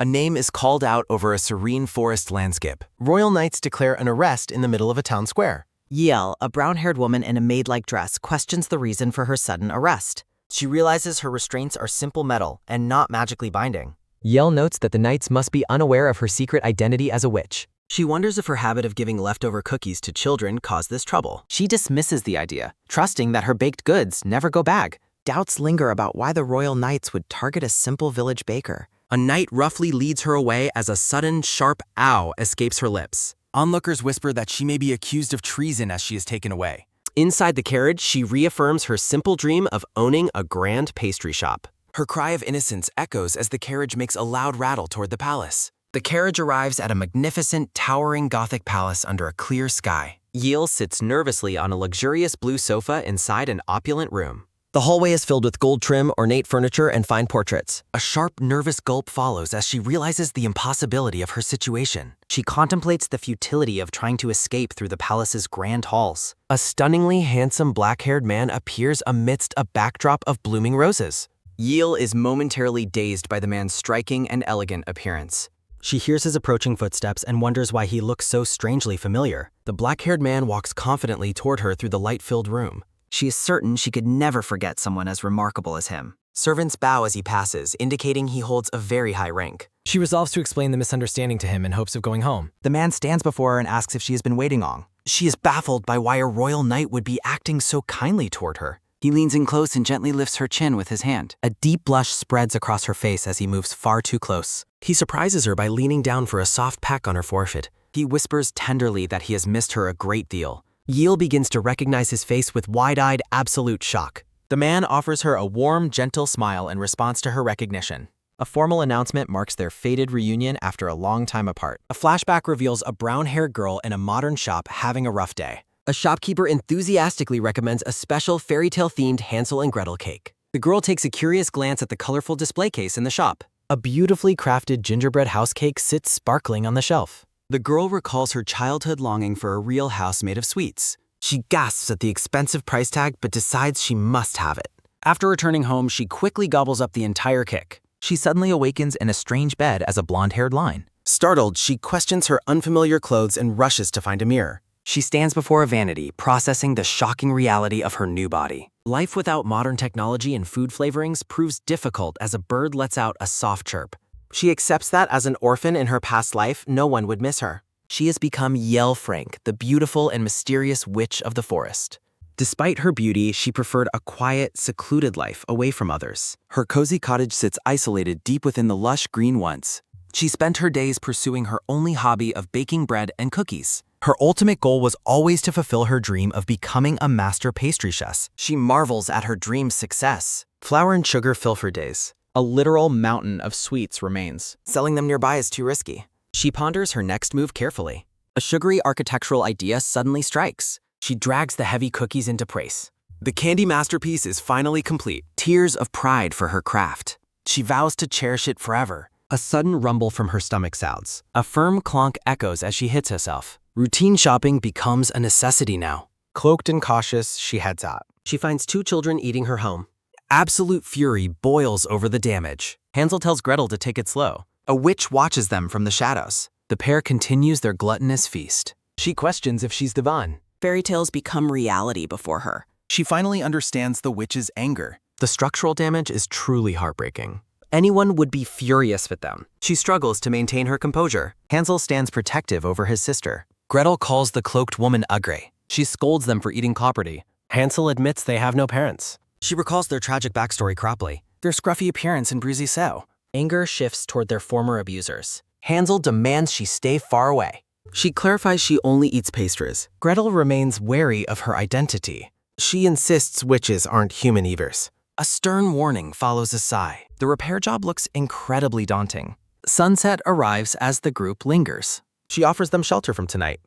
A name is called out over a serene forest landscape. Royal knights declare an arrest in the middle of a town square. Yel, a brown-haired woman in a maid-like dress, questions the reason for her sudden arrest. She realizes her restraints are simple metal and not magically binding. Yel notes that the knights must be unaware of her secret identity as a witch. She wonders if her habit of giving leftover cookies to children caused this trouble. She dismisses the idea, trusting that her baked goods never go bad. Doubts linger about why the royal knights would target a simple village baker. A knight roughly leads her away as a sudden, sharp ow escapes her lips. Onlookers whisper that she may be accused of treason as she is taken away. Inside the carriage, she reaffirms her simple dream of owning a grand pastry shop. Her cry of innocence echoes as the carriage makes a loud rattle toward the palace. The carriage arrives at a magnificent, towering Gothic palace under a clear sky. Yel sits nervously on a luxurious blue sofa inside an opulent room. The hallway is filled with gold trim, ornate furniture, and fine portraits. A sharp, nervous gulp follows as she realizes the impossibility of her situation. She contemplates the futility of trying to escape through the palace's grand halls. A stunningly handsome black-haired man appears amidst a backdrop of blooming roses. Yel is momentarily dazed by the man's striking and elegant appearance. She hears his approaching footsteps and wonders why he looks so strangely familiar. The black-haired man walks confidently toward her through the light-filled room. She is certain she could never forget someone as remarkable as him. Servants bow as he passes, indicating he holds a very high rank. She resolves to explain the misunderstanding to him in hopes of going home. The man stands before her and asks if she has been waiting long. She is baffled by why a royal knight would be acting so kindly toward her. He leans in close and gently lifts her chin with his hand. A deep blush spreads across her face as he moves far too close. He surprises her by leaning down for a soft peck on her forehead. He whispers tenderly that he has missed her a great deal. Yel begins to recognize his face with wide-eyed, absolute shock. The man offers her a warm, gentle smile in response to her recognition. A formal announcement marks their fated reunion after a long time apart. A flashback reveals a brown-haired girl in a modern shop having a rough day. A shopkeeper enthusiastically recommends a special fairy tale-themed Hansel and Gretel cake. The girl takes a curious glance at the colorful display case in the shop. A beautifully crafted gingerbread house cake sits sparkling on the shelf. The girl recalls her childhood longing for a real house made of sweets. She gasps at the expensive price tag but decides she must have it. After returning home, she quickly gobbles up the entire cake. She suddenly awakens in a strange bed as a blonde-haired line. Startled, she questions her unfamiliar clothes and rushes to find a mirror. She stands before a vanity, processing the shocking reality of her new body. Life without modern technology and food flavorings proves difficult as a bird lets out a soft chirp. She accepts that as an orphan in her past life, no one would miss her. She has become Yel Frank, the beautiful and mysterious witch of the forest. Despite her beauty, she preferred a quiet, secluded life away from others. Her cozy cottage sits isolated deep within the lush green woods. She spent her days pursuing her only hobby of baking bread and cookies. Her ultimate goal was always to fulfill her dream of becoming a master pastry chef. She marvels at her dream's success. Flour and sugar fill her days. A literal mountain of sweets remains. Selling them nearby is too risky. She ponders her next move carefully. A sugary architectural idea suddenly strikes. She drags the heavy cookies into place. The candy masterpiece is finally complete. Tears of pride for her craft. She vows to cherish it forever. A sudden rumble from her stomach sounds. A firm clonk echoes as she hits herself. Routine shopping becomes a necessity now. Cloaked and cautious, she heads out. She finds two children eating her home. Absolute fury boils over the damage. Hansel tells Gretel to take it slow. A witch watches them from the shadows. The pair continues their gluttonous feast. She questions if she's divine. Fairy tales become reality before her. She finally understands the witch's anger. The structural damage is truly heartbreaking. Anyone would be furious with them. She struggles to maintain her composure. Hansel stands protective over his sister. Gretel calls the cloaked woman ugly. She scolds them for eating property. Hansel admits they have no parents. She recalls their tragic backstory cropply, their scruffy appearance and bruisey sew. Anger shifts toward their former abusers. Hansel demands she stay far away. She clarifies she only eats pastries. Gretel remains wary of her identity. She insists witches aren't human eaters. A stern warning follows a sigh. The repair job looks incredibly daunting. Sunset arrives as the group lingers. She offers them shelter from tonight.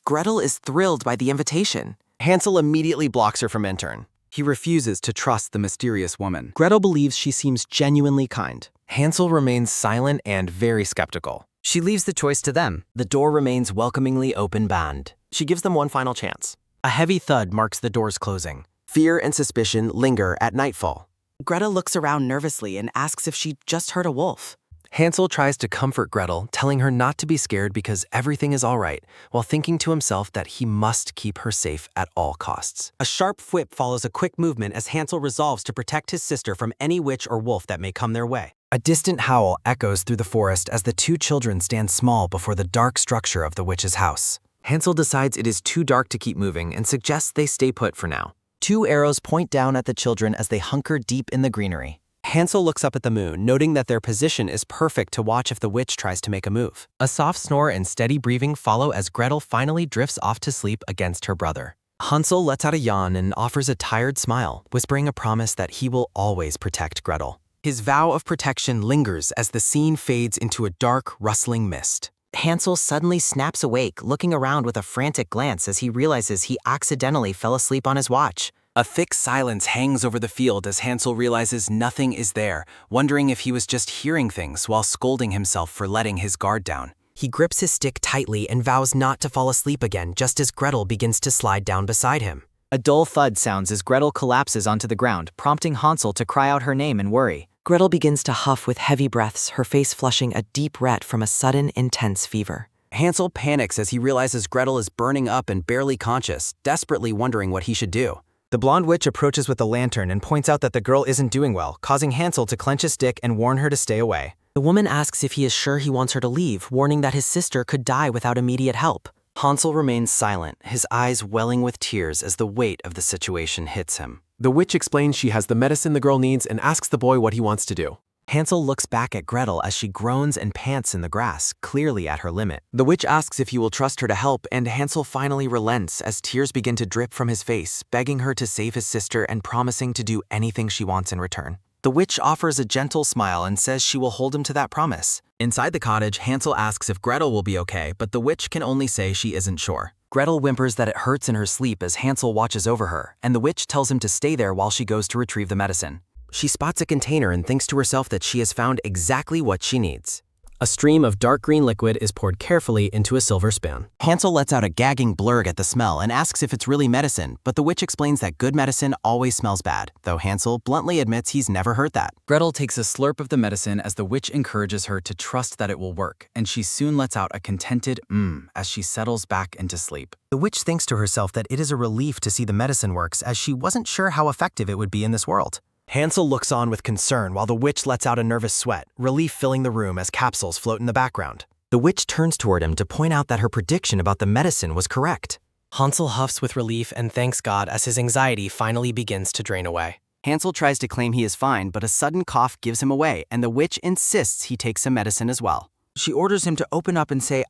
Gretel is thrilled by the invitation. Hansel immediately blocks her from entering. He refuses to trust the mysterious woman. Gretel believes she seems genuinely kind. Hansel remains silent and very skeptical. She leaves the choice to them. The door remains welcomingly open-bound. She gives them one final chance. A heavy thud marks the door's closing. Fear and suspicion linger at nightfall. Greta looks around nervously and asks if she just heard a wolf. Hansel tries to comfort Gretel, telling her not to be scared because everything is all right, while thinking to himself that he must keep her safe at all costs. A sharp whip follows a quick movement as Hansel resolves to protect his sister from any witch or wolf that may come their way. A distant howl echoes through the forest as the two children stand small before the dark structure of the witch's house. Hansel decides it is too dark to keep moving and suggests they stay put for now. 2 arrows point down at the children as they hunker deep in the greenery. Hansel looks up at the moon, noting that their position is perfect to watch if the witch tries to make a move. A soft snore and steady breathing follow as Gretel finally drifts off to sleep against her brother. Hansel lets out a yawn and offers a tired smile, whispering a promise that he will always protect Gretel. His vow of protection lingers as the scene fades into a dark, rustling mist. Hansel suddenly snaps awake, looking around with a frantic glance as he realizes he accidentally fell asleep on his watch. A thick silence hangs over the field as Hansel realizes nothing is there, wondering if he was just hearing things while scolding himself for letting his guard down. He grips his stick tightly and vows not to fall asleep again just as Gretel begins to slide down beside him. A dull thud sounds as Gretel collapses onto the ground, prompting Hansel to cry out her name in worry. Gretel begins to huff with heavy breaths, her face flushing a deep red from a sudden, intense fever. Hansel panics as he realizes Gretel is burning up and barely conscious, desperately wondering what he should do. The blonde witch approaches with a lantern and points out that the girl isn't doing well, causing Hansel to clench his stick and warn her to stay away. The woman asks if he is sure he wants her to leave, warning that his sister could die without immediate help. Hansel remains silent, his eyes welling with tears as the weight of the situation hits him. The witch explains she has the medicine the girl needs and asks the boy what he wants to do. Hansel looks back at Gretel as she groans and pants in the grass, clearly at her limit. The witch asks if he will trust her to help, and Hansel finally relents as tears begin to drip from his face, begging her to save his sister and promising to do anything she wants in return. The witch offers a gentle smile and says she will hold him to that promise. Inside the cottage, Hansel asks if Gretel will be okay, but the witch can only say she isn't sure. Gretel whimpers that it hurts in her sleep as Hansel watches over her, and the witch tells him to stay there while she goes to retrieve the medicine. She spots a container and thinks to herself that she has found exactly what she needs. A stream of dark green liquid is poured carefully into a silver spoon. Hansel lets out a gagging blurg at the smell and asks if it's really medicine, but the witch explains that good medicine always smells bad, though Hansel bluntly admits he's never heard that. Gretel takes a slurp of the medicine as the witch encourages her to trust that it will work, and she soon lets out a contented as she settles back into sleep. The witch thinks to herself that it is a relief to see the medicine works, as she wasn't sure how effective it would be in this world. Hansel looks on with concern while the witch lets out a nervous sweat, relief filling the room as capsules float in the background. The witch turns toward him to point out that her prediction about the medicine was correct. Hansel huffs with relief and thanks God as his anxiety finally begins to drain away. Hansel tries to claim he is fine, but a sudden cough gives him away, and the witch insists he take some medicine as well. She orders him to open up and say,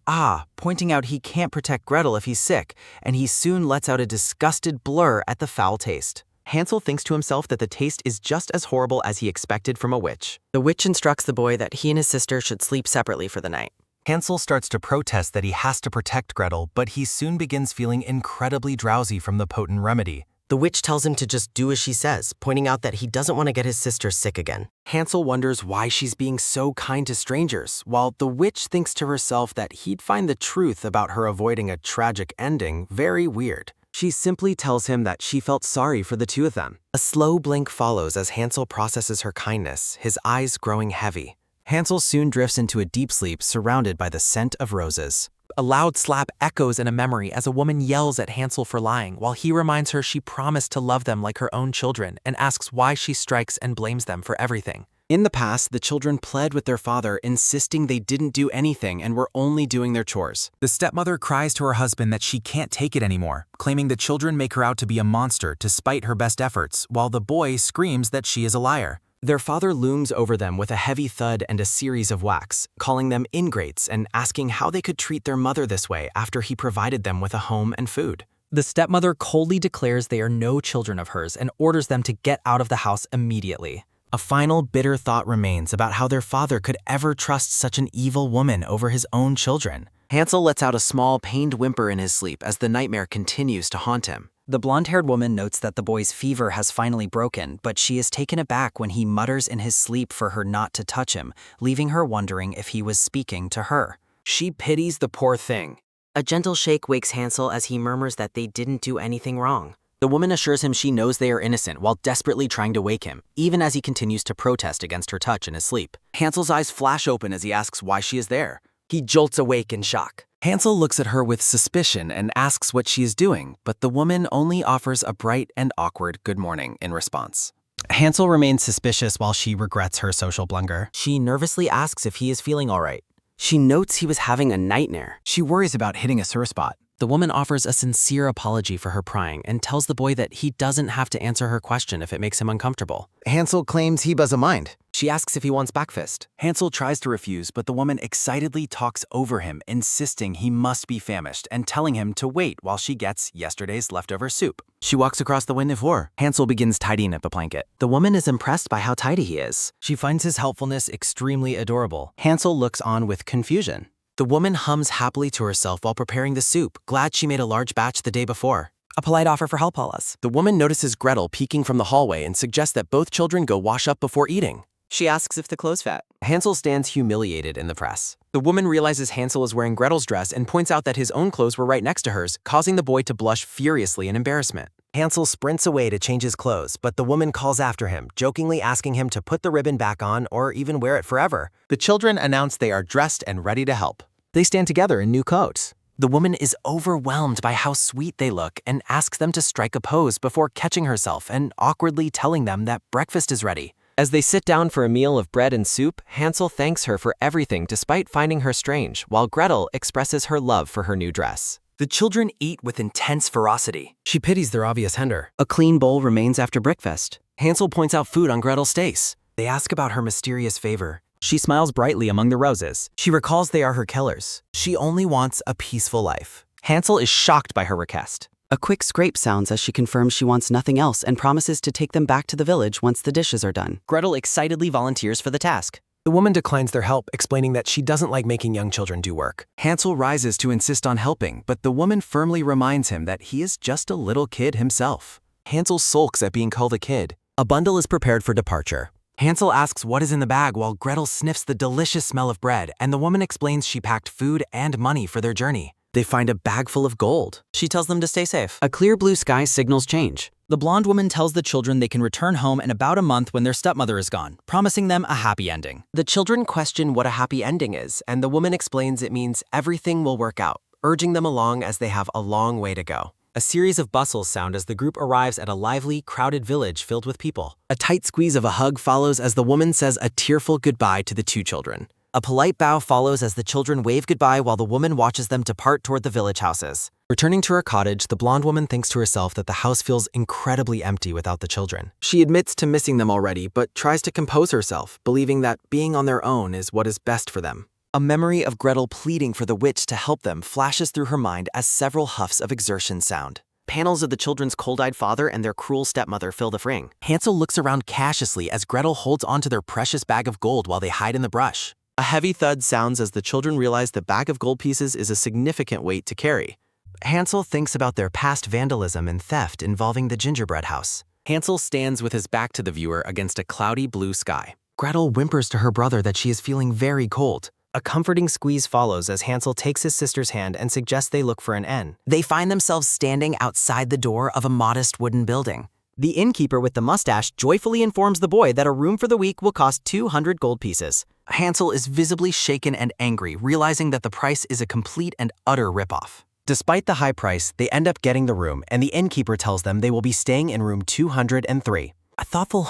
pointing out he can't protect Gretel if he's sick, and he soon lets out a disgusted blur at the foul taste. Hansel thinks to himself that the taste is just as horrible as he expected from a witch. The witch instructs the boy that he and his sister should sleep separately for the night. Hansel starts to protest that he has to protect Gretel, but he soon begins feeling incredibly drowsy from the potent remedy. The witch tells him to just do as she says, pointing out that he doesn't want to get his sister sick again. Hansel wonders why she's being so kind to strangers, while the witch thinks to herself that he'd find the truth about her avoiding a tragic ending very weird. She simply tells him that she felt sorry for the two of them. A slow blink follows as Hansel processes her kindness, his eyes growing heavy. Hansel soon drifts into a deep sleep surrounded by the scent of roses. A loud slap echoes in a memory as a woman yells at Hansel for lying, while he reminds her she promised to love them like her own children and asks why she strikes and blames them for everything. In the past, the children pled with their father, insisting they didn't do anything and were only doing their chores. The stepmother cries to her husband that she can't take it anymore, claiming the children make her out to be a monster despite her best efforts, while the boy screams that she is a liar. Their father looms over them with a heavy thud and a series of whacks, calling them ingrates and asking how they could treat their mother this way after he provided them with a home and food. The stepmother coldly declares they are no children of hers and orders them to get out of the house immediately. A final bitter thought remains about how their father could ever trust such an evil woman over his own children. Hansel lets out a small, pained whimper in his sleep as the nightmare continues to haunt him. The blonde-haired woman notes that the boy's fever has finally broken, but she is taken aback when he mutters in his sleep for her not to touch him, leaving her wondering if he was speaking to her. She pities the poor thing. A gentle shake wakes Hansel as he murmurs that they didn't do anything wrong. The woman assures him she knows they are innocent while desperately trying to wake him, even as he continues to protest against her touch in his sleep. Hansel's eyes flash open as he asks why she is there. He jolts awake in shock. Hansel looks at her with suspicion and asks what she is doing, but the woman only offers a bright and awkward good morning in response. Hansel remains suspicious while she regrets her social blunder. She nervously asks if he is feeling all right. She notes he was having a nightmare. She worries about hitting a sore spot. The woman offers a sincere apology for her prying and tells the boy that he doesn't have to answer her question if it makes him uncomfortable. Hansel claims he doesn't mind. She asks if he wants breakfast. Hansel tries to refuse, but the woman excitedly talks over him, insisting he must be famished and telling him to wait while she gets yesterday's leftover soup. She walks across the window floor. Hansel begins tidying up a blanket. The woman is impressed by how tidy he is. She finds his helpfulness extremely adorable. Hansel looks on with confusion. The woman hums happily to herself while preparing the soup, glad she made a large batch the day before. A polite offer for help, Paula's. The woman notices Gretel peeking from the hallway and suggests that both children go wash up before eating. She asks if the clothes fit. Hansel stands humiliated in the press. The woman realizes Hansel is wearing Gretel's dress and points out that his own clothes were right next to hers, causing the boy to blush furiously in embarrassment. Hansel sprints away to change his clothes, but the woman calls after him, jokingly asking him to put the ribbon back on or even wear it forever. The children announce they are dressed and ready to help. They stand together in new coats. The woman is overwhelmed by how sweet they look and asks them to strike a pose before catching herself and awkwardly telling them that breakfast is ready. As they sit down for a meal of bread and soup, Hansel thanks her for everything despite finding her strange, while Gretel expresses her love for her new dress. The children eat with intense ferocity. She pities their obvious hinder. A clean bowl remains after breakfast. Hansel points out food on Gretel's face. They ask about her mysterious favor. She smiles brightly among the roses. She recalls they are her killers. She only wants a peaceful life. Hansel is shocked by her request. A quick scrape sounds as she confirms she wants nothing else and promises to take them back to the village once the dishes are done. Gretel excitedly volunteers for the task. The woman declines their help, explaining that she doesn't like making young children do work. Hansel rises to insist on helping, but the woman firmly reminds him that he is just a little kid himself. Hansel sulks at being called a kid. A bundle is prepared for departure. Hansel asks what is in the bag while Gretel sniffs the delicious smell of bread, and the woman explains she packed food and money for their journey. They find a bag full of gold. She tells them to stay safe. A clear blue sky signals change. The blonde woman tells the children they can return home in about a month when their stepmother is gone, promising them a happy ending. The children question what a happy ending is, and the woman explains it means everything will work out, urging them along as they have a long way to go. A series of bustles sound as the group arrives at a lively, crowded village filled with people. A tight squeeze of a hug follows as the woman says a tearful goodbye to the two children. A polite bow follows as the children wave goodbye while the woman watches them depart toward the village houses. Returning to her cottage, the blonde woman thinks to herself that the house feels incredibly empty without the children. She admits to missing them already, but tries to compose herself, believing that being on their own is what is best for them. A memory of Gretel pleading for the witch to help them flashes through her mind as several huffs of exertion sound. Panels of the children's cold-eyed father and their cruel stepmother fill the frame. Hansel looks around cautiously as Gretel holds onto their precious bag of gold while they hide in the brush. A heavy thud sounds as the children realize the bag of gold pieces is a significant weight to carry. Hansel thinks about their past vandalism and theft involving the gingerbread house. Hansel stands with his back to the viewer against a cloudy blue sky. Gretel whimpers to her brother that she is feeling very cold. A comforting squeeze follows as Hansel takes his sister's hand and suggests they look for an inn. They find themselves standing outside the door of a modest wooden building. The innkeeper with the mustache joyfully informs the boy that a room for the week will cost 200 gold pieces. Hansel is visibly shaken and angry, realizing that the price is a complete and utter ripoff. Despite the high price, they end up getting the room, and the innkeeper tells them they will be staying in room 203. A thoughtful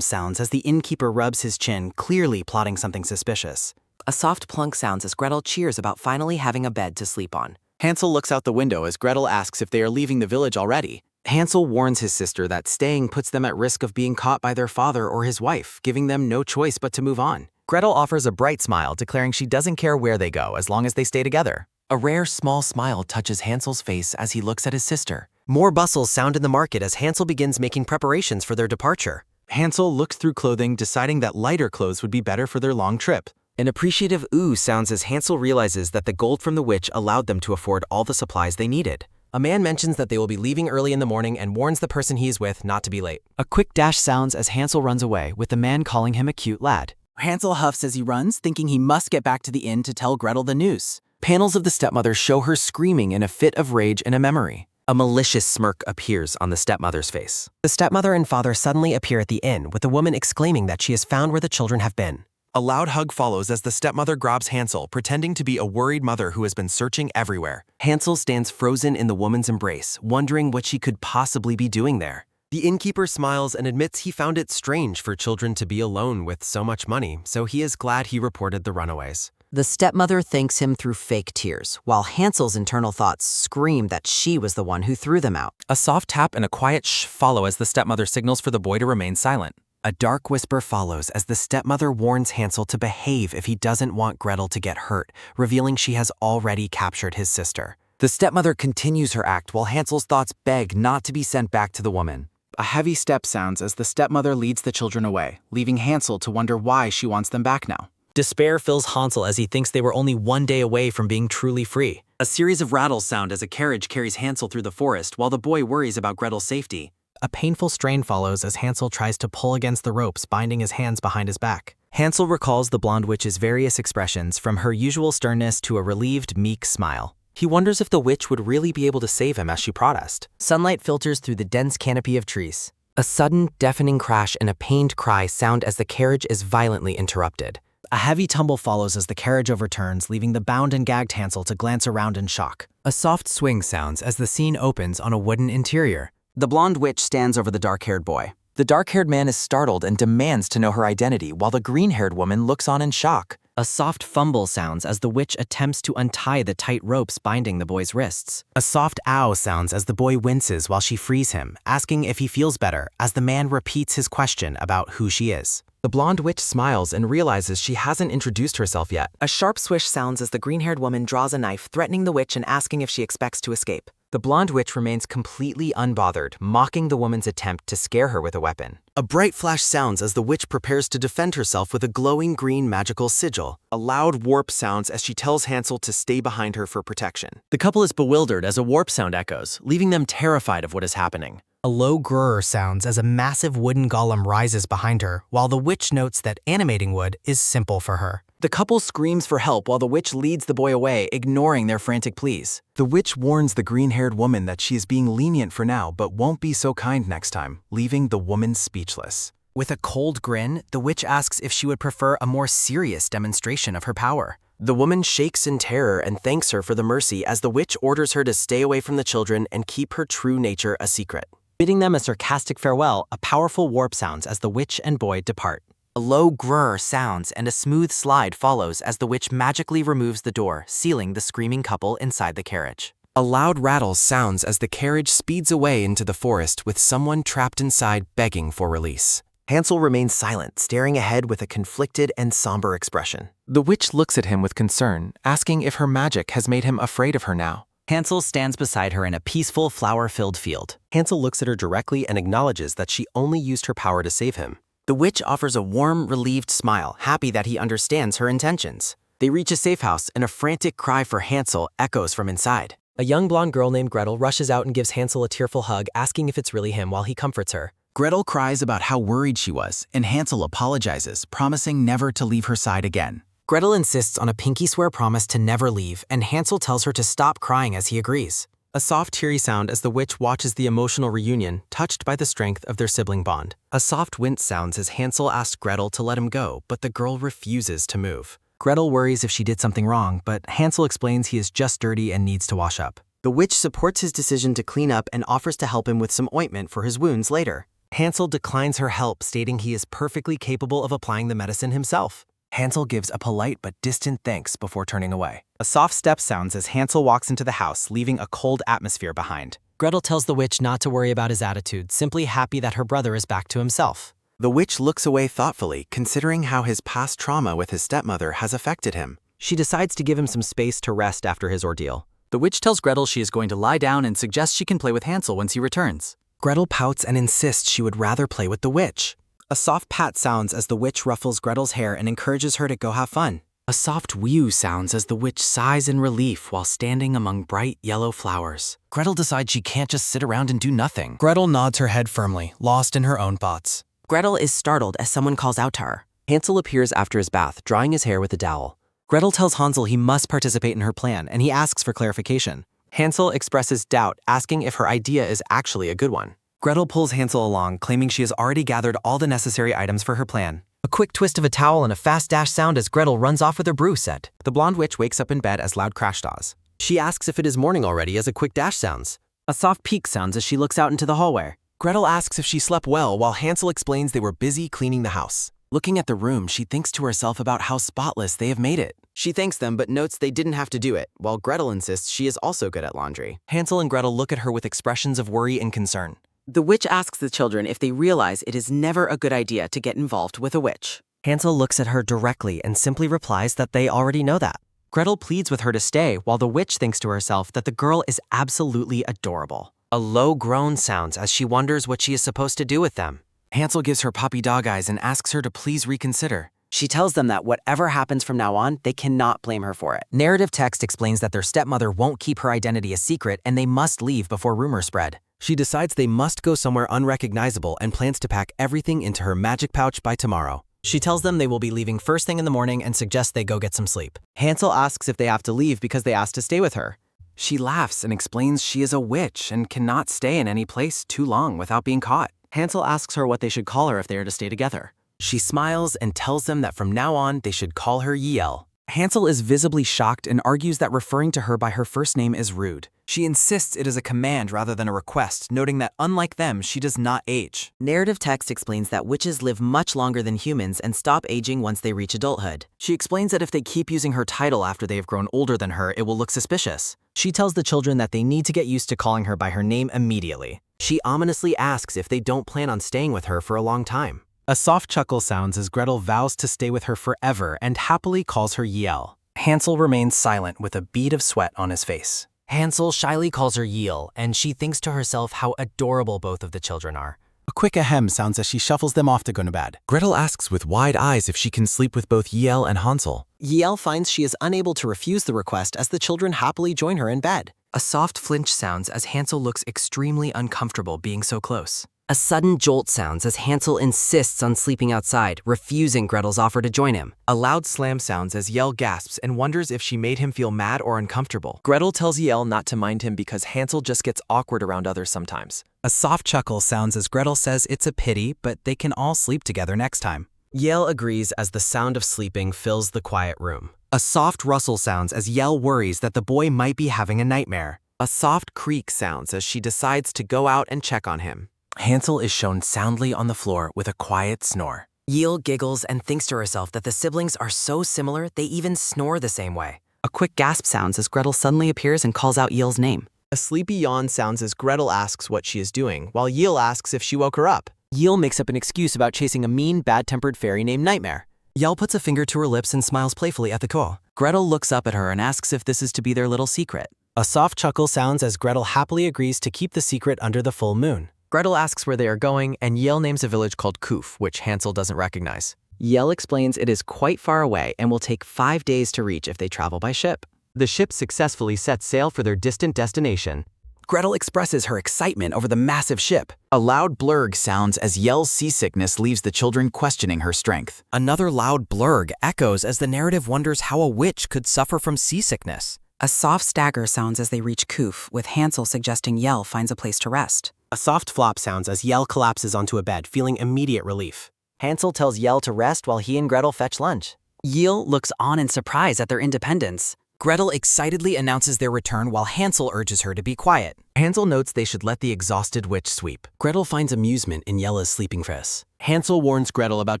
sounds as the innkeeper rubs his chin, clearly plotting something suspicious. A soft plunk sounds as Gretel cheers about finally having a bed to sleep on. Hansel looks out the window as Gretel asks if they are leaving the village already. Hansel warns his sister that staying puts them at risk of being caught by their father or his wife, giving them no choice but to move on. Gretel offers a bright smile, declaring she doesn't care where they go as long as they stay together. A rare small smile touches Hansel's face as he looks at his sister. More bustles sound in the market as Hansel begins making preparations for their departure. Hansel looks through clothing, deciding that lighter clothes would be better for their long trip. An appreciative ooh sounds as Hansel realizes that the gold from the witch allowed them to afford all the supplies they needed. A man mentions that they will be leaving early in the morning and warns the person he is with not to be late. A quick dash sounds as Hansel runs away, with the man calling him a cute lad. Hansel huffs as he runs, thinking he must get back to the inn to tell Gretel the news. Panels of the stepmother show her screaming in a fit of rage and a memory. A malicious smirk appears on the stepmother's face. The stepmother and father suddenly appear at the inn, with the woman exclaiming that she has found where the children have been. A loud hug follows as the stepmother grabs Hansel, pretending to be a worried mother who has been searching everywhere. Hansel stands frozen in the woman's embrace, wondering what she could possibly be doing there. The innkeeper smiles and admits he found it strange for children to be alone with so much money, so he is glad he reported the runaways. The stepmother thanks him through fake tears, while Hansel's internal thoughts scream that she was the one who threw them out. A soft tap and a quiet shh follow as the stepmother signals for the boy to remain silent. A dark whisper follows as the stepmother warns Hansel to behave if he doesn't want Gretel to get hurt, revealing she has already captured his sister. The stepmother continues her act while Hansel's thoughts beg not to be sent back to the woman. A heavy step sounds as the stepmother leads the children away, leaving Hansel to wonder why she wants them back now. Despair fills Hansel as he thinks they were only one day away from being truly free. A series of rattles sound as a carriage carries Hansel through the forest while the boy worries about Gretel's safety. A painful strain follows as Hansel tries to pull against the ropes binding his hands behind his back. Hansel recalls the blonde witch's various expressions, from her usual sternness to a relieved, meek smile. He wonders if the witch would really be able to save him as she protested. Sunlight filters through the dense canopy of trees. A sudden, deafening crash and a pained cry sound as the carriage is violently interrupted. A heavy tumble follows as the carriage overturns, leaving the bound and gagged Hansel to glance around in shock. A soft swing sounds as the scene opens on a wooden interior. The blonde witch stands over the dark-haired boy. The dark-haired man is startled and demands to know her identity, while the green-haired woman looks on in shock. A soft fumble sounds as the witch attempts to untie the tight ropes binding the boy's wrists. A soft ow sounds as the boy winces while she frees him, asking if he feels better as the man repeats his question about who she is. The blonde witch smiles and realizes she hasn't introduced herself yet. A sharp swish sounds as the green-haired woman draws a knife, threatening the witch and asking if she expects to escape. The blonde witch remains completely unbothered, mocking the woman's attempt to scare her with a weapon. A bright flash sounds as the witch prepares to defend herself with a glowing green magical sigil. A loud warp sounds as she tells Hansel to stay behind her for protection. The couple is bewildered as a warp sound echoes, leaving them terrified of what is happening. A low grrr sounds as a massive wooden golem rises behind her, while the witch notes that animating wood is simple for her. The couple screams for help while the witch leads the boy away, ignoring their frantic pleas. The witch warns the green-haired woman that she is being lenient for now but won't be so kind next time, leaving the woman speechless. With a cold grin, the witch asks if she would prefer a more serious demonstration of her power. The woman shakes in terror and thanks her for the mercy as the witch orders her to stay away from the children and keep her true nature a secret. Bidding them a sarcastic farewell, a powerful warp sounds as the witch and boy depart. A low grrr sounds and a smooth slide follows as the witch magically removes the door, sealing the screaming couple inside the carriage. A loud rattle sounds as the carriage speeds away into the forest with someone trapped inside begging for release. Hansel remains silent, staring ahead with a conflicted and somber expression. The witch looks at him with concern, asking if her magic has made him afraid of her now. Hansel stands beside her in a peaceful, flower-filled field. Hansel looks at her directly and acknowledges that she only used her power to save him. The witch offers a warm, relieved smile, happy that he understands her intentions. They reach a safe house, and a frantic cry for Hansel echoes from inside. A young blonde girl named Gretel rushes out and gives Hansel a tearful hug, asking if it's really him while he comforts her. Gretel cries about how worried she was, and Hansel apologizes, promising never to leave her side again. Gretel insists on a pinky swear promise to never leave, and Hansel tells her to stop crying as he agrees. A soft, teary sound as the witch watches the emotional reunion, touched by the strength of their sibling bond. A soft wince sounds as Hansel asks Gretel to let him go, but the girl refuses to move. Gretel worries if she did something wrong, but Hansel explains he is just dirty and needs to wash up. The witch supports his decision to clean up and offers to help him with some ointment for his wounds later. Hansel declines her help, stating he is perfectly capable of applying the medicine himself. Hansel gives a polite but distant thanks before turning away. A soft step sounds as Hansel walks into the house, leaving a cold atmosphere behind. Gretel tells the witch not to worry about his attitude, simply happy that her brother is back to himself. The witch looks away thoughtfully, considering how his past trauma with his stepmother has affected him. She decides to give him some space to rest after his ordeal. The witch tells Gretel she is going to lie down and suggests she can play with Hansel once he returns. Gretel pouts and insists she would rather play with the witch. A soft pat sounds as the witch ruffles Gretel's hair and encourages her to go have fun. A soft whew sounds as the witch sighs in relief while standing among bright yellow flowers. Gretel decides she can't just sit around and do nothing. Gretel nods her head firmly, lost in her own thoughts. Gretel is startled as someone calls out to her. Hansel appears after his bath, drying his hair with a dowel. Gretel tells Hansel he must participate in her plan, and he asks for clarification. Hansel expresses doubt, asking if her idea is actually a good one. Gretel pulls Hansel along, claiming she has already gathered all the necessary items for her plan. A quick twist of a towel and a fast dash sound as Gretel runs off with her brew set. The blonde witch wakes up in bed as loud crash daws. She asks if it is morning already as a quick dash sounds. A soft peek sounds as she looks out into the hallway. Gretel asks if she slept well while Hansel explains they were busy cleaning the house. Looking at the room, she thinks to herself about how spotless they have made it. She thanks them but notes they didn't have to do it, while Gretel insists she is also good at laundry. Hansel and Gretel look at her with expressions of worry and concern. The witch asks the children if they realize it is never a good idea to get involved with a witch. Hansel looks at her directly and simply replies that they already know that. Gretel pleads with her to stay, while the witch thinks to herself that the girl is absolutely adorable. A low groan sounds as she wonders what she is supposed to do with them. Hansel gives her puppy dog eyes and asks her to please reconsider. She tells them that whatever happens from now on, they cannot blame her for it. Narrative text explains that their stepmother won't keep her identity a secret and they must leave before rumors spread. She decides they must go somewhere unrecognizable and plans to pack everything into her magic pouch by tomorrow. She tells them they will be leaving first thing in the morning and suggests they go get some sleep. Hansel asks if they have to leave because they asked to stay with her. She laughs and explains she is a witch and cannot stay in any place too long without being caught. Hansel asks her what they should call her if they are to stay together. She smiles and tells them that from now on they should call her Yel. Hansel is visibly shocked and argues that referring to her by her first name is rude. She insists it is a command rather than a request, noting that unlike them, she does not age. Narrative text explains that witches live much longer than humans and stop aging once they reach adulthood. She explains that if they keep using her title after they have grown older than her, it will look suspicious. She tells the children that they need to get used to calling her by her name immediately. She ominously asks if they don't plan on staying with her for a long time. A soft chuckle sounds as Gretel vows to stay with her forever and happily calls her Yel. Hansel remains silent with a bead of sweat on his face. Hansel shyly calls her Yel, and she thinks to herself how adorable both of the children are. A quick ahem sounds as she shuffles them off to go to bed. Gretel asks with wide eyes if she can sleep with both Yel and Hansel. Yel finds she is unable to refuse the request as the children happily join her in bed. A soft flinch sounds as Hansel looks extremely uncomfortable being so close. A sudden jolt sounds as Hansel insists on sleeping outside, refusing Gretel's offer to join him. A loud slam sounds as Yel gasps and wonders if she made him feel mad or uncomfortable. Gretel tells Yel not to mind him because Hansel just gets awkward around others sometimes. A soft chuckle sounds as Gretel says it's a pity, but they can all sleep together next time. Yel agrees as the sound of sleeping fills the quiet room. A soft rustle sounds as Yel worries that the boy might be having a nightmare. A soft creak sounds as she decides to go out and check on him. Hansel is shown soundly on the floor with a quiet snore. Yel giggles and thinks to herself that the siblings are so similar they even snore the same way. A quick gasp sounds as Gretel suddenly appears and calls out Yel's name. A sleepy yawn sounds as Gretel asks what she is doing, while Yel asks if she woke her up. Yel makes up an excuse about chasing a mean, bad-tempered fairy named Nightmare. Yel puts a finger to her lips and smiles playfully at the call. Gretel looks up at her and asks if this is to be their little secret. A soft chuckle sounds as Gretel happily agrees to keep the secret under the full moon. Gretel asks where they are going, and Yel names a village called Kuf, which Hansel doesn't recognize. Yel explains it is quite far away and will take 5 days to reach if they travel by ship. The ship successfully sets sail for their distant destination. Gretel expresses her excitement over the massive ship. A loud blurg sounds as Yel's seasickness leaves the children questioning her strength. Another loud blurg echoes as the narrative wonders how a witch could suffer from seasickness. A soft stagger sounds as they reach Kuf, with Hansel suggesting Yel finds a place to rest. A soft flop sounds as Yel collapses onto a bed, feeling immediate relief. Hansel tells Yel to rest while he and Gretel fetch lunch. Yel looks on in surprise at their independence. Gretel excitedly announces their return while Hansel urges her to be quiet. Hansel notes they should let the exhausted witch sweep. Gretel finds amusement in Yela's sleeping face. Hansel warns Gretel about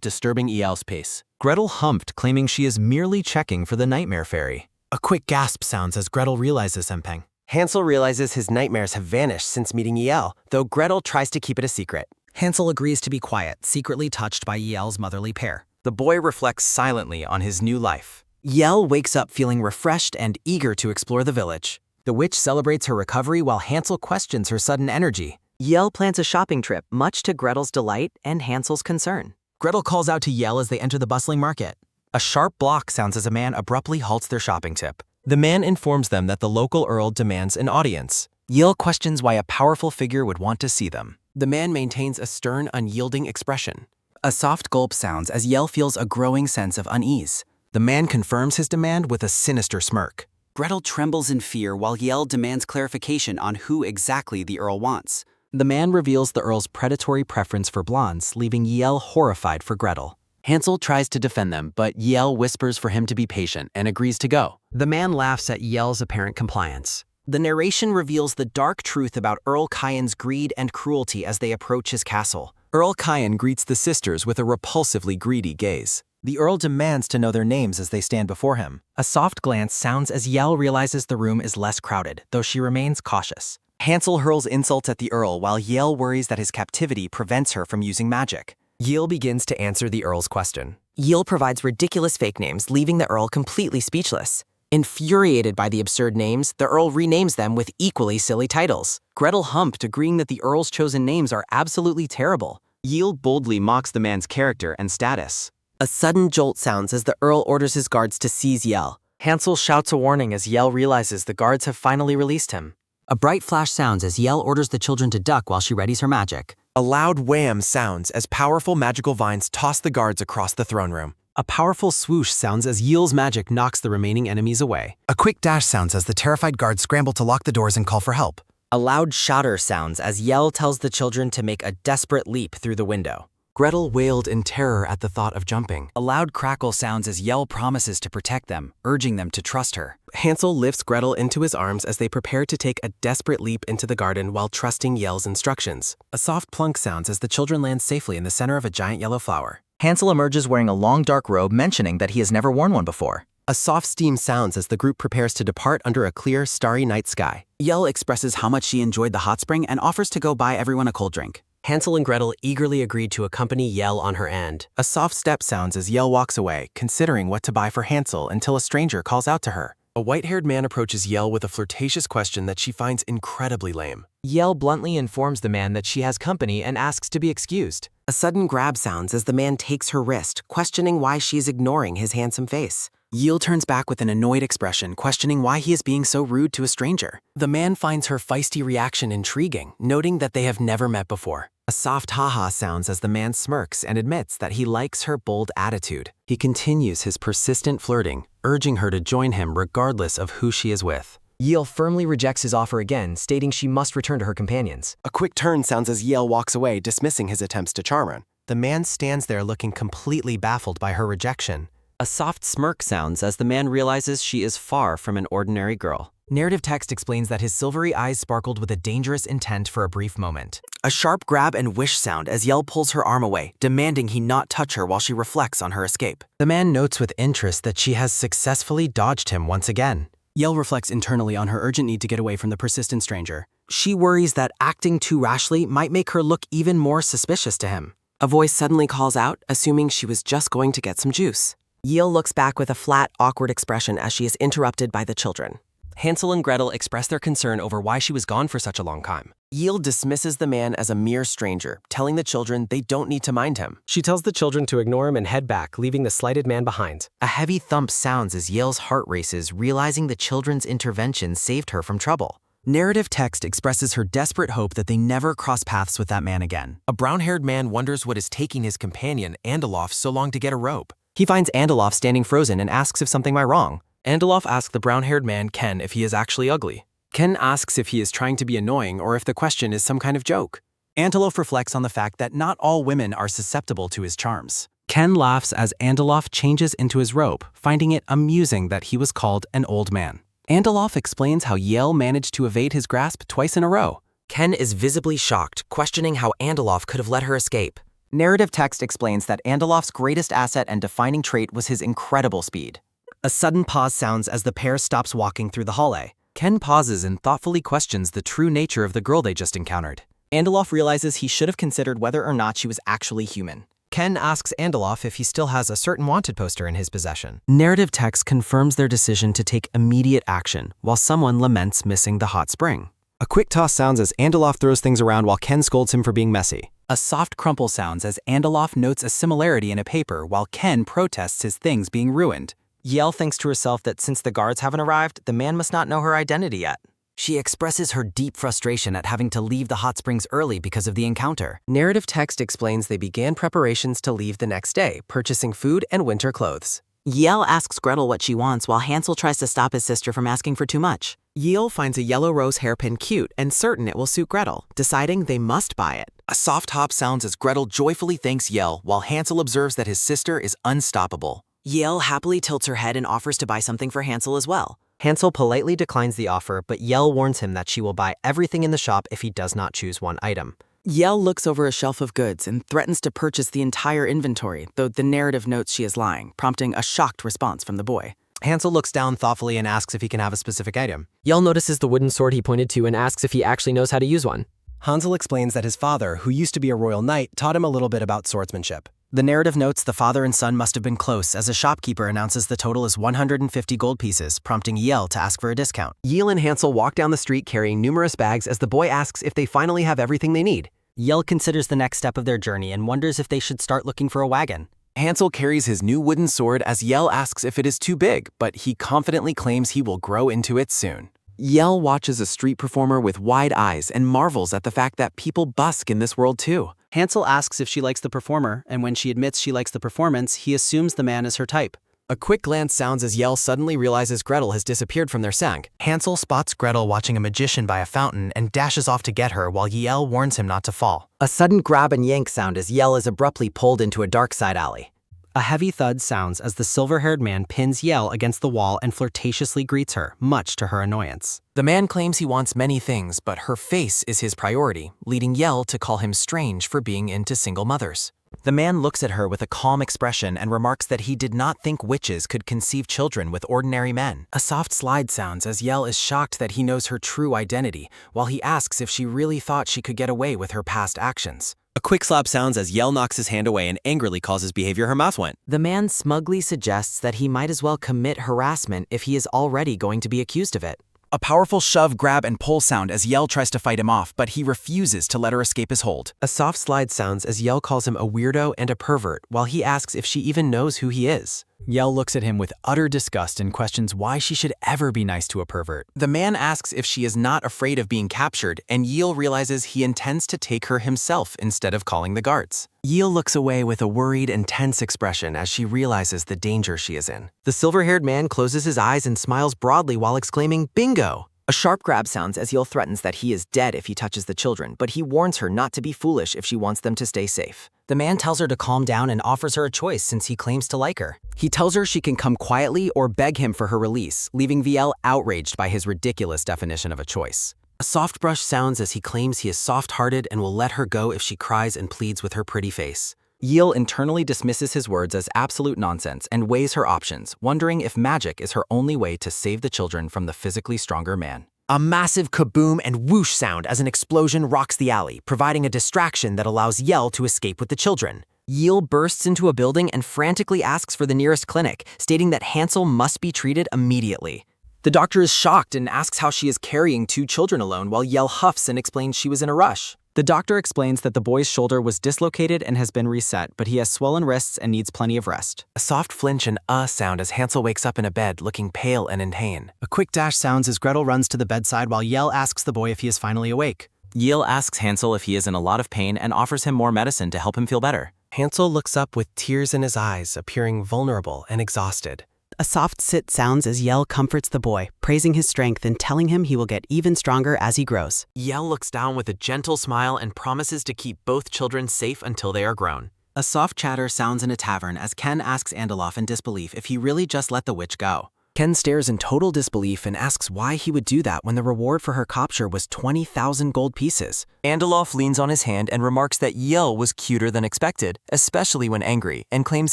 disturbing Yel's pace. Gretel humped, claiming she is merely checking for the nightmare fairy. A quick gasp sounds as Gretel realizes something. Hansel realizes his nightmares have vanished since meeting Yel, though Gretel tries to keep it a secret. Hansel agrees to be quiet, secretly touched by Yel's motherly pair. The boy reflects silently on his new life. Yel wakes up feeling refreshed and eager to explore the village. The witch celebrates her recovery while Hansel questions her sudden energy. Yel plans a shopping trip, much to Gretel's delight and Hansel's concern. Gretel calls out to Yel as they enter the bustling market. A sharp block sounds as a man abruptly halts their shopping trip. The man informs them that the local earl demands an audience. Yel questions why a powerful figure would want to see them. The man maintains a stern, unyielding expression. A soft gulp sounds as Yel feels a growing sense of unease. The man confirms his demand with a sinister smirk. Gretel trembles in fear while Yell demands clarification on who exactly the Earl wants. The man reveals the Earl's predatory preference for blondes, leaving Yell horrified for Gretel. Hansel tries to defend them, but Yell whispers for him to be patient and agrees to go. The man laughs at Yell's apparent compliance. The narration reveals the dark truth about Earl Kyan's greed and cruelty as they approach his castle. Earl Kyan greets the sisters with a repulsively greedy gaze. The Earl demands to know their names as they stand before him. A soft glance sounds as Yell realizes the room is less crowded, though she remains cautious. Hansel hurls insults at the Earl while Yell worries that his captivity prevents her from using magic. Yell begins to answer the Earl's question. Yell provides ridiculous fake names, leaving the Earl completely speechless. Infuriated by the absurd names, the Earl renames them with equally silly titles. Gretel humped, agreeing that the Earl's chosen names are absolutely terrible. Yell boldly mocks the man's character and status. A sudden jolt sounds as the Earl orders his guards to seize Yell. Hansel shouts a warning as Yell realizes the guards have finally released him. A bright flash sounds as Yell orders the children to duck while she readies her magic. A loud wham sounds as powerful magical vines toss the guards across the throne room. A powerful swoosh sounds as Yell's magic knocks the remaining enemies away. A quick dash sounds as the terrified guards scramble to lock the doors and call for help. A loud shudder sounds as Yell tells the children to make a desperate leap through the window. Gretel wailed in terror at the thought of jumping. A loud crackle sounds as Yell promises to protect them, urging them to trust her. Hansel lifts Gretel into his arms as they prepare to take a desperate leap into the garden while trusting Yell's instructions. A soft plunk sounds as the children land safely in the center of a giant yellow flower. Hansel emerges wearing a long dark robe, mentioning that he has never worn one before. A soft steam sounds as the group prepares to depart under a clear, starry night sky. Yell expresses how much she enjoyed the hot spring and offers to go buy everyone a cold drink. Hansel and Gretel eagerly agreed to accompany Yell on her end. A soft step sounds as Yell walks away, considering what to buy for Hansel until a stranger calls out to her. A white-haired man approaches Yell with a flirtatious question that she finds incredibly lame. Yell bluntly informs the man that she has company and asks to be excused. A sudden grab sounds as the man takes her wrist, questioning why she is ignoring his handsome face. Yell turns back with an annoyed expression, questioning why he is being so rude to a stranger. The man finds her feisty reaction intriguing, noting that they have never met before. A soft ha-ha sounds as the man smirks and admits that he likes her bold attitude. He continues his persistent flirting, urging her to join him regardless of who she is with. Yell firmly rejects his offer again, stating she must return to her companions. A quick turn sounds as Yell walks away, dismissing his attempts to charm her. The man stands there looking completely baffled by her rejection. A soft smirk sounds as the man realizes she is far from an ordinary girl. Narrative text explains that his silvery eyes sparkled with a dangerous intent for a brief moment. A sharp grab and whish sound as Yell pulls her arm away, demanding he not touch her while she reflects on her escape. The man notes with interest that she has successfully dodged him once again. Yell reflects internally on her urgent need to get away from the persistent stranger. She worries that acting too rashly might make her look even more suspicious to him. A voice suddenly calls out, assuming she was just going to get some juice. Yell looks back with a flat, awkward expression as she is interrupted by the children. Hansel and Gretel express their concern over why she was gone for such a long time. Yell dismisses the man as a mere stranger, telling the children they don't need to mind him. She tells the children to ignore him and head back, leaving the slighted man behind. A heavy thump sounds as Yell's heart races, realizing the children's intervention saved her from trouble. Narrative text expresses her desperate hope that they never cross paths with that man again. A brown-haired man wonders what is taking his companion, Andeloff, so long to get a rope. He finds Andeloff standing frozen and asks if something might wrong. Andeloff asks the brown-haired man, Ken, if he is actually ugly. Ken asks if he is trying to be annoying or if the question is some kind of joke. Andeloff reflects on the fact that not all women are susceptible to his charms. Ken laughs as Andeloff changes into his robe, finding it amusing that he was called an old man. Andeloff explains how Yell managed to evade his grasp twice in a row. Ken is visibly shocked, questioning how Andeloff could have let her escape. Narrative text explains that Andeloff's greatest asset and defining trait was his incredible speed. A sudden pause sounds as the pair stops walking through the hallway. Ken pauses and thoughtfully questions the true nature of the girl they just encountered. Andeloff realizes he should have considered whether or not she was actually human. Ken asks Andeloff if he still has a certain wanted poster in his possession. Narrative text confirms their decision to take immediate action, while someone laments missing the hot spring. A quick toss sounds as Andeloff throws things around while Ken scolds him for being messy. A soft crumple sounds as Andeloff notes a similarity in a paper while Ken protests his things being ruined. Yell thinks to herself that since the guards haven't arrived, the man must not know her identity yet. She expresses her deep frustration at having to leave the hot springs early because of the encounter. Narrative text explains they began preparations to leave the next day, purchasing food and winter clothes. Yell asks Gretel what she wants while Hansel tries to stop his sister from asking for too much. Yell finds a yellow rose hairpin cute and certain it will suit Gretel, deciding they must buy it. A soft hop sounds as Gretel joyfully thanks Yell while Hansel observes that his sister is unstoppable. Yell happily tilts her head and offers to buy something for Hansel as well. Hansel politely declines the offer, but Yell warns him that she will buy everything in the shop if he does not choose one item. Yell looks over a shelf of goods and threatens to purchase the entire inventory, though the narrative notes she is lying, prompting a shocked response from the boy. Hansel looks down thoughtfully and asks if he can have a specific item. Yell notices the wooden sword he pointed to and asks if he actually knows how to use one. Hansel explains that his father, who used to be a royal knight, taught him a little bit about swordsmanship. The narrative notes the father and son must have been close, as a shopkeeper announces the total is 150 gold pieces, prompting Yell to ask for a discount. Yell and Hansel walk down the street carrying numerous bags as the boy asks if they finally have everything they need. Yell considers the next step of their journey and wonders if they should start looking for a wagon. Hansel carries his new wooden sword as Yell asks if it is too big, but he confidently claims he will grow into it soon. Yell watches a street performer with wide eyes and marvels at the fact that people busk in this world too. Hansel asks if she likes the performer, and when she admits she likes the performance, he assumes the man is her type. A quick glance sounds as Yell suddenly realizes Gretel has disappeared from their sang. Hansel spots Gretel watching a magician by a fountain and dashes off to get her while Yell warns him not to fall. A sudden grab and yank sound as Yell is abruptly pulled into a dark side alley. A heavy thud sounds as the silver-haired man pins Yell against the wall and flirtatiously greets her, much to her annoyance. The man claims he wants many things, but her face is his priority, leading Yell to call him strange for being into single mothers. The man looks at her with a calm expression and remarks that he did not think witches could conceive children with ordinary men. A soft slide sounds as Yell is shocked that he knows her true identity, while he asks if she really thought she could get away with her past actions. A quick slap sounds as Yell knocks his hand away and angrily calls his behavior her mouth went. The man smugly suggests that he might as well commit harassment if he is already going to be accused of it. A powerful shove, grab, and pull sound as Yell tries to fight him off, but he refuses to let her escape his hold. A soft slide sounds as Yell calls him a weirdo and a pervert while he asks if she even knows who he is. Yell looks at him with utter disgust and questions why she should ever be nice to a pervert. The man asks if she is not afraid of being captured, and Yell realizes he intends to take her himself instead of calling the guards. Yell looks away with a worried and tense expression as she realizes the danger she is in. The silver-haired man closes his eyes and smiles broadly while exclaiming, "Bingo!" A sharp grab sounds as Yell threatens that he is dead if he touches the children, but he warns her not to be foolish if she wants them to stay safe. The man tells her to calm down and offers her a choice since he claims to like her. He tells her she can come quietly or beg him for her release, leaving VL outraged by his ridiculous definition of a choice. A soft brush sounds as he claims he is soft-hearted and will let her go if she cries and pleads with her pretty face. Yell internally dismisses his words as absolute nonsense and weighs her options, wondering if magic is her only way to save the children from the physically stronger man. A massive kaboom and whoosh sound as an explosion rocks the alley, providing a distraction that allows Yell to escape with the children. Yell bursts into a building and frantically asks for the nearest clinic, stating that Hansel must be treated immediately. The doctor is shocked and asks how she is carrying 2 children alone while Yell huffs and explains she was in a rush. The doctor explains that the boy's shoulder was dislocated and has been reset, but he has swollen wrists and needs plenty of rest. A soft flinch and sound as Hansel wakes up in a bed looking pale and in pain. A quick dash sounds as Gretel runs to the bedside while Yell asks the boy if he is finally awake. Yell asks Hansel if he is in a lot of pain and offers him more medicine to help him feel better. Hansel looks up with tears in his eyes, appearing vulnerable and exhausted. A soft sit sounds as Yell comforts the boy, praising his strength and telling him he will get even stronger as he grows. Yell looks down with a gentle smile and promises to keep both children safe until they are grown. A soft chatter sounds in a tavern as Ken asks Andalof in disbelief if he really just let the witch go. Ken stares in total disbelief and asks why he would do that when the reward for her capture was 20,000 gold pieces. Andalof leans on his hand and remarks that Yell was cuter than expected, especially when angry, and claims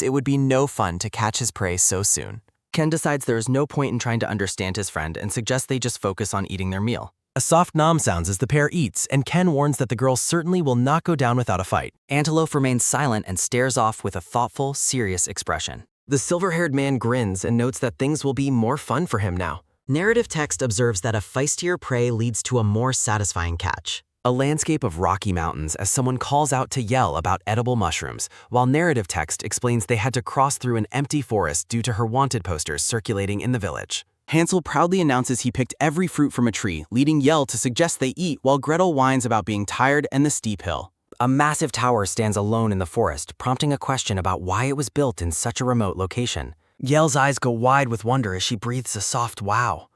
it would be no fun to catch his prey so soon. Ken decides there is no point in trying to understand his friend and suggests they just focus on eating their meal. A soft nom sounds as the pair eats, and Ken warns that the girl certainly will not go down without a fight. Antelope remains silent and stares off with a thoughtful, serious expression. The silver-haired man grins and notes that things will be more fun for him now. Narrative text observes that a feistier prey leads to a more satisfying catch. A landscape of rocky mountains as someone calls out to Yell about edible mushrooms, while narrative text explains they had to cross through an empty forest due to her wanted posters circulating in the village. Hansel proudly announces he picked every fruit from a tree, leading Yell to suggest they eat while Gretel whines about being tired and the steep hill. A massive tower stands alone in the forest, prompting a question about why it was built in such a remote location. Yell's eyes go wide with wonder as she breathes a soft wow.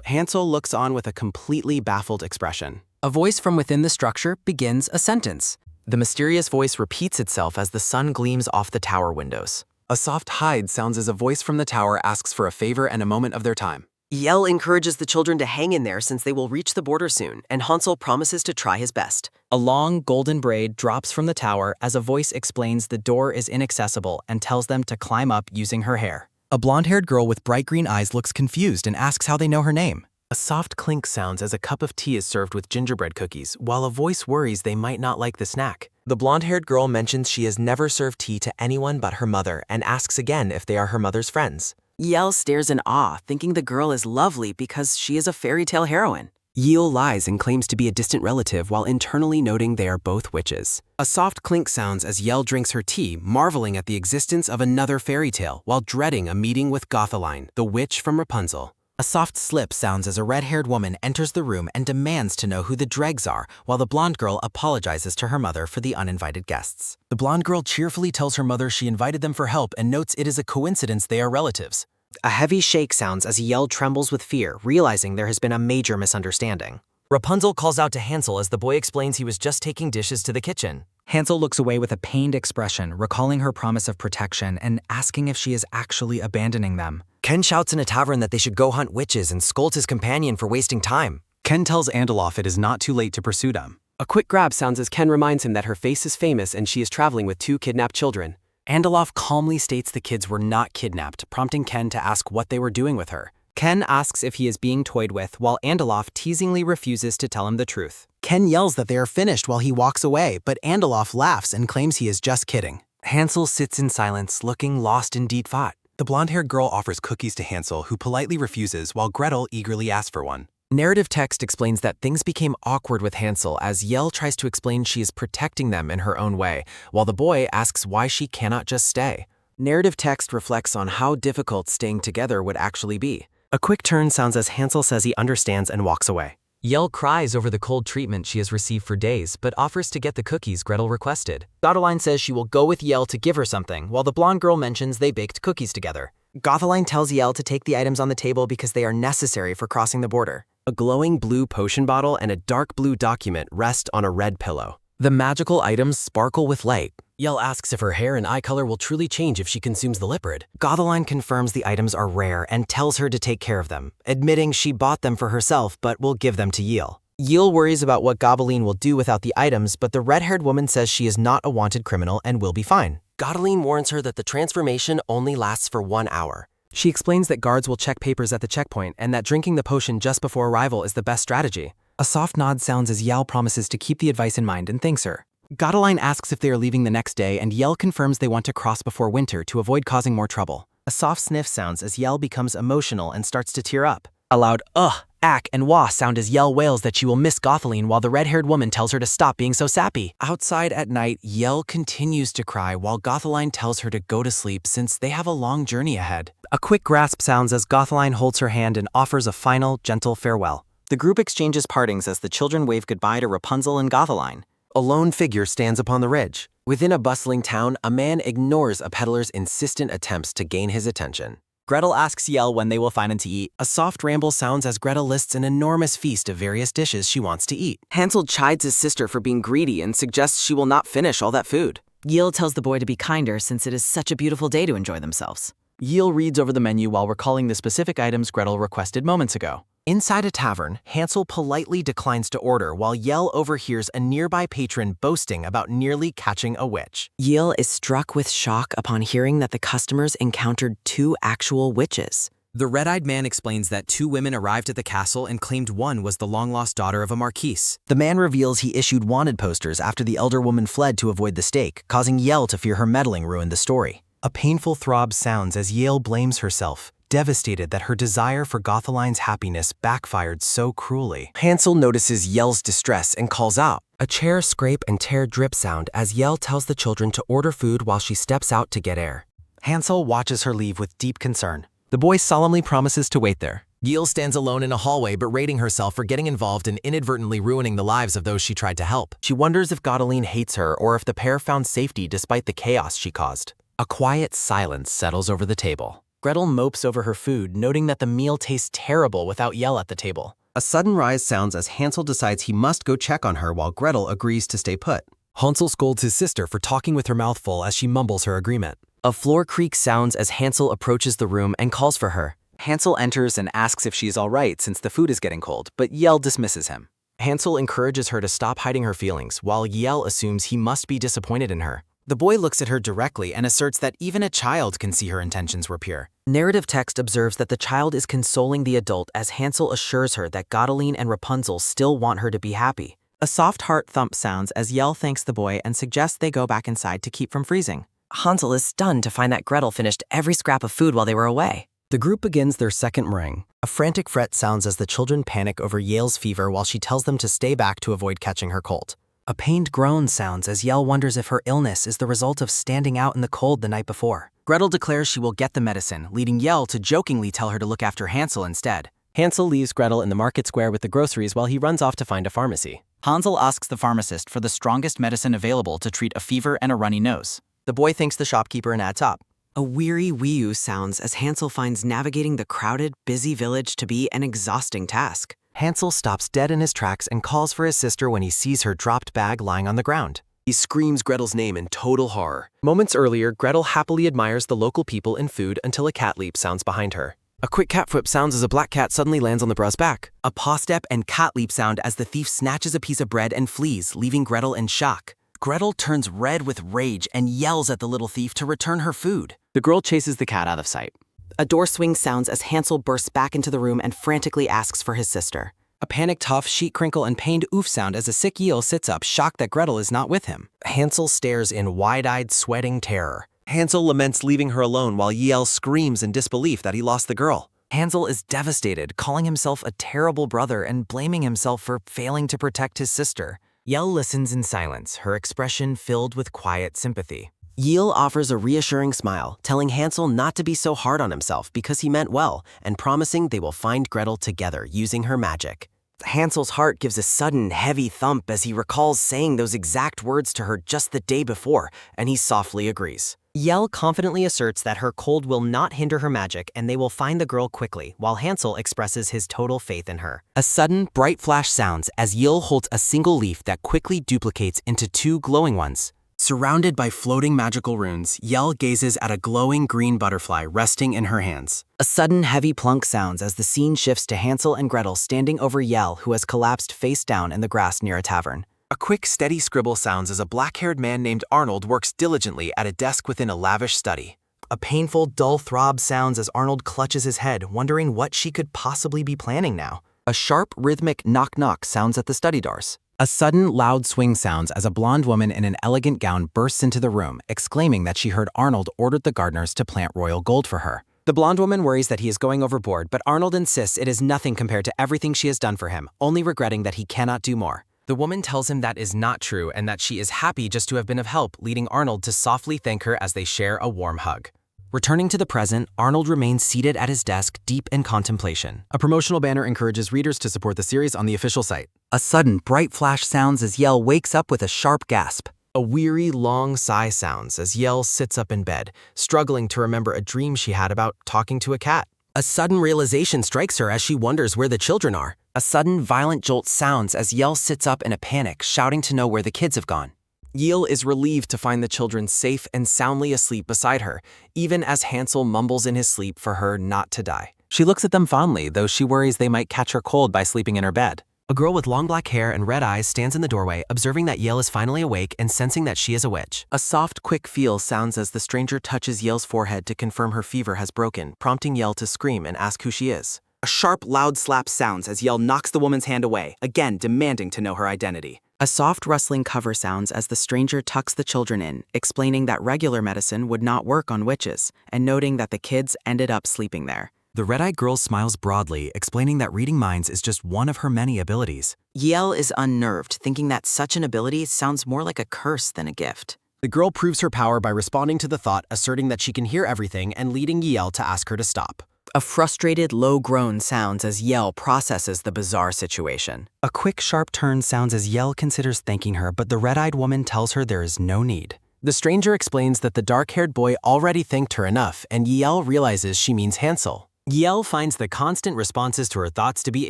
Hansel looks on with a completely baffled expression. A voice from within the structure begins a sentence. The mysterious voice repeats itself as the sun gleams off the tower windows. A soft hide sounds as a voice from the tower asks for a favor and a moment of their time. Yell encourages the children to hang in there since they will reach the border soon, and Hansel promises to try his best. A long golden braid drops from the tower as a voice explains the door is inaccessible and tells them to climb up using her hair. A blonde-haired girl with bright green eyes looks confused and asks how they know her name. A soft clink sounds as a cup of tea is served with gingerbread cookies, while a voice worries they might not like the snack. The blonde-haired girl mentions she has never served tea to anyone but her mother and asks again if they are her mother's friends. Yell stares in awe, thinking the girl is lovely because she is a fairy tale heroine. Yell lies and claims to be a distant relative while internally noting they are both witches. A soft clink sounds as Yell drinks her tea, marveling at the existence of another fairy tale while dreading a meeting with Gotheline, the witch from Rapunzel. A soft slip sounds as a red-haired woman enters the room and demands to know who the dregs are, while the blonde girl apologizes to her mother for the uninvited guests. The blonde girl cheerfully tells her mother she invited them for help and notes it is a coincidence they are relatives. A heavy shake sounds as Yell trembles with fear, realizing there has been a major misunderstanding. Rapunzel calls out to Hansel as the boy explains he was just taking dishes to the kitchen. Hansel looks away with a pained expression, recalling her promise of protection and asking if she is actually abandoning them. Ken shouts in a tavern that they should go hunt witches and scolds his companion for wasting time. Ken tells Andaloff it is not too late to pursue them. A quick grab sounds as Ken reminds him that her face is famous and she is traveling with 2 kidnapped children. Andaloff calmly states the kids were not kidnapped, prompting Ken to ask what they were doing with her. Ken asks if he is being toyed with, while Andaloff teasingly refuses to tell him the truth. Ken yells that they are finished while he walks away, but Andaloff laughs and claims he is just kidding. Hansel sits in silence, looking lost in deep thought. The blonde-haired girl offers cookies to Hansel, who politely refuses while Gretel eagerly asks for one. Narrative text explains that things became awkward with Hansel as Yell tries to explain she is protecting them in her own way, while the boy asks why she cannot just stay. Narrative text reflects on how difficult staying together would actually be. A quick turn sounds as Hansel says he understands and walks away. Yell cries over the cold treatment she has received for days, but offers to get the cookies Gretel requested. Gotheline says she will go with Yell to give her something, while the blonde girl mentions they baked cookies together. Gotheline tells Yell to take the items on the table because they are necessary for crossing the border. A glowing blue potion bottle and a dark blue document rest on a red pillow. The magical items sparkle with light. Yell asks if her hair and eye color will truly change if she consumes the liquid. Gotheline confirms the items are rare and tells her to take care of them, admitting she bought them for herself but will give them to Yell. Yell worries about what Gobeline will do without the items, but the red-haired woman says she is not a wanted criminal and will be fine. Godeline warns her that the transformation only lasts for 1 hour. She explains that guards will check papers at the checkpoint and that drinking the potion just before arrival is the best strategy. A soft nod sounds as Yell promises to keep the advice in mind and thanks her. Godeline asks if they are leaving the next day, and Yell confirms they want to cross before winter to avoid causing more trouble. A soft sniff sounds as Yell becomes emotional and starts to tear up. A loud ugh, ack, and wah sound as Yell wails that she will miss Gotheline while the red-haired woman tells her to stop being so sappy. Outside at night, Yell continues to cry while Gotheline tells her to go to sleep since they have a long journey ahead. A quick grasp sounds as Gotheline holds her hand and offers a final, gentle farewell. The group exchanges partings as the children wave goodbye to Rapunzel and Gotheline. A lone figure stands upon the ridge. Within a bustling town, a man ignores a peddler's insistent attempts to gain his attention. Gretel asks Yell when they will find him to eat. A soft ramble sounds as Gretel lists an enormous feast of various dishes she wants to eat. Hansel chides his sister for being greedy and suggests she will not finish all that food. Yell tells the boy to be kinder since it is such a beautiful day to enjoy themselves. Yell reads over the menu while recalling the specific items Gretel requested moments ago. Inside a tavern, Hansel politely declines to order while Yell overhears a nearby patron boasting about nearly catching a witch. Yell is struck with shock upon hearing that the customers encountered 2 actual witches. The red-eyed man explains that 2 women arrived at the castle and claimed one was the long-lost daughter of a marquise. The man reveals he issued wanted posters after the elder woman fled to avoid the stake, causing Yell to fear her meddling ruined the story. A painful throb sounds as Yell blames herself, devastated that her desire for Gotheline's happiness backfired so cruelly. Hansel notices Yell's distress and calls out. A chair scrape and tear drip sound as Yell tells the children to order food while she steps out to get air. Hansel watches her leave with deep concern. The boy solemnly promises to wait there. Yell stands alone in a hallway berating herself for getting involved and inadvertently ruining the lives of those she tried to help. She wonders if Godeline hates her or if the pair found safety despite the chaos she caused. A quiet silence settles over the table. Gretel mopes over her food, noting that the meal tastes terrible without Yell at the table. A sudden rise sounds as Hansel decides he must go check on her while Gretel agrees to stay put. Hansel scolds his sister for talking with her mouth full as she mumbles her agreement. A floor creak sounds as Hansel approaches the room and calls for her. Hansel enters and asks if she's all right since the food is getting cold, but Yell dismisses him. Hansel encourages her to stop hiding her feelings, while Yell assumes he must be disappointed in her. The boy looks at her directly and asserts that even a child can see her intentions were pure. Narrative text observes that the child is consoling the adult as Hansel assures her that Godeline and Rapunzel still want her to be happy. A soft heart thump sounds as Yell thanks the boy and suggests they go back inside to keep from freezing. Hansel is stunned to find that Gretel finished every scrap of food while they were away. The group begins their second meringue. A frantic fret sounds as the children panic over Yale's fever while she tells them to stay back to avoid catching her cold. A pained groan sounds as Yell wonders if her illness is the result of standing out in the cold the night before. Gretel declares she will get the medicine, leading Yell to jokingly tell her to look after Hansel instead. Hansel leaves Gretel in the market square with the groceries while he runs off to find a pharmacy. Hansel asks the pharmacist for the strongest medicine available to treat a fever and a runny nose. The boy thanks the shopkeeper and adds up. A weary wee-oo sounds as Hansel finds navigating the crowded, busy village to be an exhausting task. Hansel stops dead in his tracks and calls for his sister when he sees her dropped bag lying on the ground. He screams Gretel's name in total horror. Moments earlier, Gretel happily admires the local people and food until a cat leap sounds behind her. A quick cat flip sounds as a black cat suddenly lands on the bra's back. A paw step and cat leap sound as the thief snatches a piece of bread and flees, leaving Gretel in shock. Gretel turns red with rage and yells at the little thief to return her food. The girl chases the cat out of sight. A door swing sounds as Hansel bursts back into the room and frantically asks for his sister. A panicked huff, sheet crinkle, and pained oof sound as a sick Yell sits up, shocked that Gretel is not with him. Hansel stares in wide-eyed, sweating terror. Hansel laments leaving her alone while Yell screams in disbelief that he lost the girl. Hansel is devastated, calling himself a terrible brother and blaming himself for failing to protect his sister. Yell listens in silence, her expression filled with quiet sympathy. Yell offers a reassuring smile, telling Hansel not to be so hard on himself because he meant well, and promising they will find Gretel together using her magic. Hansel's heart gives a sudden, heavy thump as he recalls saying those exact words to her just the day before, and he softly agrees. Yell confidently asserts that her cold will not hinder her magic and they will find the girl quickly, while Hansel expresses his total faith in her. A sudden, bright flash sounds as Yell holds a single leaf that quickly duplicates into two glowing ones. Surrounded by floating magical runes, Yell gazes at a glowing green butterfly resting in her hands. A sudden, heavy plunk sounds as the scene shifts to Hansel and Gretel standing over Yell, who has collapsed face down in the grass near a tavern. A quick, steady scribble sounds as a black-haired man named Arnold works diligently at a desk within a lavish study. A painful, dull throb sounds as Arnold clutches his head, wondering what she could possibly be planning now. A sharp, rhythmic knock-knock sounds at the study doors. A sudden, loud swing sounds as a blonde woman in an elegant gown bursts into the room, exclaiming that she heard Arnold ordered the gardeners to plant royal gold for her. The blonde woman worries that he is going overboard, but Arnold insists it is nothing compared to everything she has done for him, only regretting that he cannot do more. The woman tells him that is not true and that she is happy just to have been of help, leading Arnold to softly thank her as they share a warm hug. Returning to the present, Arnold remains seated at his desk, deep in contemplation. A promotional banner encourages readers to support the series on the official site. A sudden, bright flash sounds as Yell wakes up with a sharp gasp. A weary, long sigh sounds as Yell sits up in bed, struggling to remember a dream she had about talking to a cat. A sudden realization strikes her as she wonders where the children are. A sudden, violent jolt sounds as Yell sits up in a panic, shouting to know where the kids have gone. Yell is relieved to find the children safe and soundly asleep beside her, even as Hansel mumbles in his sleep for her not to die. She looks at them fondly, though she worries they might catch her cold by sleeping in her bed. A girl with long black hair and red eyes stands in the doorway, observing that Yell is finally awake and sensing that she is a witch. A soft, quick feel sounds as the stranger touches Yell's forehead to confirm her fever has broken, prompting Yell to scream and ask who she is. A sharp, loud slap sounds as Yell knocks the woman's hand away, again demanding to know her identity. A soft rustling cover sounds as the stranger tucks the children in, explaining that regular medicine would not work on witches, and noting that the kids ended up sleeping there. The red-eyed girl smiles broadly, explaining that reading minds is just one of her many abilities. Yell is unnerved, thinking that such an ability sounds more like a curse than a gift. The girl proves her power by responding to the thought, asserting that she can hear everything and leading Yell to ask her to stop. A frustrated, low groan sounds as Yell processes the bizarre situation. A quick, sharp turn sounds as Yell considers thanking her, but the red-eyed woman tells her there is no need. The stranger explains that the dark-haired boy already thanked her enough, and Yell realizes she means Hansel. Yell finds the constant responses to her thoughts to be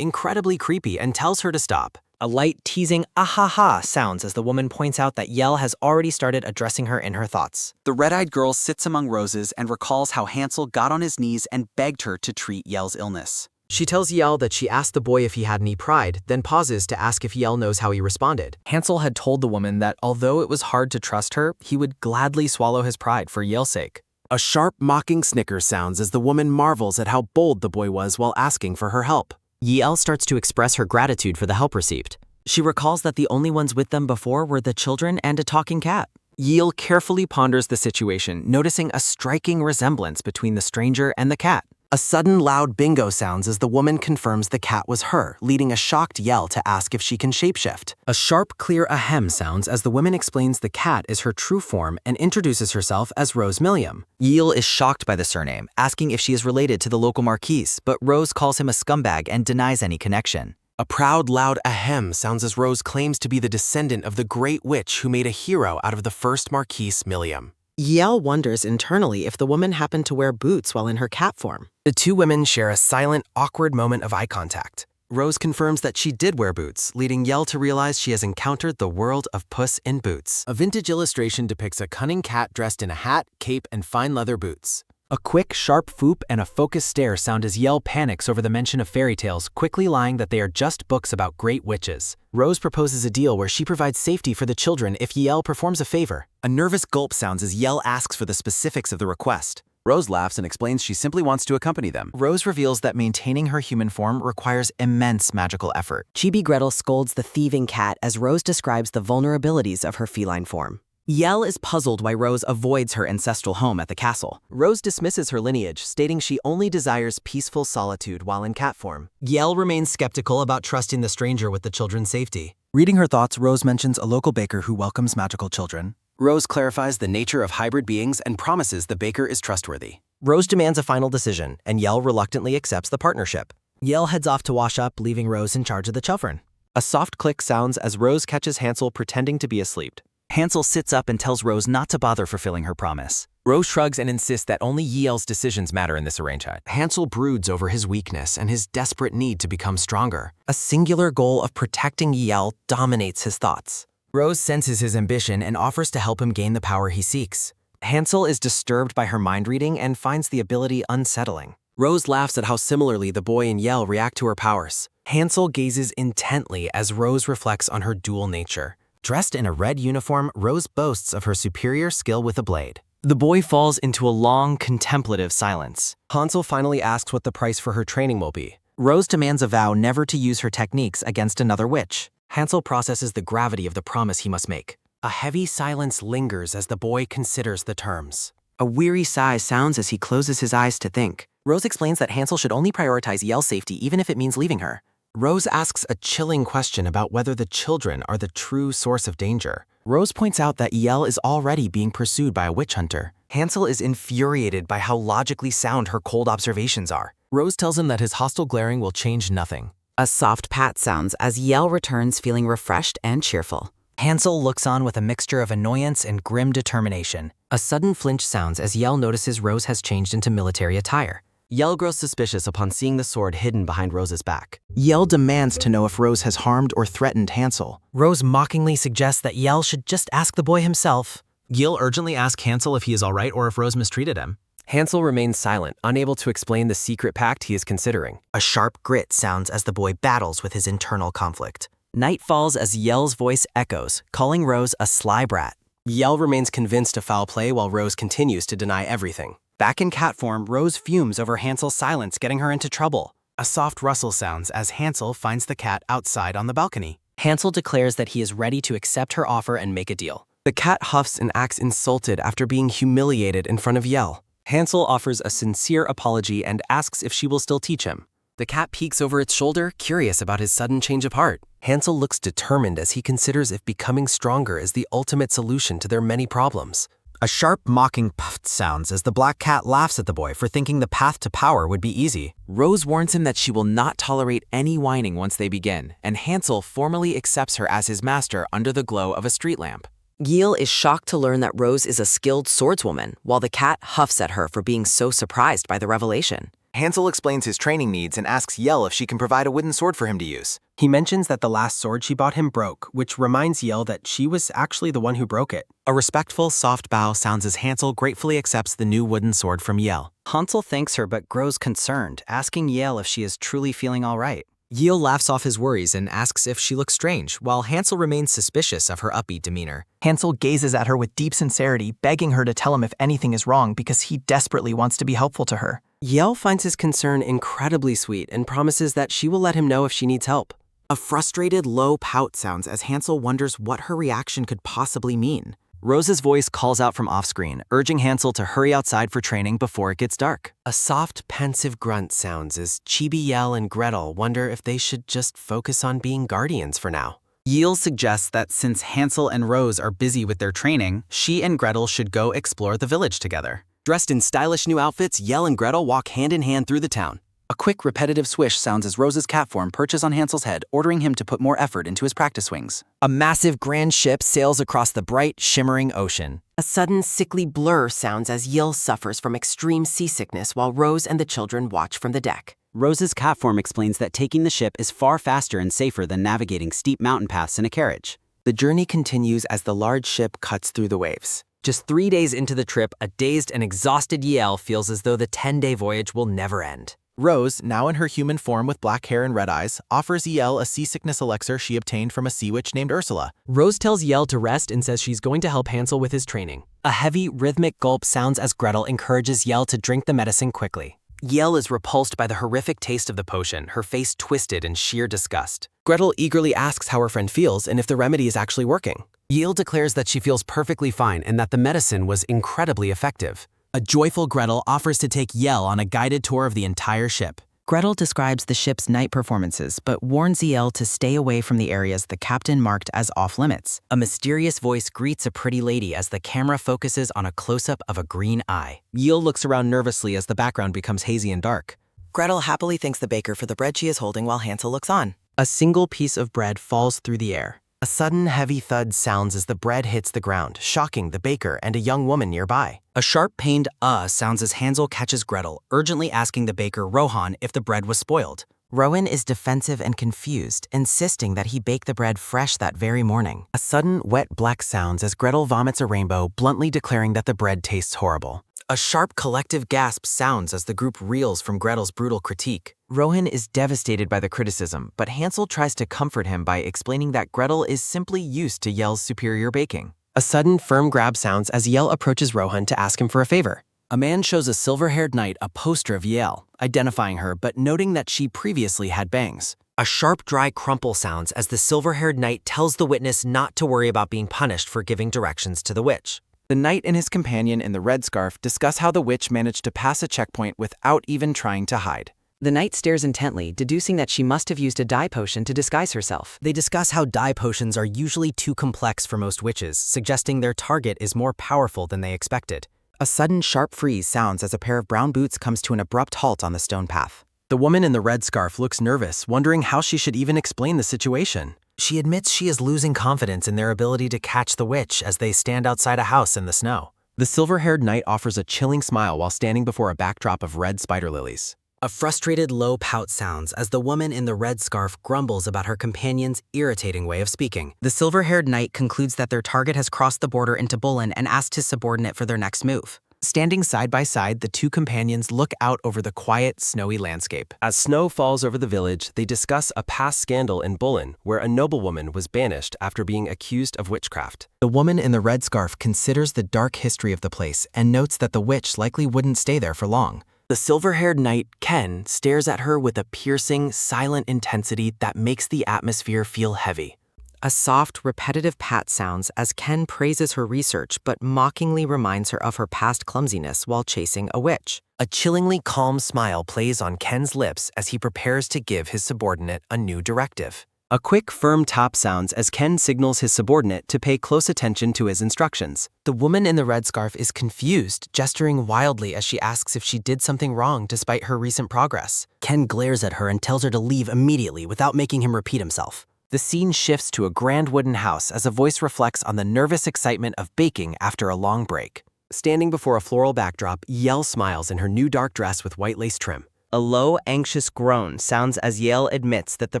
incredibly creepy and tells her to stop. A light, teasing ah-ha-ha sounds as the woman points out that Yell has already started addressing her in her thoughts. The red-eyed girl sits among roses and recalls how Hansel got on his knees and begged her to treat Yell's illness. She tells Yell that she asked the boy if he had any pride, then pauses to ask if Yell knows how he responded. Hansel had told the woman that although it was hard to trust her, he would gladly swallow his pride for Yell's sake. A sharp, mocking snicker sounds as the woman marvels at how bold the boy was while asking for her help. Yell starts to express her gratitude for the help received. She recalls that the only ones with them before were the children and a talking cat. Yell carefully ponders the situation, noticing a striking resemblance between the stranger and the cat. A sudden loud bingo sounds as the woman confirms the cat was her, leading a shocked Yell to ask if she can shapeshift. A sharp, clear ahem sounds as the woman explains the cat is her true form and introduces herself as Rose Milliam. Yell is shocked by the surname, asking if she is related to the local marquise, but Rose calls him a scumbag and denies any connection. A proud, loud ahem sounds as Rose claims to be the descendant of the great witch who made a hero out of the first Marquise Milliam. Yell wonders internally if the woman happened to wear boots while in her cat form. The two women share a silent, awkward moment of eye contact. Rose confirms that she did wear boots, leading Yell to realize she has encountered the world of Puss in Boots. A vintage illustration depicts a cunning cat dressed in a hat, cape, and fine leather boots. A quick, sharp whoop and a focused stare sound as Yell panics over the mention of fairy tales, quickly lying that they are just books about great witches. Rose proposes a deal where she provides safety for the children if Yell performs a favor. A nervous gulp sounds as Yell asks for the specifics of the request. Rose laughs and explains she simply wants to accompany them. Rose reveals that maintaining her human form requires immense magical effort. Chibi Gretel scolds the thieving cat as Rose describes the vulnerabilities of her feline form. Yell is puzzled why Rose avoids her ancestral home at the castle. Rose dismisses her lineage, stating she only desires peaceful solitude while in cat form. Yell remains skeptical about trusting the stranger with the children's safety. Reading her thoughts, Rose mentions a local baker who welcomes magical children. Rose clarifies the nature of hybrid beings and promises the baker is trustworthy. Rose demands a final decision, and Yell reluctantly accepts the partnership. Yell heads off to wash up, leaving Rose in charge of the children. A soft click sounds as Rose catches Hansel pretending to be asleep. Hansel sits up and tells Rose not to bother fulfilling her promise. Rose shrugs and insists that only Yell's decisions matter in this arrangement. Hansel broods over his weakness and his desperate need to become stronger. A singular goal of protecting Yell dominates his thoughts. Rose senses his ambition and offers to help him gain the power he seeks. Hansel is disturbed by her mind reading and finds the ability unsettling. Rose laughs at how similarly the boy and Yell react to her powers. Hansel gazes intently as Rose reflects on her dual nature. Dressed in a red uniform, Rose boasts of her superior skill with a blade. The boy falls into a long, contemplative silence. Hansel finally asks what the price for her training will be. Rose demands a vow never to use her techniques against another witch. Hansel processes the gravity of the promise he must make. A heavy silence lingers as the boy considers the terms. A weary sigh sounds as he closes his eyes to think. Rose explains that Hansel should only prioritize Yell's safety even if it means leaving her. Rose asks a chilling question about whether the children are the true source of danger. Rose points out that Yell is already being pursued by a witch hunter. Hansel is infuriated by how logically sound her cold observations are. Rose tells him that his hostile glaring will change nothing. A soft pat sounds as Yell returns feeling refreshed and cheerful. Hansel looks on with a mixture of annoyance and grim determination. A sudden flinch sounds as Yell notices Rose has changed into military attire. Yell grows suspicious upon seeing the sword hidden behind Rose's back. Yell demands to know if Rose has harmed or threatened Hansel. Rose mockingly suggests that Yell should just ask the boy himself. Yell urgently asks Hansel if he is alright or if Rose mistreated him. Hansel remains silent, unable to explain the secret pact he is considering. A sharp grit sounds as the boy battles with his internal conflict. Night falls as Yell's voice echoes, calling Rose a sly brat. Yell remains convinced of foul play while Rose continues to deny everything. Back in cat form, Rose fumes over Hansel's silence, getting her into trouble. A soft rustle sounds as Hansel finds the cat outside on the balcony. Hansel declares that he is ready to accept her offer and make a deal. The cat huffs and acts insulted after being humiliated in front of Yell. Hansel offers a sincere apology and asks if she will still teach him. The cat peeks over its shoulder, curious about his sudden change of heart. Hansel looks determined as he considers if becoming stronger is the ultimate solution to their many problems. A sharp, mocking puff sounds as the black cat laughs at the boy for thinking the path to power would be easy. Rose warns him that she will not tolerate any whining once they begin, and Hansel formally accepts her as his master under the glow of a street lamp. Yale is shocked to learn that Rose is a skilled swordswoman, while the cat huffs at her for being so surprised by the revelation. Hansel explains his training needs and asks Yell if she can provide a wooden sword for him to use. He mentions that the last sword she bought him broke, which reminds Yell that she was actually the one who broke it. A respectful, soft bow sounds as Hansel gratefully accepts the new wooden sword from Yell. Hansel thanks her but grows concerned, asking Yale if she is truly feeling all right. Yale laughs off his worries and asks if she looks strange, while Hansel remains suspicious of her upbeat demeanor. Hansel gazes at her with deep sincerity, begging her to tell him if anything is wrong because he desperately wants to be helpful to her. Yell finds his concern incredibly sweet and promises that she will let him know if she needs help. A frustrated, low pout sounds as Hansel wonders what her reaction could possibly mean. Rose's voice calls out from off-screen, urging Hansel to hurry outside for training before it gets dark. A soft, pensive grunt sounds as Chibi, Yell, and Gretel wonder if they should just focus on being guardians for now. Yale suggests that since Hansel and Rose are busy with their training, she and Gretel should go explore the village together. Dressed in stylish new outfits, Yell and Gretel walk hand in hand through the town. A quick, repetitive swish sounds as Rose's cat form perches on Hansel's head, ordering him to put more effort into his practice swings. A massive grand ship sails across the bright, shimmering ocean. A sudden sickly blur sounds as Yale suffers from extreme seasickness while Rose and the children watch from the deck. Rose's cat form explains that taking the ship is far faster and safer than navigating steep mountain paths in a carriage. The journey continues as the large ship cuts through the waves. Just 3 days into the trip, a dazed and exhausted Yale feels as though the 10-day voyage will never end. Rose, now in her human form with black hair and red eyes, offers Yell a seasickness elixir she obtained from a sea witch named Ursula. Rose tells Yell to rest and says she's going to help Hansel with his training. A heavy, rhythmic gulp sounds as Gretel encourages Yell to drink the medicine quickly. Yell is repulsed by the horrific taste of the potion, her face twisted in sheer disgust. Gretel eagerly asks how her friend feels and if the remedy is actually working. Yale declares that she feels perfectly fine and that the medicine was incredibly effective. A joyful Gretel offers to take Yell on a guided tour of the entire ship. Gretel describes the ship's night performances, but warns Yale to stay away from the areas the captain marked as off-limits. A mysterious voice greets a pretty lady as the camera focuses on a close-up of a green eye. Yale looks around nervously as the background becomes hazy and dark. Gretel happily thanks the baker for the bread she is holding while Hansel looks on. A single piece of bread falls through the air. A sudden heavy thud sounds as the bread hits the ground, shocking the baker and a young woman nearby. A sharp pained sounds as Hansel catches Gretel, urgently asking the baker Rohan if the bread was spoiled. Rowan is defensive and confused, insisting that he bake the bread fresh that very morning. A sudden wet black sounds as Gretel vomits a rainbow, bluntly declaring that the bread tastes horrible. A sharp collective gasp sounds as the group reels from Gretel's brutal critique. Rohan is devastated by the criticism, but Hansel tries to comfort him by explaining that Gretel is simply used to Yell's superior baking. A sudden firm grab sounds as Yell approaches Rohan to ask him for a favor. A man shows a silver-haired knight a poster of Yell, identifying her but noting that she previously had bangs. A sharp, dry crumple sounds as the silver-haired knight tells the witness not to worry about being punished for giving directions to the witch. The knight and his companion in the red scarf discuss how the witch managed to pass a checkpoint without even trying to hide. The knight stares intently, deducing that she must have used a dye potion to disguise herself. They discuss how dye potions are usually too complex for most witches, suggesting their target is more powerful than they expected. A sudden sharp freeze sounds as a pair of brown boots comes to an abrupt halt on the stone path. The woman in the red scarf looks nervous, wondering how she should even explain the situation. She admits she is losing confidence in their ability to catch the witch as they stand outside a house in the snow. The silver-haired knight offers a chilling smile while standing before a backdrop of red spider lilies. A frustrated low pout sounds as the woman in the red scarf grumbles about her companion's irritating way of speaking. The silver-haired knight concludes that their target has crossed the border into Bullen and asks his subordinate for their next move. Standing side by side, the two companions look out over the quiet, snowy landscape. As snow falls over the village, they discuss a past scandal in Bullen where a noblewoman was banished after being accused of witchcraft. The woman in the red scarf considers the dark history of the place and notes that the witch likely wouldn't stay there for long. The silver-haired knight, Ken, stares at her with a piercing, silent intensity that makes the atmosphere feel heavy. A soft, repetitive pat sounds as Ken praises her research but mockingly reminds her of her past clumsiness while chasing a witch. A chillingly calm smile plays on Ken's lips as he prepares to give his subordinate a new directive. A quick, firm tap sounds as Ken signals his subordinate to pay close attention to his instructions. The woman in the red scarf is confused, gesturing wildly as she asks if she did something wrong despite her recent progress. Ken glares at her and tells her to leave immediately without making him repeat himself. The scene shifts to a grand wooden house as a voice reflects on the nervous excitement of baking after a long break. Standing before a floral backdrop, Yael smiles in her new dark dress with white lace trim. A low, anxious groan sounds as Yael admits that the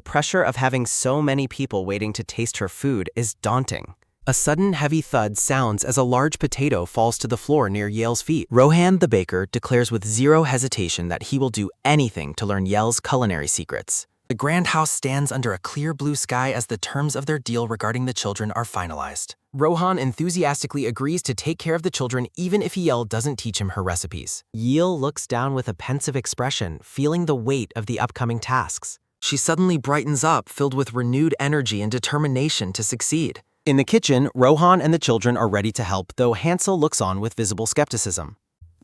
pressure of having so many people waiting to taste her food is daunting. A sudden heavy thud sounds as a large potato falls to the floor near Yael's feet. Rohan, the baker, declares with zero hesitation that he will do anything to learn Yael's culinary secrets. The grand house stands under a clear blue sky as the terms of their deal regarding the children are finalized. Rohan enthusiastically agrees to take care of the children even if Yael doesn't teach him her recipes. Yael looks down with a pensive expression, feeling the weight of the upcoming tasks. She suddenly brightens up, filled with renewed energy and determination to succeed. In the kitchen, Rohan and the children are ready to help, though Hansel looks on with visible skepticism.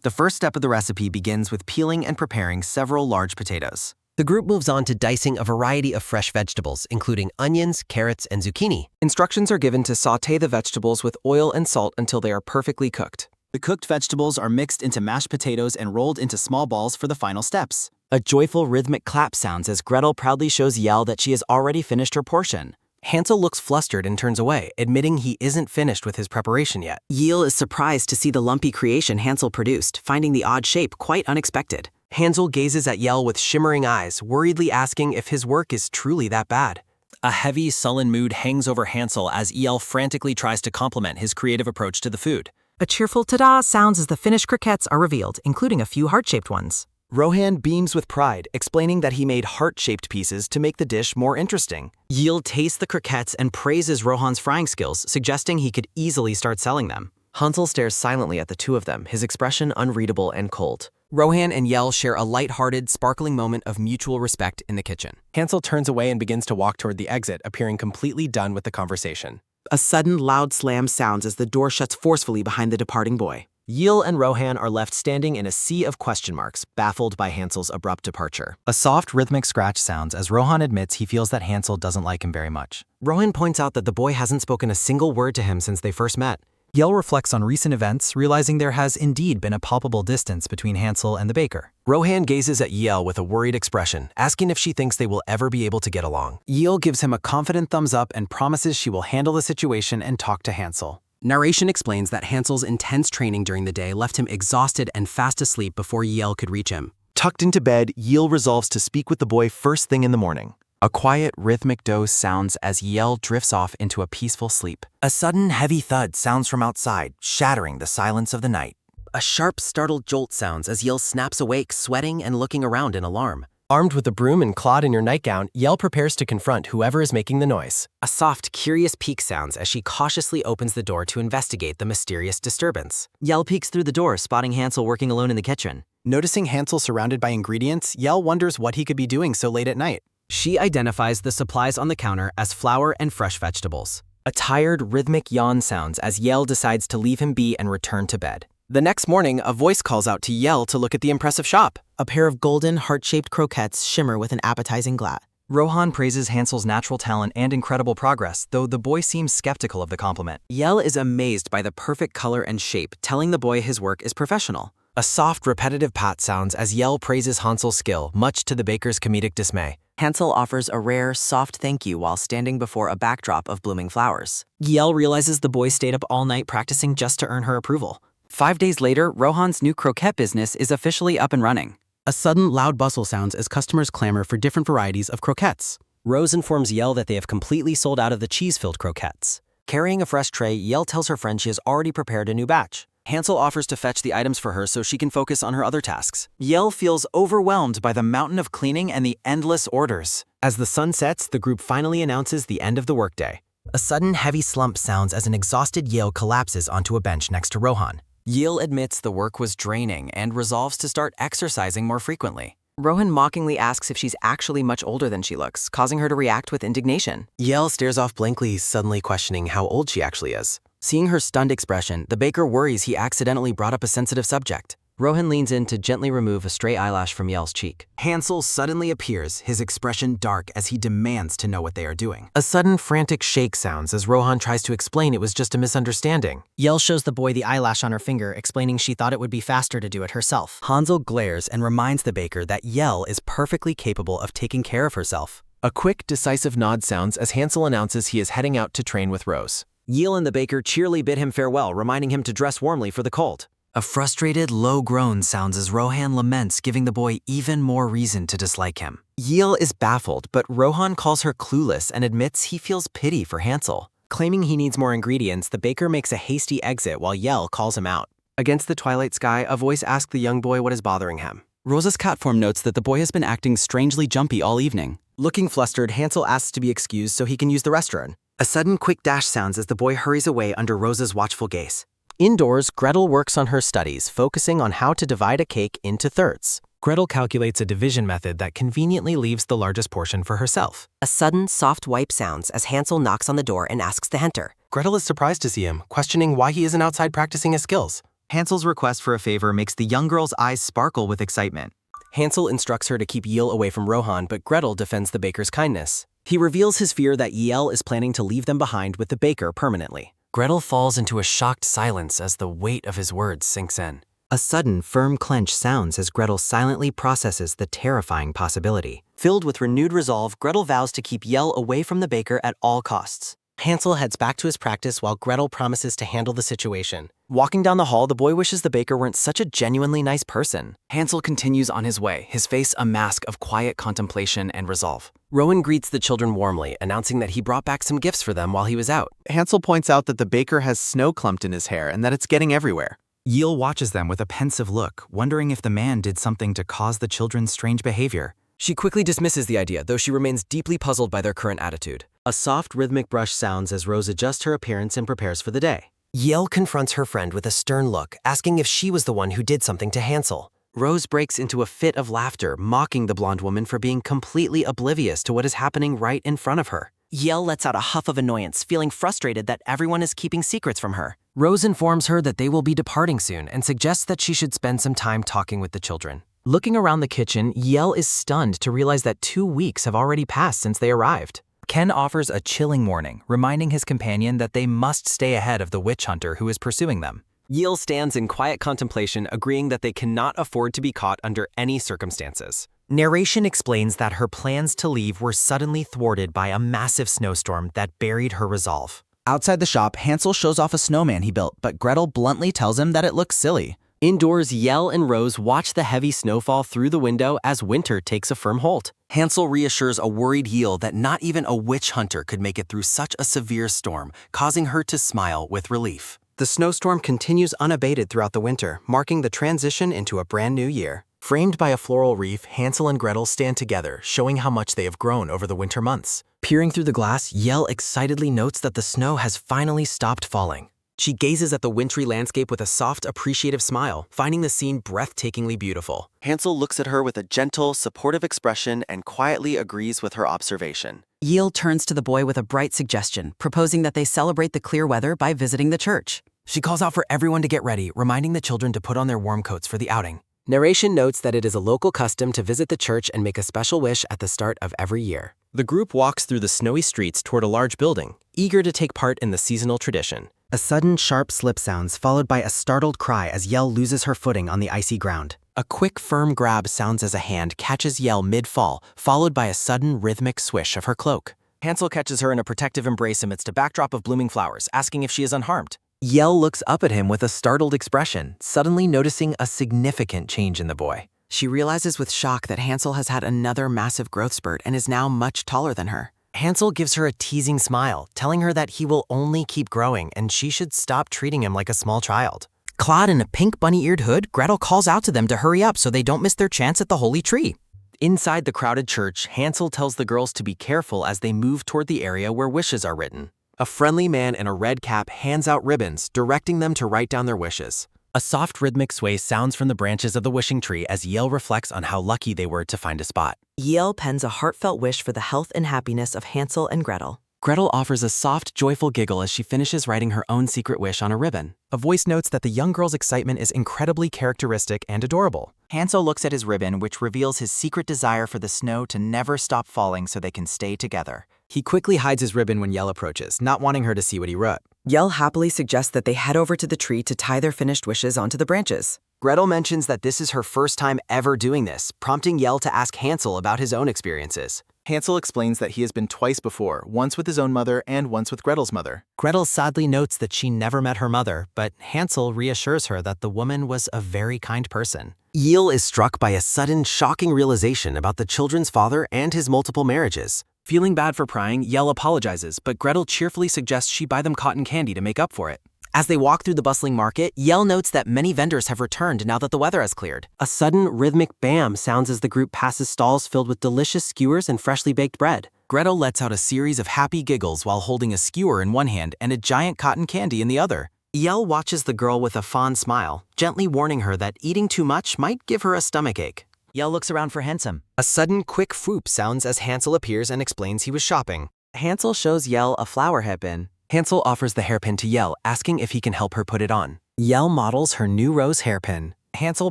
The first step of the recipe begins with peeling and preparing several large potatoes. The group moves on to dicing a variety of fresh vegetables, including onions, carrots, and zucchini. Instructions are given to sauté the vegetables with oil and salt until they are perfectly cooked. The cooked vegetables are mixed into mashed potatoes and rolled into small balls for the final steps. A joyful rhythmic clap sounds as Gretel proudly shows Yael that she has already finished her portion. Hansel looks flustered and turns away, admitting he isn't finished with his preparation yet. Yael is surprised to see the lumpy creation Hansel produced, finding the odd shape quite unexpected. Hansel gazes at Yael with shimmering eyes, worriedly asking if his work is truly that bad. A heavy, sullen mood hangs over Hansel as Yael frantically tries to compliment his creative approach to the food. A cheerful ta-da sounds as the finished croquettes are revealed, including a few heart-shaped ones. Rohan beams with pride, explaining that he made heart-shaped pieces to make the dish more interesting. Yael tastes the croquettes and praises Rohan's frying skills, suggesting he could easily start selling them. Hansel stares silently at the two of them, his expression unreadable and cold. Rohan and Yael share a light-hearted, sparkling moment of mutual respect in the kitchen. Hansel turns away and begins to walk toward the exit, appearing completely done with the conversation. A sudden loud slam sounds as the door shuts forcefully behind the departing boy. Yael and Rohan are left standing in a sea of question marks, baffled by Hansel's abrupt departure. A soft, rhythmic scratch sounds as Rohan admits he feels that Hansel doesn't like him very much. Rohan points out that the boy hasn't spoken a single word to him since they first met. Yael reflects on recent events, realizing there has indeed been a palpable distance between Hansel and the baker. Rohan gazes at Yael with a worried expression, asking if she thinks they will ever be able to get along. Yael gives him a confident thumbs up and promises she will handle the situation and talk to Hansel. Narration explains that Hansel's intense training during the day left him exhausted and fast asleep before Yael could reach him. Tucked into bed, Yael resolves to speak with the boy first thing in the morning. A quiet, rhythmic dose sounds as Yael drifts off into a peaceful sleep. A sudden, heavy thud sounds from outside, shattering the silence of the night. A sharp, startled jolt sounds as Yael snaps awake, sweating and looking around in alarm. Armed with a broom and clawed in your nightgown, Yael prepares to confront whoever is making the noise. A soft, curious peek sounds as she cautiously opens the door to investigate the mysterious disturbance. Yael peeks through the door, spotting Hansel working alone in the kitchen. Noticing Hansel surrounded by ingredients, Yael wonders what he could be doing so late at night. She identifies the supplies on the counter as flour and fresh vegetables. A tired, rhythmic yawn sounds as Yael decides to leave him be and return to bed. The next morning, a voice calls out to Yael to look at the impressive shop. A pair of golden, heart-shaped croquettes shimmer with an appetizing glare. Rohan praises Hansel's natural talent and incredible progress, though the boy seems skeptical of the compliment. Yael is amazed by the perfect color and shape, telling the boy his work is professional. A soft, repetitive pat sounds as Yael praises Hansel's skill, much to the baker's comedic dismay. Hansel offers a rare, soft thank you while standing before a backdrop of blooming flowers. Yael realizes the boy stayed up all night practicing just to earn her approval. 5 days later, Rohan's new croquette business is officially up and running. A sudden, loud bustle sounds as customers clamor for different varieties of croquettes. Rose informs Yael that they have completely sold out of the cheese-filled croquettes. Carrying a fresh tray, Yael tells her friend she has already prepared a new batch. Hansel offers to fetch the items for her so she can focus on her other tasks. Yael feels overwhelmed by the mountain of cleaning and the endless orders. As the sun sets, the group finally announces the end of the workday. A sudden, heavy slump sounds as an exhausted Yael collapses onto a bench next to Rohan. Yael admits the work was draining and resolves to start exercising more frequently. Rohan mockingly asks if she's actually much older than she looks, causing her to react with indignation. Yael stares off blankly, suddenly questioning how old she actually is. Seeing her stunned expression, the baker worries he accidentally brought up a sensitive subject. Rohan leans in to gently remove a stray eyelash from Yael's cheek. Hansel suddenly appears, his expression dark as he demands to know what they are doing. A sudden frantic shake sounds as Rohan tries to explain it was just a misunderstanding. Yael shows the boy the eyelash on her finger, explaining she thought it would be faster to do it herself. Hansel glares and reminds the baker that Yael is perfectly capable of taking care of herself. A quick, decisive nod sounds as Hansel announces he is heading out to train with Rose. Yale and the baker cheerily bid him farewell, reminding him to dress warmly for the cold. A frustrated, low groan sounds as Rohan laments, giving the boy even more reason to dislike him. Yale is baffled, but Rohan calls her clueless and admits he feels pity for Hansel. Claiming he needs more ingredients, the baker makes a hasty exit while Yale calls him out. Against the twilight sky, a voice asks the young boy what is bothering him. Rosa's cat form notes that the boy has been acting strangely jumpy all evening. Looking flustered, Hansel asks to be excused so he can use the restroom. A sudden quick dash sounds as the boy hurries away under Rosa's watchful gaze. Indoors, Gretel works on her studies, focusing on how to divide a cake into thirds. Gretel calculates a division method that conveniently leaves the largest portion for herself. A sudden, soft wipe sounds as Hansel knocks on the door and asks to enter. Gretel is surprised to see him, questioning why he isn't outside practicing his skills. Hansel's request for a favor makes the young girl's eyes sparkle with excitement. Hansel instructs her to keep Yale away from Rohan, but Gretel defends the baker's kindness. He reveals his fear that Yale is planning to leave them behind with the baker permanently. Gretel falls into a shocked silence as the weight of his words sinks in. A sudden, firm clench sounds as Gretel silently processes the terrifying possibility. Filled with renewed resolve, Gretel vows to keep Yale away from the baker at all costs. Hansel heads back to his practice while Gretel promises to handle the situation. Walking down the hall, the boy wishes the baker weren't such a genuinely nice person. Hansel continues on his way, his face a mask of quiet contemplation and resolve. Rowan greets the children warmly, announcing that he brought back some gifts for them while he was out. Hansel points out that the baker has snow clumped in his hair and that it's getting everywhere. Yale watches them with a pensive look, wondering if the man did something to cause the children's strange behavior. She quickly dismisses the idea, though she remains deeply puzzled by their current attitude. A soft, rhythmic brush sounds as Rose adjusts her appearance and prepares for the day. Yale confronts her friend with a stern look, asking if she was the one who did something to Hansel. Rose breaks into a fit of laughter, mocking the blonde woman for being completely oblivious to what is happening right in front of her. Yale lets out a huff of annoyance, feeling frustrated that everyone is keeping secrets from her. Rose informs her that they will be departing soon and suggests that she should spend some time talking with the children. Looking around the kitchen, Yale is stunned to realize that 2 weeks have already passed since they arrived. Ken offers a chilling warning, reminding his companion that they must stay ahead of the witch hunter who is pursuing them. Yale stands in quiet contemplation, agreeing that they cannot afford to be caught under any circumstances. Narration explains that her plans to leave were suddenly thwarted by a massive snowstorm that buried her resolve. Outside the shop, Hansel shows off a snowman he built, but Gretel bluntly tells him that it looks silly. Indoors, Yale and Rose watch the heavy snowfall through the window as winter takes a firm hold. Hansel reassures a worried Yale that not even a witch hunter could make it through such a severe storm, causing her to smile with relief. The snowstorm continues unabated throughout the winter, marking the transition into a brand new year. Framed by a floral wreath, Hansel and Gretel stand together, showing how much they have grown over the winter months. Peering through the glass, Yale excitedly notes that the snow has finally stopped falling. She gazes at the wintry landscape with a soft, appreciative smile, finding the scene breathtakingly beautiful. Hansel looks at her with a gentle, supportive expression and quietly agrees with her observation. Yale turns to the boy with a bright suggestion, proposing that they celebrate the clear weather by visiting the church. She calls out for everyone to get ready, reminding the children to put on their warm coats for the outing. Narration notes that it is a local custom to visit the church and make a special wish at the start of every year. The group walks through the snowy streets toward a large building, eager to take part in the seasonal tradition. A sudden, sharp slip sounds, followed by a startled cry as Yale loses her footing on the icy ground. A quick, firm grab sounds as a hand catches Yale mid-fall, followed by a sudden, rhythmic swish of her cloak. Hansel catches her in a protective embrace amidst a backdrop of blooming flowers, asking if she is unharmed. Yale looks up at him with a startled expression, suddenly noticing a significant change in the boy. She realizes with shock that Hansel has had another massive growth spurt and is now much taller than her. Hansel gives her a teasing smile, telling her that he will only keep growing and she should stop treating him like a small child. Clad in a pink bunny-eared hood, Gretel calls out to them to hurry up so they don't miss their chance at the holy tree. Inside the crowded church, Hansel tells the girls to be careful as they move toward the area where wishes are written. A friendly man in a red cap hands out ribbons, directing them to write down their wishes. A soft rhythmic sway sounds from the branches of the wishing tree as Yale reflects on how lucky they were to find a spot. Yale pens a heartfelt wish for the health and happiness of Hansel and Gretel. Gretel offers a soft, joyful giggle as she finishes writing her own secret wish on a ribbon. A voice notes that the young girl's excitement is incredibly characteristic and adorable. Hansel looks at his ribbon, which reveals his secret desire for the snow to never stop falling so they can stay together. He quickly hides his ribbon when Yale approaches, not wanting her to see what he wrote. Yale happily suggests that they head over to the tree to tie their finished wishes onto the branches. Gretel mentions that this is her first time ever doing this, prompting Yale to ask Hansel about his own experiences. Hansel explains that he has been twice before, once with his own mother and once with Gretel's mother. Gretel sadly notes that she never met her mother, but Hansel reassures her that the woman was a very kind person. Yale is struck by a sudden, shocking realization about the children's father and his multiple marriages. Feeling bad for prying, Yale apologizes, but Gretel cheerfully suggests she buy them cotton candy to make up for it. As they walk through the bustling market, Yell notes that many vendors have returned now that the weather has cleared. A sudden, rhythmic bam sounds as the group passes stalls filled with delicious skewers and freshly baked bread. Gretel lets out a series of happy giggles while holding a skewer in one hand and a giant cotton candy in the other. Yell watches the girl with a fond smile, gently warning her that eating too much might give her a stomachache. Yell looks around for Hansel. A sudden, quick whoop sounds as Hansel appears and explains he was shopping. Hansel shows Yell a flower hairpin. Hansel offers the hairpin to Yell, asking if he can help her put it on. Yell models her new rose hairpin. Hansel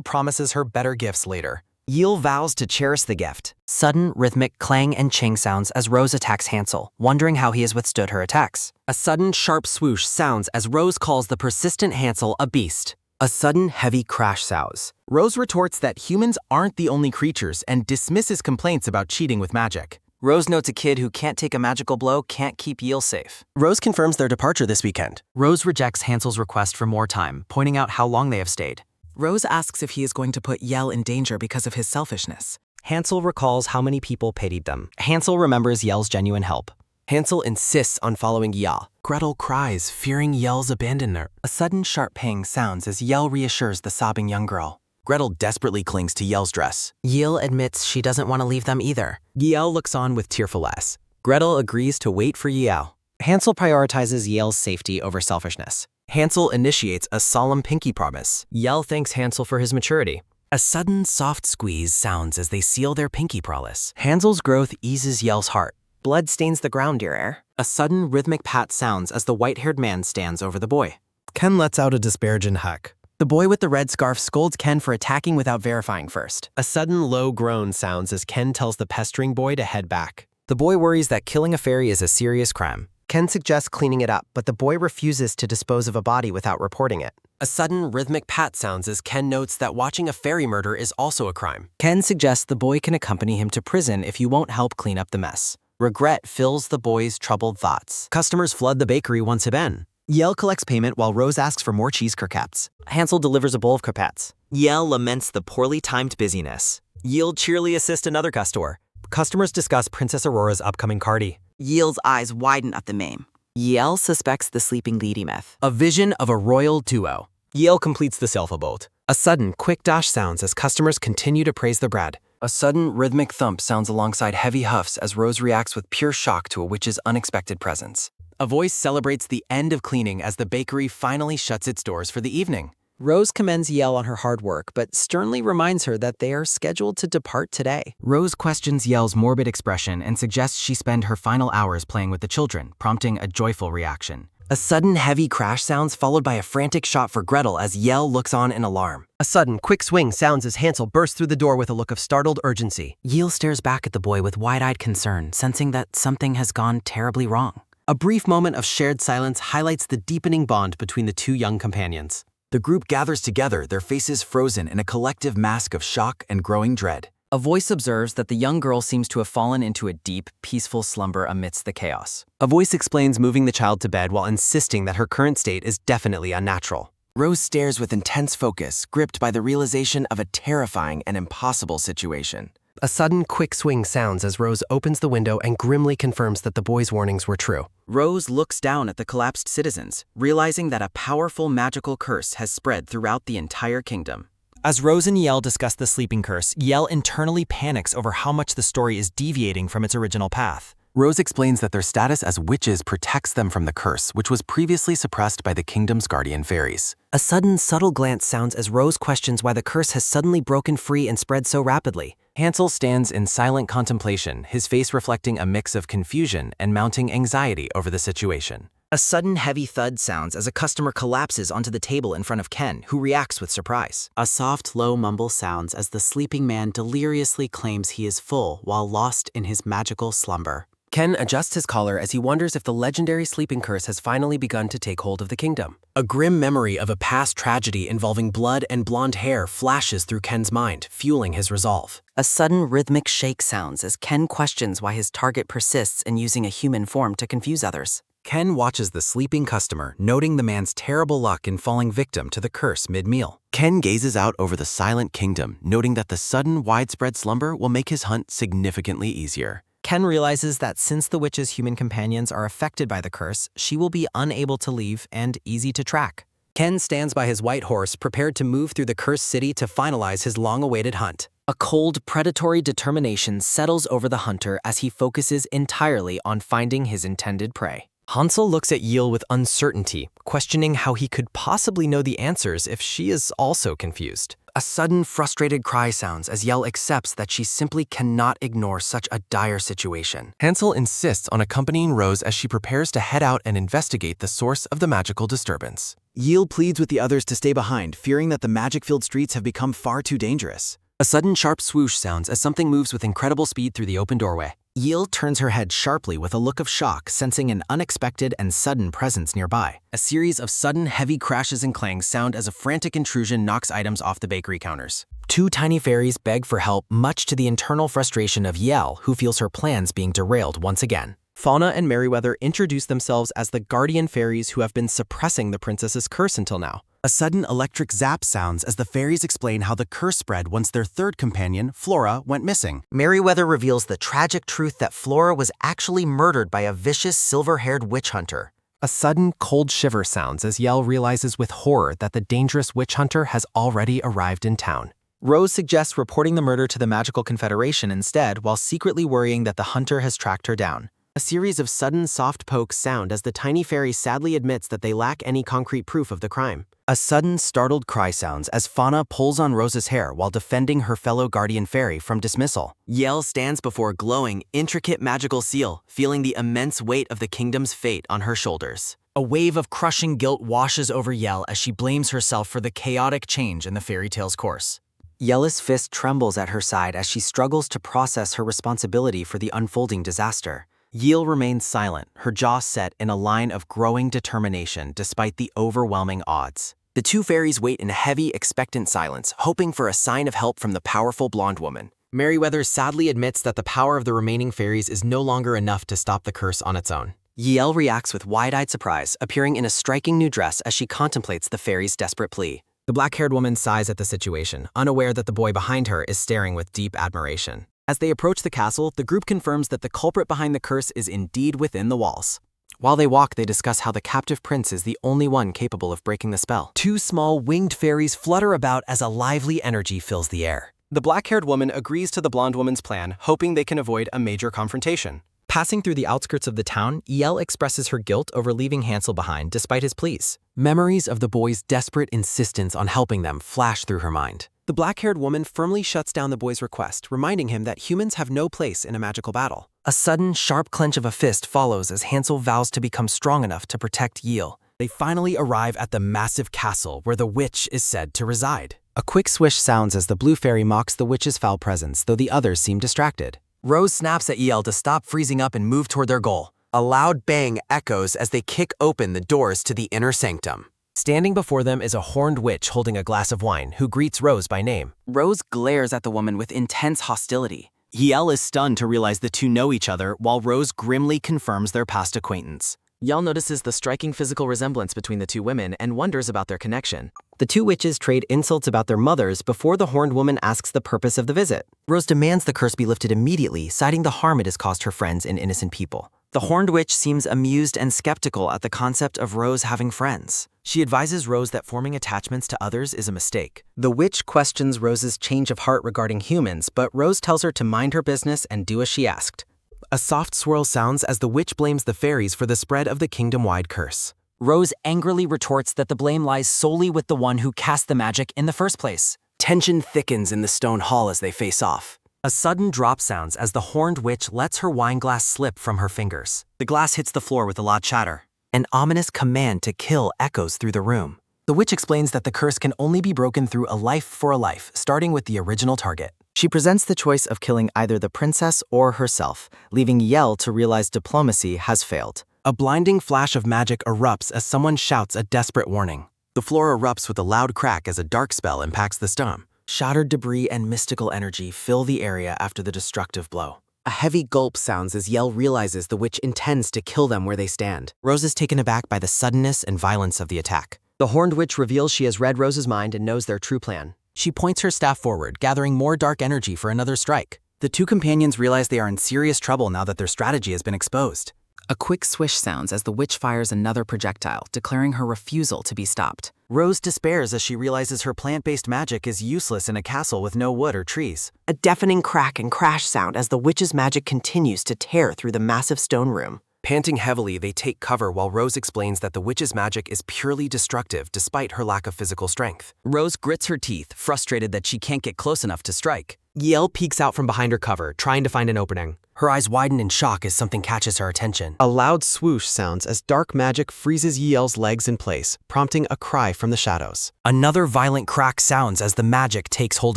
promises her better gifts later. Yell vows to cherish the gift. Sudden, rhythmic clang and ching sounds as Rose attacks Hansel, wondering how he has withstood her attacks. A sudden, sharp swoosh sounds as Rose calls the persistent Hansel a beast. A sudden, heavy crash sounds. Rose retorts that humans aren't the only creatures and dismisses complaints about cheating with magic. Rose notes a kid who can't take a magical blow can't keep Yell safe. Rose confirms their departure this weekend. Rose rejects Hansel's request for more time, pointing out how long they have stayed. Rose asks if he is going to put Yell in danger because of his selfishness. Hansel recalls how many people pitied them. Hansel remembers Yell's genuine help. Hansel insists on following Yell. Gretel cries, fearing Yell's abandon her. A sudden sharp pang sounds as Yell reassures the sobbing young girl. Gretel desperately clings to Yell's dress. Yell admits she doesn't want to leave them either. Yell looks on with tearful eyes. Gretel agrees to wait for Yell. Hansel prioritizes Yell's safety over selfishness. Hansel initiates a solemn pinky promise. Yell thanks Hansel for his maturity. A sudden soft squeeze sounds as they seal their pinky promise. Hansel's growth eases Yell's heart. Blood stains the ground, dear heir. A sudden, rhythmic pat sounds as the white-haired man stands over the boy. Ken lets out a disparaging hug. The boy with the red scarf scolds Ken for attacking without verifying first. A sudden low groan sounds as Ken tells the pestering boy to head back. The boy worries that killing a fairy is a serious crime. Ken suggests cleaning it up, but the boy refuses to dispose of a body without reporting it. A sudden rhythmic pat sounds as Ken notes that watching a fairy murder is also a crime. Ken suggests the boy can accompany him to prison if you won't help clean up the mess. Regret fills the boy's troubled thoughts. Customers flood the bakery once again. Yell collects payment while Rose asks for more cheese croquettes. Hansel delivers a bowl of croquettes. Yell laments the poorly timed busyness. Yell cheerily assists another customer. Customers discuss Princess Aurora's upcoming party. Yell's eyes widen at the name. Yell suspects the sleeping lady myth. A vision of a royal duo. Yell completes the self-bolt. A sudden, quick dash sounds as customers continue to praise the bread. A sudden, rhythmic thump sounds alongside heavy huffs as Rose reacts with pure shock to a witch's unexpected presence. A voice celebrates the end of cleaning as the bakery finally shuts its doors for the evening. Rose commends Yell on her hard work, but sternly reminds her that they are scheduled to depart today. Rose questions Yell's morbid expression and suggests she spend her final hours playing with the children, prompting a joyful reaction. A sudden heavy crash sounds followed by a frantic shot for Gretel as Yell looks on in alarm. A sudden, quick swing sounds as Hansel bursts through the door with a look of startled urgency. Yell stares back at the boy with wide-eyed concern, sensing that something has gone terribly wrong. A brief moment of shared silence highlights the deepening bond between the two young companions. The group gathers together, their faces frozen in a collective mask of shock and growing dread. A voice observes that the young girl seems to have fallen into a deep, peaceful slumber amidst the chaos. A voice explains moving the child to bed while insisting that her current state is definitely unnatural. Rose stares with intense focus, gripped by the realization of a terrifying and impossible situation. A sudden, quick swing sounds as Rose opens the window and grimly confirms that the boy's warnings were true. Rose looks down at the collapsed citizens, realizing that a powerful magical curse has spread throughout the entire kingdom. As Rose and Yell discuss the sleeping curse, Yell internally panics over how much the story is deviating from its original path. Rose explains that their status as witches protects them from the curse, which was previously suppressed by the kingdom's guardian fairies. A sudden, subtle glance sounds as Rose questions why the curse has suddenly broken free and spread so rapidly. Hansel stands in silent contemplation, his face reflecting a mix of confusion and mounting anxiety over the situation. A sudden heavy thud sounds as a customer collapses onto the table in front of Ken, who reacts with surprise. A soft, low mumble sounds as the sleeping man deliriously claims he is full while lost in his magical slumber. Ken adjusts his collar as he wonders if the legendary sleeping curse has finally begun to take hold of the kingdom. A grim memory of a past tragedy involving blood and blonde hair flashes through Ken's mind, fueling his resolve. A sudden rhythmic shake sounds as Ken questions why his target persists in using a human form to confuse others. Ken watches the sleeping customer, noting the man's terrible luck in falling victim to the curse mid-meal. Ken gazes out over the silent kingdom, noting that the sudden widespread slumber will make his hunt significantly easier. Ken realizes that since the witch's human companions are affected by the curse, she will be unable to leave and easy to track. Ken stands by his white horse, prepared to move through the cursed city to finalize his long-awaited hunt. A cold, predatory determination settles over the hunter as he focuses entirely on finding his intended prey. Hansel looks at Yiel with uncertainty, questioning how he could possibly know the answers if she is also confused. A sudden, frustrated cry sounds as Yiel accepts that she simply cannot ignore such a dire situation. Hansel insists on accompanying Rose as she prepares to head out and investigate the source of the magical disturbance. Yiel pleads with the others to stay behind, fearing that the magic-filled streets have become far too dangerous. A sudden sharp swoosh sounds as something moves with incredible speed through the open doorway. Yiel turns her head sharply with a look of shock, sensing an unexpected and sudden presence nearby. A series of sudden, heavy crashes and clangs sound as a frantic intrusion knocks items off the bakery counters. Two tiny fairies beg for help, much to the internal frustration of Yiel, who feels her plans being derailed once again. Fauna and Merryweather introduce themselves as the guardian fairies who have been suppressing the princess's curse until now. A sudden electric zap sounds as the fairies explain how the curse spread once their third companion, Flora, went missing. Merryweather reveals the tragic truth that Flora was actually murdered by a vicious silver-haired witch hunter. A sudden cold shiver sounds as Yiel realizes with horror that the dangerous witch hunter has already arrived in town. Rose suggests reporting the murder to the Magical Confederation instead, while secretly worrying that the hunter has tracked her down. A series of sudden soft pokes sound as the tiny fairy sadly admits that they lack any concrete proof of the crime. A sudden startled cry sounds as Fauna pulls on Rose's hair while defending her fellow guardian fairy from dismissal. Yiel stands before a glowing, intricate magical seal, feeling the immense weight of the kingdom's fate on her shoulders. A wave of crushing guilt washes over Yiel as she blames herself for the chaotic change in the fairy tale's course. Yiel's fist trembles at her side as she struggles to process her responsibility for the unfolding disaster. Yiel remains silent, her jaw set in a line of growing determination despite the overwhelming odds. The two fairies wait in heavy, expectant silence, hoping for a sign of help from the powerful blonde woman. Merryweather sadly admits that the power of the remaining fairies is no longer enough to stop the curse on its own. Yiel reacts with wide-eyed surprise, appearing in a striking new dress as she contemplates the fairy's desperate plea. The black-haired woman sighs at the situation, unaware that the boy behind her is staring with deep admiration. As they approach the castle, the group confirms that the culprit behind the curse is indeed within the walls. While they walk, they discuss how the captive prince is the only one capable of breaking the spell. Two small winged fairies flutter about as a lively energy fills the air. The black-haired woman agrees to the blonde woman's plan, hoping they can avoid a major confrontation. Passing through the outskirts of the town, Yiel expresses her guilt over leaving Hansel behind despite his pleas. Memories of the boy's desperate insistence on helping them flash through her mind. The black-haired woman firmly shuts down the boy's request, reminding him that humans have no place in a magical battle. A sudden, sharp clench of a fist follows as Hansel vows to become strong enough to protect Yiel. They finally arrive at the massive castle where the witch is said to reside. A quick swish sounds as the blue fairy mocks the witch's foul presence, though the others seem distracted. Rose snaps at Yiel to stop freezing up and move toward their goal. A loud bang echoes as they kick open the doors to the inner sanctum. Standing before them is a horned witch holding a glass of wine, who greets Rose by name. Rose glares at the woman with intense hostility. Yiel is stunned to realize the two know each other, while Rose grimly confirms their past acquaintance. Yiel notices the striking physical resemblance between the two women and wonders about their connection. The two witches trade insults about their mothers before the horned woman asks the purpose of the visit. Rose demands the curse be lifted immediately, citing the harm it has caused her friends and innocent people. The horned witch seems amused and skeptical at the concept of Rose having friends. She advises Rose that forming attachments to others is a mistake. The witch questions Rose's change of heart regarding humans, but Rose tells her to mind her business and do as she asked. A soft swirl sounds as the witch blames the fairies for the spread of the kingdom-wide curse. Rose angrily retorts that the blame lies solely with the one who cast the magic in the first place. Tension thickens in the stone hall as they face off. A sudden drop sounds as the horned witch lets her wine glass slip from her fingers. The glass hits the floor with a loud chatter. An ominous command to kill echoes through the room. The witch explains that the curse can only be broken through a life for a life, starting with the original target. She presents the choice of killing either the princess or herself, leaving Yell to realize diplomacy has failed. A blinding flash of magic erupts as someone shouts a desperate warning. The floor erupts with a loud crack as a dark spell impacts the stump. Shattered debris and mystical energy fill the area after the destructive blow. A heavy gulp sounds as Yell realizes the witch intends to kill them where they stand. Rose is taken aback by the suddenness and violence of the attack. The horned witch reveals she has read Rose's mind and knows their true plan. She points her staff forward, gathering more dark energy for another strike. The two companions realize they are in serious trouble now that their strategy has been exposed. A quick swish sounds as the witch fires another projectile, declaring her refusal to be stopped. Rose despairs as she realizes her plant-based magic is useless in a castle with no wood or trees. A deafening crack and crash sound as the witch's magic continues to tear through the massive stone room. Panting heavily, they take cover while Rose explains that the witch's magic is purely destructive despite her lack of physical strength. Rose grits her teeth, frustrated that she can't get close enough to strike. Yell peeks out from behind her cover, trying to find an opening. Her eyes widen in shock as something catches her attention. A loud swoosh sounds as dark magic freezes Yell's legs in place, prompting a cry from the shadows. Another violent crack sounds as the magic takes hold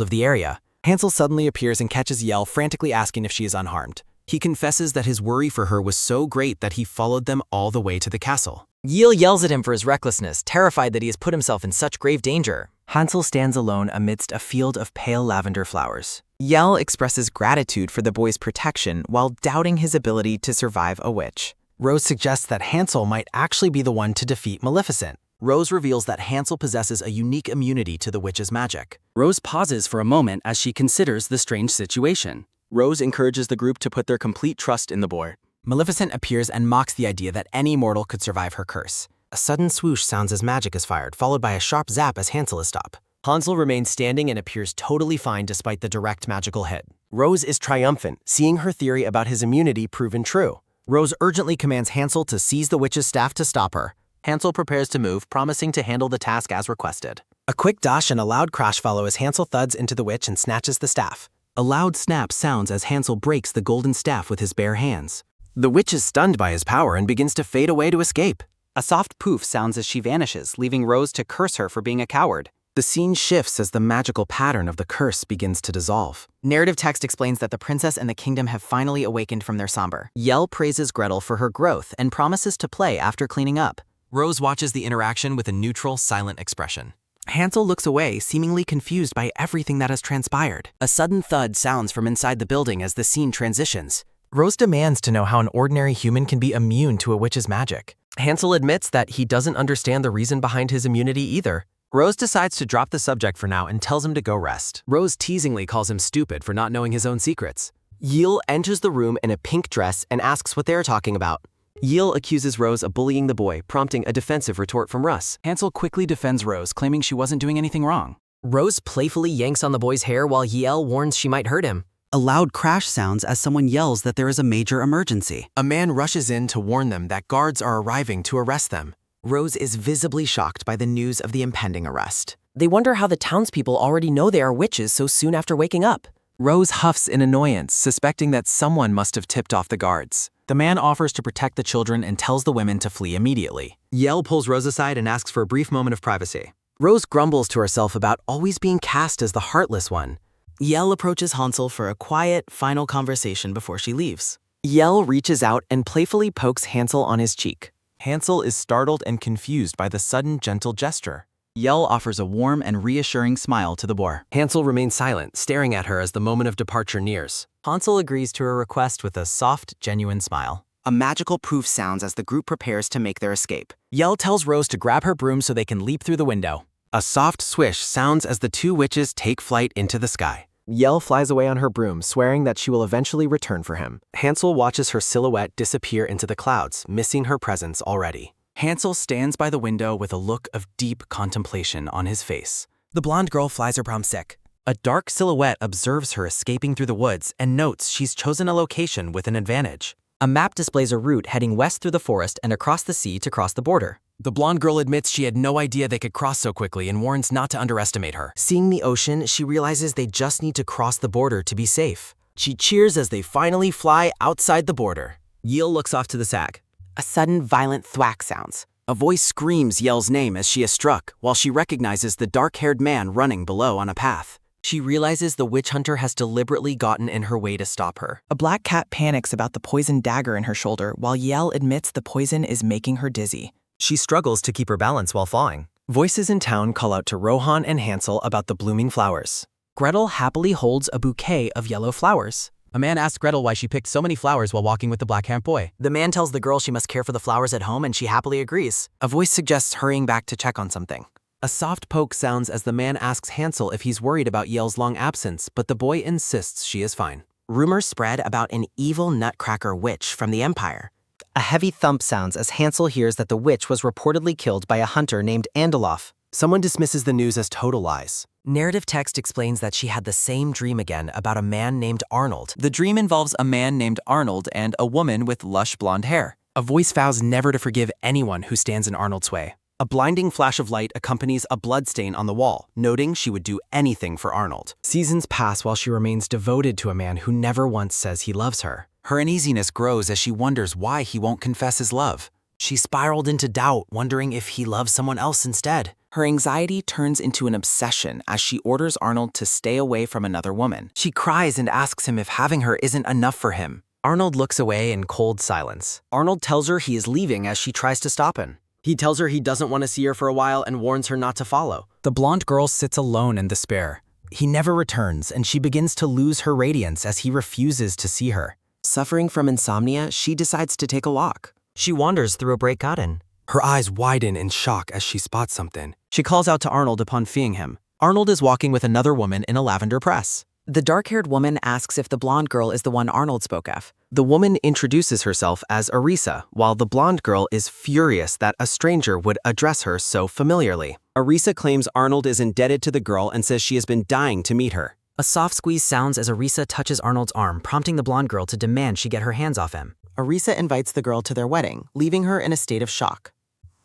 of the area. Hansel suddenly appears and catches Yell, frantically asking if she is unharmed. He confesses that his worry for her was so great that he followed them all the way to the castle. Yell yells at him for his recklessness, terrified that he has put himself in such grave danger. Hansel stands alone amidst a field of pale lavender flowers. Yell expresses gratitude for the boy's protection while doubting his ability to survive a witch. Rose suggests that Hansel might actually be the one to defeat Maleficent. Rose reveals that Hansel possesses a unique immunity to the witch's magic. Rose pauses for a moment as she considers the strange situation. Rose encourages the group to put their complete trust in the boy. Maleficent appears and mocks the idea that any mortal could survive her curse. A sudden swoosh sounds as magic is fired, followed by a sharp zap as Hansel is stopped. Hansel remains standing and appears totally fine despite the direct magical hit. Rose is triumphant, seeing her theory about his immunity proven true. Rose urgently commands Hansel to seize the witch's staff to stop her. Hansel prepares to move, promising to handle the task as requested. A quick dash and a loud crash follow as Hansel thuds into the witch and snatches the staff. A loud snap sounds as Hansel breaks the golden staff with his bare hands. The witch is stunned by his power and begins to fade away to escape. A soft poof sounds as she vanishes, leaving Rose to curse her for being a coward. The scene shifts as the magical pattern of the curse begins to dissolve. Narrative text explains that the princess and the kingdom have finally awakened from their slumber. Yell praises Gretel for her growth and promises to play after cleaning up. Rose watches the interaction with a neutral, silent expression. Hansel looks away, seemingly confused by everything that has transpired. A sudden thud sounds from inside the building as the scene transitions. Rose demands to know how an ordinary human can be immune to a witch's magic. Hansel admits that he doesn't understand the reason behind his immunity either. Rose decides to drop the subject for now and tells him to go rest. Rose teasingly calls him stupid for not knowing his own secrets. Yell enters the room in a pink dress and asks what they are talking about. Yell accuses Rose of bullying the boy, prompting a defensive retort from Russ. Hansel quickly defends Rose, claiming she wasn't doing anything wrong. Rose playfully yanks on the boy's hair while Yell warns she might hurt him. A loud crash sounds as someone yells that there is a major emergency. A man rushes in to warn them that guards are arriving to arrest them. Rose is visibly shocked by the news of the impending arrest. They wonder how the townspeople already know they are witches so soon after waking up. Rose huffs in annoyance, suspecting that someone must have tipped off the guards. The man offers to protect the children and tells the women to flee immediately. Yell pulls Rose aside and asks for a brief moment of privacy. Rose grumbles to herself about always being cast as the heartless one. Yell approaches Hansel for a quiet, final conversation before she leaves. Yell reaches out and playfully pokes Hansel on his cheek. Hansel is startled and confused by the sudden gentle gesture. Yell offers a warm and reassuring smile to the boar. Hansel remains silent, staring at her as the moment of departure nears. Hansel agrees to her request with a soft, genuine smile. A magical poof sounds as the group prepares to make their escape. Yell tells Rose to grab her broom so they can leap through the window. A soft swish sounds as the two witches take flight into the sky. Yell flies away on her broom, swearing that she will eventually return for him. Hansel watches her silhouette disappear into the clouds, missing her presence already. Hansel stands by the window with a look of deep contemplation on his face. The blonde girl flies her broom sick. A dark silhouette observes her escaping through the woods and notes she's chosen a location with an advantage. A map displays a route heading west through the forest and across the sea to cross the border. The blonde girl admits she had no idea they could cross so quickly and warns not to underestimate her. Seeing the ocean, she realizes they just need to cross the border to be safe. She cheers as they finally fly outside the border. Yell looks off to the sag. A sudden violent thwack sounds. A voice screams Yell's name as she is struck, while she recognizes the dark-haired man running below on a path. She realizes the witch hunter has deliberately gotten in her way to stop her. A black cat panics about the poisoned dagger in her shoulder, while Yell admits the poison is making her dizzy. She struggles to keep her balance while falling. Voices in town call out to Rohan and Hansel about the blooming flowers. Gretel happily holds a bouquet of yellow flowers. A man asks Gretel why she picked so many flowers while walking with the black-haired boy. The man tells the girl she must care for the flowers at home, and she happily agrees. A voice suggests hurrying back to check on something. A soft poke sounds as the man asks Hansel if he's worried about Yell's long absence, but the boy insists she is fine. Rumors spread about an evil nutcracker witch from the Empire. A heavy thump sounds as Hansel hears that the witch was reportedly killed by a hunter named Andalof. Someone dismisses the news as total lies. Narrative text explains that she had the same dream again about a man named Arnold. The dream involves a man named Arnold and a woman with lush blonde hair. A voice vows never to forgive anyone who stands in Arnold's way. A blinding flash of light accompanies a bloodstain on the wall, noting she would do anything for Arnold. Seasons pass while she remains devoted to a man who never once says he loves her. Her uneasiness grows as she wonders why he won't confess his love. She spiraled into doubt, wondering if he loves someone else instead. Her anxiety turns into an obsession as she orders Arnold to stay away from another woman. She cries and asks him if having her isn't enough for him. Arnold looks away in cold silence. Arnold tells her he is leaving as she tries to stop him. He tells her he doesn't want to see her for a while and warns her not to follow. The blonde girl sits alone in despair. He never returns, and she begins to lose her radiance as he refuses to see her. Suffering from insomnia, she decides to take a walk. She wanders through a break garden. Her eyes widen in shock as she spots something. She calls out to Arnold upon seeing him. Arnold is walking with another woman in a lavender press. The dark-haired woman asks if the blonde girl is the one Arnold spoke of. The woman introduces herself as Arisa, while the blonde girl is furious that a stranger would address her so familiarly. Arisa claims Arnold is indebted to the girl and says she has been dying to meet her. A soft squeeze sounds as Arisa touches Arnold's arm, prompting the blonde girl to demand she get her hands off him. Arisa invites the girl to their wedding, leaving her in a state of shock.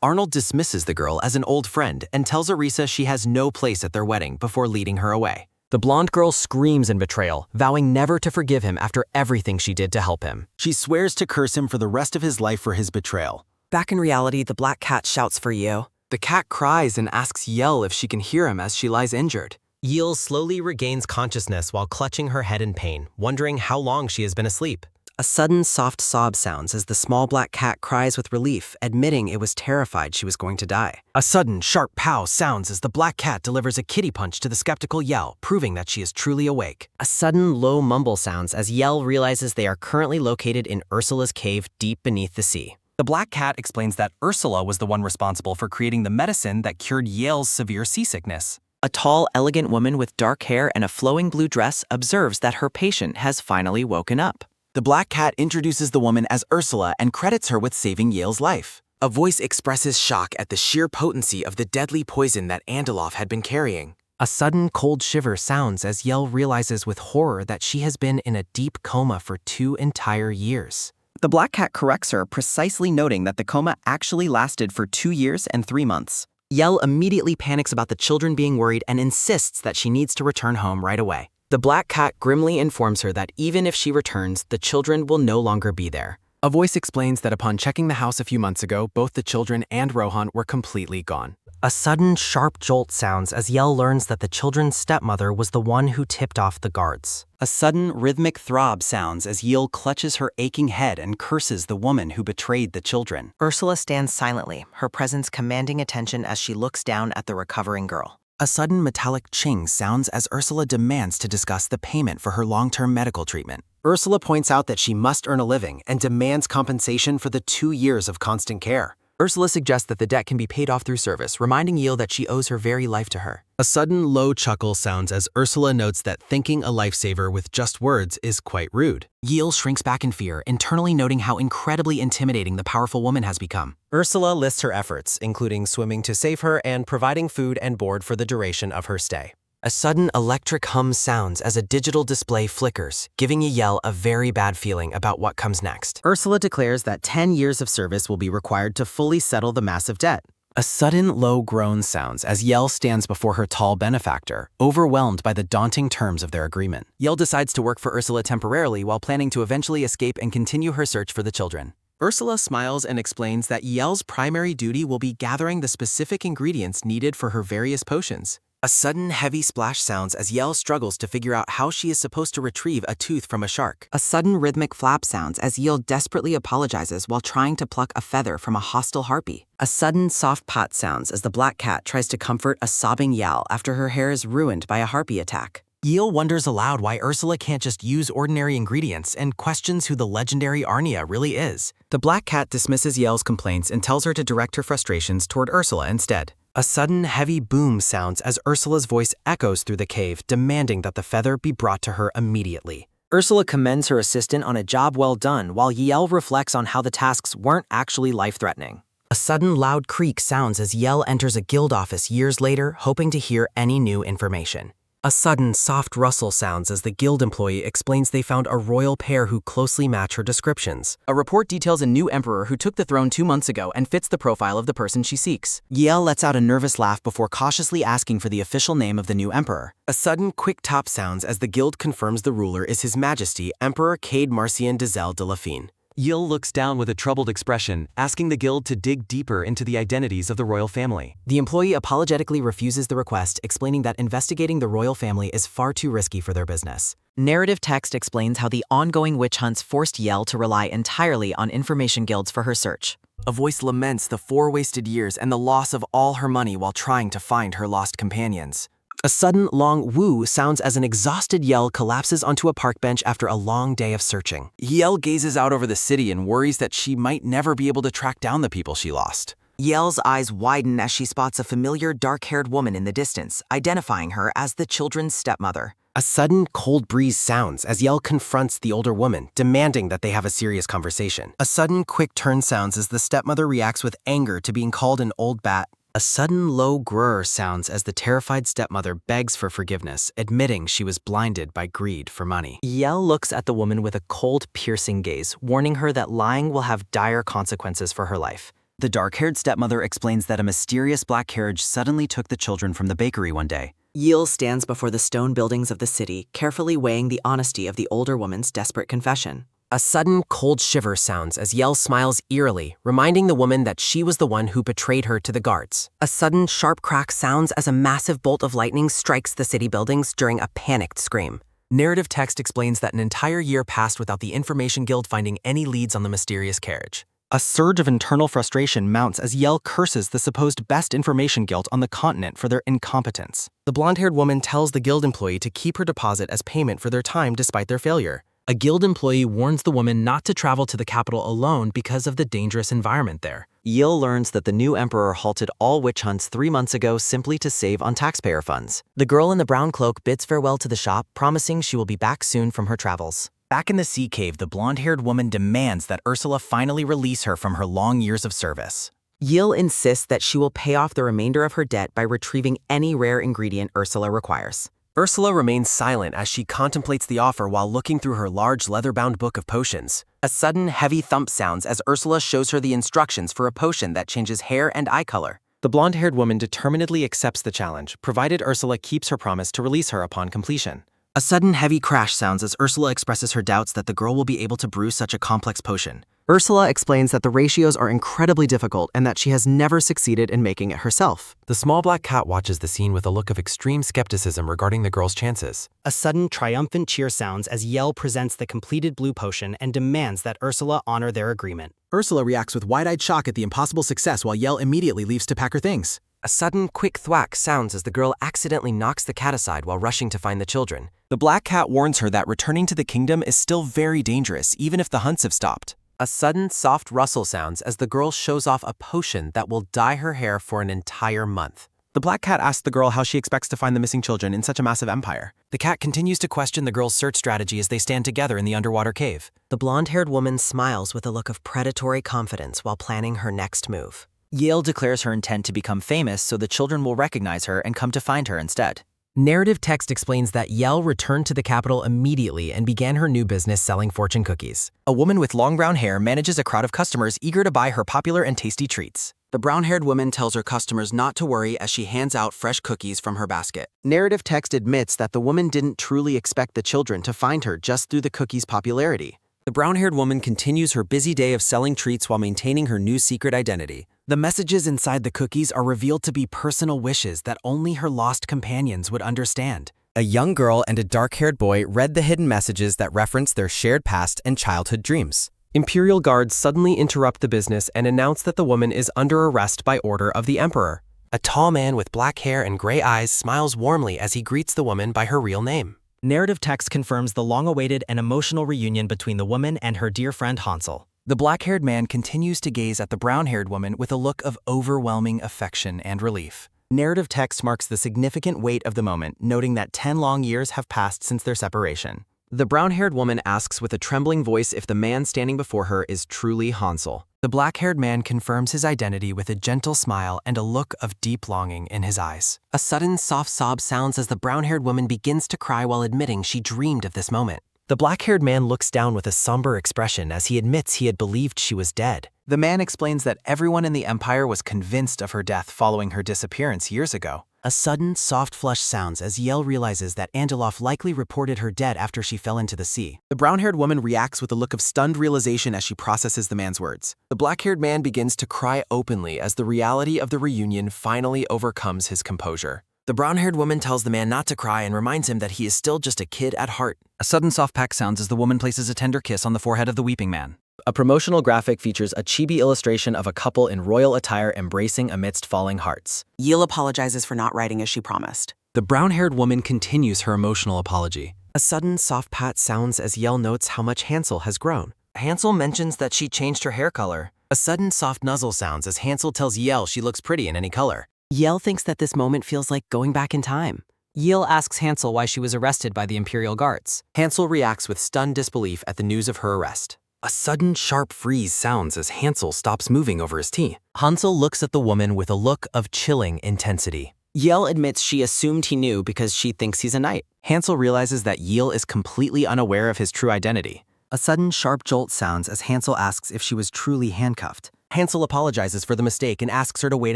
Arnold dismisses the girl as an old friend and tells Arisa she has no place at their wedding before leading her away. The blonde girl screams in betrayal, vowing never to forgive him after everything she did to help him. She swears to curse him for the rest of his life for his betrayal. Back in reality, the black cat shouts for you. The cat cries and asks Yell if she can hear him as she lies injured. Yell slowly regains consciousness while clutching her head in pain, wondering how long she has been asleep. A sudden soft sob sounds as the small black cat cries with relief, admitting it was terrified she was going to die. A sudden sharp pow sounds as the black cat delivers a kitty punch to the skeptical Yell, proving that she is truly awake. A sudden low mumble sounds as Yell realizes they are currently located in Ursula's cave deep beneath the sea. The black cat explains that Ursula was the one responsible for creating the medicine that cured Yale's severe seasickness. A tall, elegant woman with dark hair and a flowing blue dress observes that her patient has finally woken up. The black cat introduces the woman as Ursula and credits her with saving Yale's life. A voice expresses shock at the sheer potency of the deadly poison that Andalof had been carrying. A sudden cold shiver sounds as Yell realizes with horror that she has been in a deep coma for 2 entire years. The black cat corrects her, precisely noting that the coma actually lasted for 2 years and 3 months. Yell immediately panics about the children being worried and insists that she needs to return home right away. The black cat grimly informs her that even if she returns, the children will no longer be there. A voice explains that upon checking the house a few months ago, both the children and Rohan were completely gone. A sudden sharp jolt sounds as Yell learns that the children's stepmother was the one who tipped off the guards. A sudden rhythmic throb sounds as Yale clutches her aching head and curses the woman who betrayed the children. Ursula stands silently, her presence commanding attention as she looks down at the recovering girl. A sudden metallic ching sounds as Ursula demands to discuss the payment for her long-term medical treatment. Ursula points out that she must earn a living and demands compensation for the 2 years of constant care. Ursula suggests that the debt can be paid off through service, reminding Yale that she owes her very life to her. A sudden low chuckle sounds as Ursula notes that thanking a lifesaver with just words is quite rude. Yale shrinks back in fear, internally noting how incredibly intimidating the powerful woman has become. Ursula lists her efforts, including swimming to save her and providing food and board for the duration of her stay. A sudden electric hum sounds as a digital display flickers, giving Yell a very bad feeling about what comes next. Ursula declares that 10 years of service will be required to fully settle the massive debt. A sudden low groan sounds as Yell stands before her tall benefactor, overwhelmed by the daunting terms of their agreement. Yell decides to work for Ursula temporarily while planning to eventually escape and continue her search for the children. Ursula smiles and explains that Yell's primary duty will be gathering the specific ingredients needed for her various potions. A sudden heavy splash sounds as Yell struggles to figure out how she is supposed to retrieve a tooth from a shark. A sudden rhythmic flap sounds as Yell desperately apologizes while trying to pluck a feather from a hostile harpy. A sudden soft pat sounds as the black cat tries to comfort a sobbing Yell after her hair is ruined by a harpy attack. Yell wonders aloud why Ursula can't just use ordinary ingredients and questions who the legendary Arnia really is. The black cat dismisses Yell's complaints and tells her to direct her frustrations toward Ursula instead. A sudden heavy boom sounds as Ursula's voice echoes through the cave, demanding that the feather be brought to her immediately. Ursula commends her assistant on a job well done, while Yell reflects on how the tasks weren't actually life-threatening. A sudden loud creak sounds as Yell enters a guild office years later, hoping to hear any new information. A sudden soft rustle sounds as the guild employee explains they found a royal pair who closely match her descriptions. A report details a new emperor who took the throne 2 months ago and fits the profile of the person she seeks. Yell lets out a nervous laugh before cautiously asking for the official name of the new emperor. A sudden quick top sounds as the guild confirms the ruler is His Majesty Emperor Cade Marcian de Zel de Lafine. Yell looks down with a troubled expression, asking the guild to dig deeper into the identities of the royal family. The employee apologetically refuses the request, explaining that investigating the royal family is far too risky for their business. Narrative text explains how the ongoing witch hunts forced Yell to rely entirely on information guilds for her search. A voice laments the 4 wasted years and the loss of all her money while trying to find her lost companions. A sudden long woo sounds as an exhausted Yell collapses onto a park bench after a long day of searching. Yell gazes out over the city and worries that she might never be able to track down the people she lost. Yell's eyes widen as she spots a familiar dark-haired woman in the distance, identifying her as the children's stepmother. A sudden cold breeze sounds as Yell confronts the older woman, demanding that they have a serious conversation. A sudden quick turn sounds as the stepmother reacts with anger to being called an old bat. A sudden low grrr sounds as the terrified stepmother begs for forgiveness, admitting she was blinded by greed for money. Yell looks at the woman with a cold, piercing gaze, warning her that lying will have dire consequences for her life. The dark-haired stepmother explains that a mysterious black carriage suddenly took the children from the bakery one day. Yell stands before the stone buildings of the city, carefully weighing the honesty of the older woman's desperate confession. A sudden cold shiver sounds as Yell smiles eerily, reminding the woman that she was the one who betrayed her to the guards. A sudden sharp crack sounds as a massive bolt of lightning strikes the city buildings during a panicked scream. Narrative text explains that an entire year passed without the Information Guild finding any leads on the mysterious carriage. A surge of internal frustration mounts as Yell curses the supposed best information guild on the continent for their incompetence. The blonde-haired woman tells the guild employee to keep her deposit as payment for their time despite their failure. A guild employee warns the woman not to travel to the capital alone because of the dangerous environment there. Yell learns that the new emperor halted all witch hunts 3 months ago simply to save on taxpayer funds. The girl in the brown cloak bids farewell to the shop, promising she will be back soon from her travels. Back in the sea cave, the blonde-haired woman demands that Ursula finally release her from her long years of service. Yell insists that she will pay off the remainder of her debt by retrieving any rare ingredient Ursula requires. Ursula remains silent as she contemplates the offer while looking through her large leather-bound book of potions. A sudden heavy thump sounds as Ursula shows her the instructions for a potion that changes hair and eye color. The blonde-haired woman determinedly accepts the challenge, provided Ursula keeps her promise to release her upon completion. A sudden heavy crash sounds as Ursula expresses her doubts that the girl will be able to brew such a complex potion. Ursula explains that the ratios are incredibly difficult and that she has never succeeded in making it herself. The small black cat watches the scene with a look of extreme skepticism regarding the girl's chances. A sudden triumphant cheer sounds as Yell presents the completed blue potion and demands that Ursula honor their agreement. Ursula reacts with wide-eyed shock at the impossible success while Yell immediately leaves to pack her things. A sudden quick thwack sounds as the girl accidentally knocks the cat aside while rushing to find the children. The black cat warns her that returning to the kingdom is still very dangerous, even if the hunts have stopped. A sudden soft rustle sounds as the girl shows off a potion that will dye her hair for an entire month. The black cat asks the girl how she expects to find the missing children in such a massive empire. The cat continues to question the girl's search strategy as they stand together in the underwater cave. The blonde-haired woman smiles with a look of predatory confidence while planning her next move. Yell declares her intent to become famous so the children will recognize her and come to find her instead. Narrative text explains that Yell returned to the capital immediately and began her new business selling fortune cookies. A woman with long brown hair manages a crowd of customers eager to buy her popular and tasty treats. The brown-haired woman tells her customers not to worry as she hands out fresh cookies from her basket. Narrative text admits that the woman didn't truly expect the children to find her just through the cookie's popularity. The brown-haired woman continues her busy day of selling treats while maintaining her new secret identity. The messages inside the cookies are revealed to be personal wishes that only her lost companions would understand. A young girl and a dark-haired boy read the hidden messages that reference their shared past and childhood dreams. Imperial guards suddenly interrupt the business and announce that the woman is under arrest by order of the emperor. A tall man with black hair and gray eyes smiles warmly as he greets the woman by her real name. Narrative text confirms the long-awaited and emotional reunion between the woman and her dear friend Hansel. The black-haired man continues to gaze at the brown-haired woman with a look of overwhelming affection and relief. Narrative text marks the significant weight of the moment, noting that 10 long years have passed since their separation. The brown-haired woman asks with a trembling voice if the man standing before her is truly Hansel. The black-haired man confirms his identity with a gentle smile and a look of deep longing in his eyes. A sudden soft sob sounds as the brown-haired woman begins to cry while admitting she dreamed of this moment. The black-haired man looks down with a somber expression as he admits he had believed she was dead. The man explains that everyone in the Empire was convinced of her death following her disappearance years ago. A sudden, soft flush sounds as Yell realizes that Angeloff likely reported her dead after she fell into the sea. The brown-haired woman reacts with a look of stunned realization as she processes the man's words. The black-haired man begins to cry openly as the reality of the reunion finally overcomes his composure. The brown-haired woman tells the man not to cry and reminds him that he is still just a kid at heart. A sudden soft peck sounds as the woman places a tender kiss on the forehead of the weeping man. A promotional graphic features a chibi illustration of a couple in royal attire embracing amidst falling hearts. Yil apologizes for not writing as she promised. The brown-haired woman continues her emotional apology. A sudden soft pat sounds as Yell notes how much Hansel has grown. Hansel mentions that she changed her hair color. A sudden soft nuzzle sounds as Hansel tells Yell she looks pretty in any color. Yell thinks that this moment feels like going back in time. Yil asks Hansel why she was arrested by the Imperial Guards. Hansel reacts with stunned disbelief at the news of her arrest. A sudden sharp freeze sounds as Hansel stops moving over his tea. Hansel looks at the woman with a look of chilling intensity. Yell admits she assumed he knew because she thinks he's a knight. Hansel realizes that Yil is completely unaware of his true identity. A sudden sharp jolt sounds as Hansel asks if she was truly handcuffed. Hansel apologizes for the mistake and asks her to wait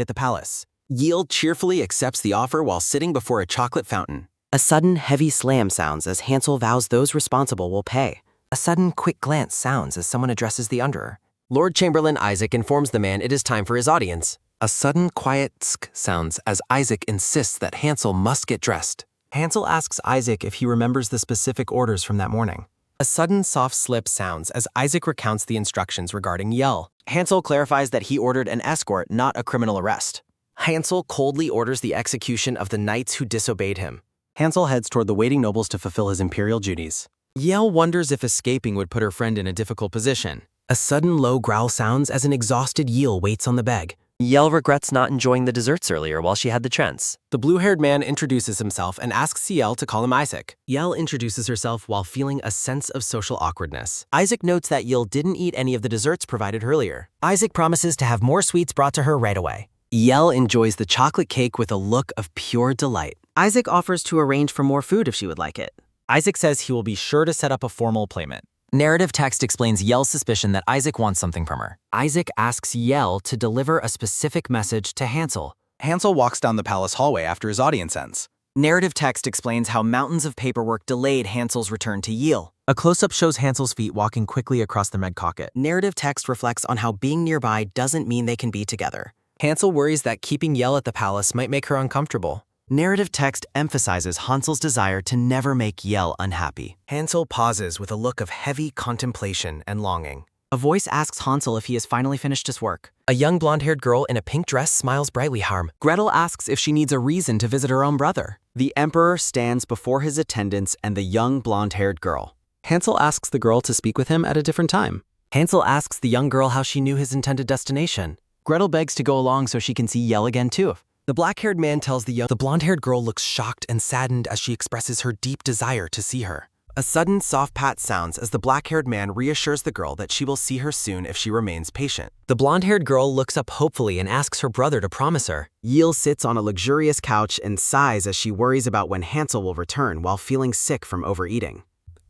at the palace. Yil cheerfully accepts the offer while sitting before a chocolate fountain. A sudden heavy slam sounds as Hansel vows those responsible will pay. A sudden quick glance sounds as someone addresses the Underer. Lord Chamberlain Isaac informs the man it is time for his audience. A sudden quiet tsk sounds as Isaac insists that Hansel must get dressed. Hansel asks Isaac if he remembers the specific orders from that morning. A sudden soft slip sounds as Isaac recounts the instructions regarding Yell. Hansel clarifies that he ordered an escort, not a criminal arrest. Hansel coldly orders the execution of the knights who disobeyed him. Hansel heads toward the waiting nobles to fulfill his imperial duties. Yell wonders if escaping would put her friend in a difficult position. A sudden low growl sounds as an exhausted Yell waits on the beg. Yell regrets not enjoying the desserts earlier while she had the chance. The blue-haired man introduces himself and asks Yell to call him Isaac. Yell introduces herself while feeling a sense of social awkwardness. Isaac notes that Yell didn't eat any of the desserts provided earlier. Isaac promises to have more sweets brought to her right away. Yell enjoys the chocolate cake with a look of pure delight. Isaac offers to arrange for more food if she would like it. Isaac says he will be sure to set up a formal payment. Narrative text explains Yell's suspicion that Isaac wants something from her. Isaac asks Yell to deliver a specific message to Hansel. Hansel walks down the palace hallway after his audience ends. Narrative text explains how mountains of paperwork delayed Hansel's return to Yell. A close-up shows Hansel's feet walking quickly across the med cocket. Narrative text reflects on how being nearby doesn't mean they can be together. Hansel worries that keeping Yell at the palace might make her uncomfortable. Narrative text emphasizes Hansel's desire to never make Yell unhappy. Hansel pauses with a look of heavy contemplation and longing. A voice asks Hansel if he has finally finished his work. A young blonde-haired girl in a pink dress smiles brightly harm. Gretel asks if she needs a reason to visit her own brother. The emperor stands before his attendants and the young blonde-haired girl. Hansel asks the girl to speak with him at a different time. Hansel asks the young girl how she knew his intended destination. Gretel begs to go along so she can see Yell again too. The black-haired man tells the blonde-haired girl looks shocked and saddened as she expresses her deep desire to see her. A sudden soft pat sounds as the black-haired man reassures the girl that she will see her soon if she remains patient. The blonde-haired girl looks up hopefully and asks her brother to promise her. Yell sits on a luxurious couch and sighs as she worries about when Hansel will return while feeling sick from overeating.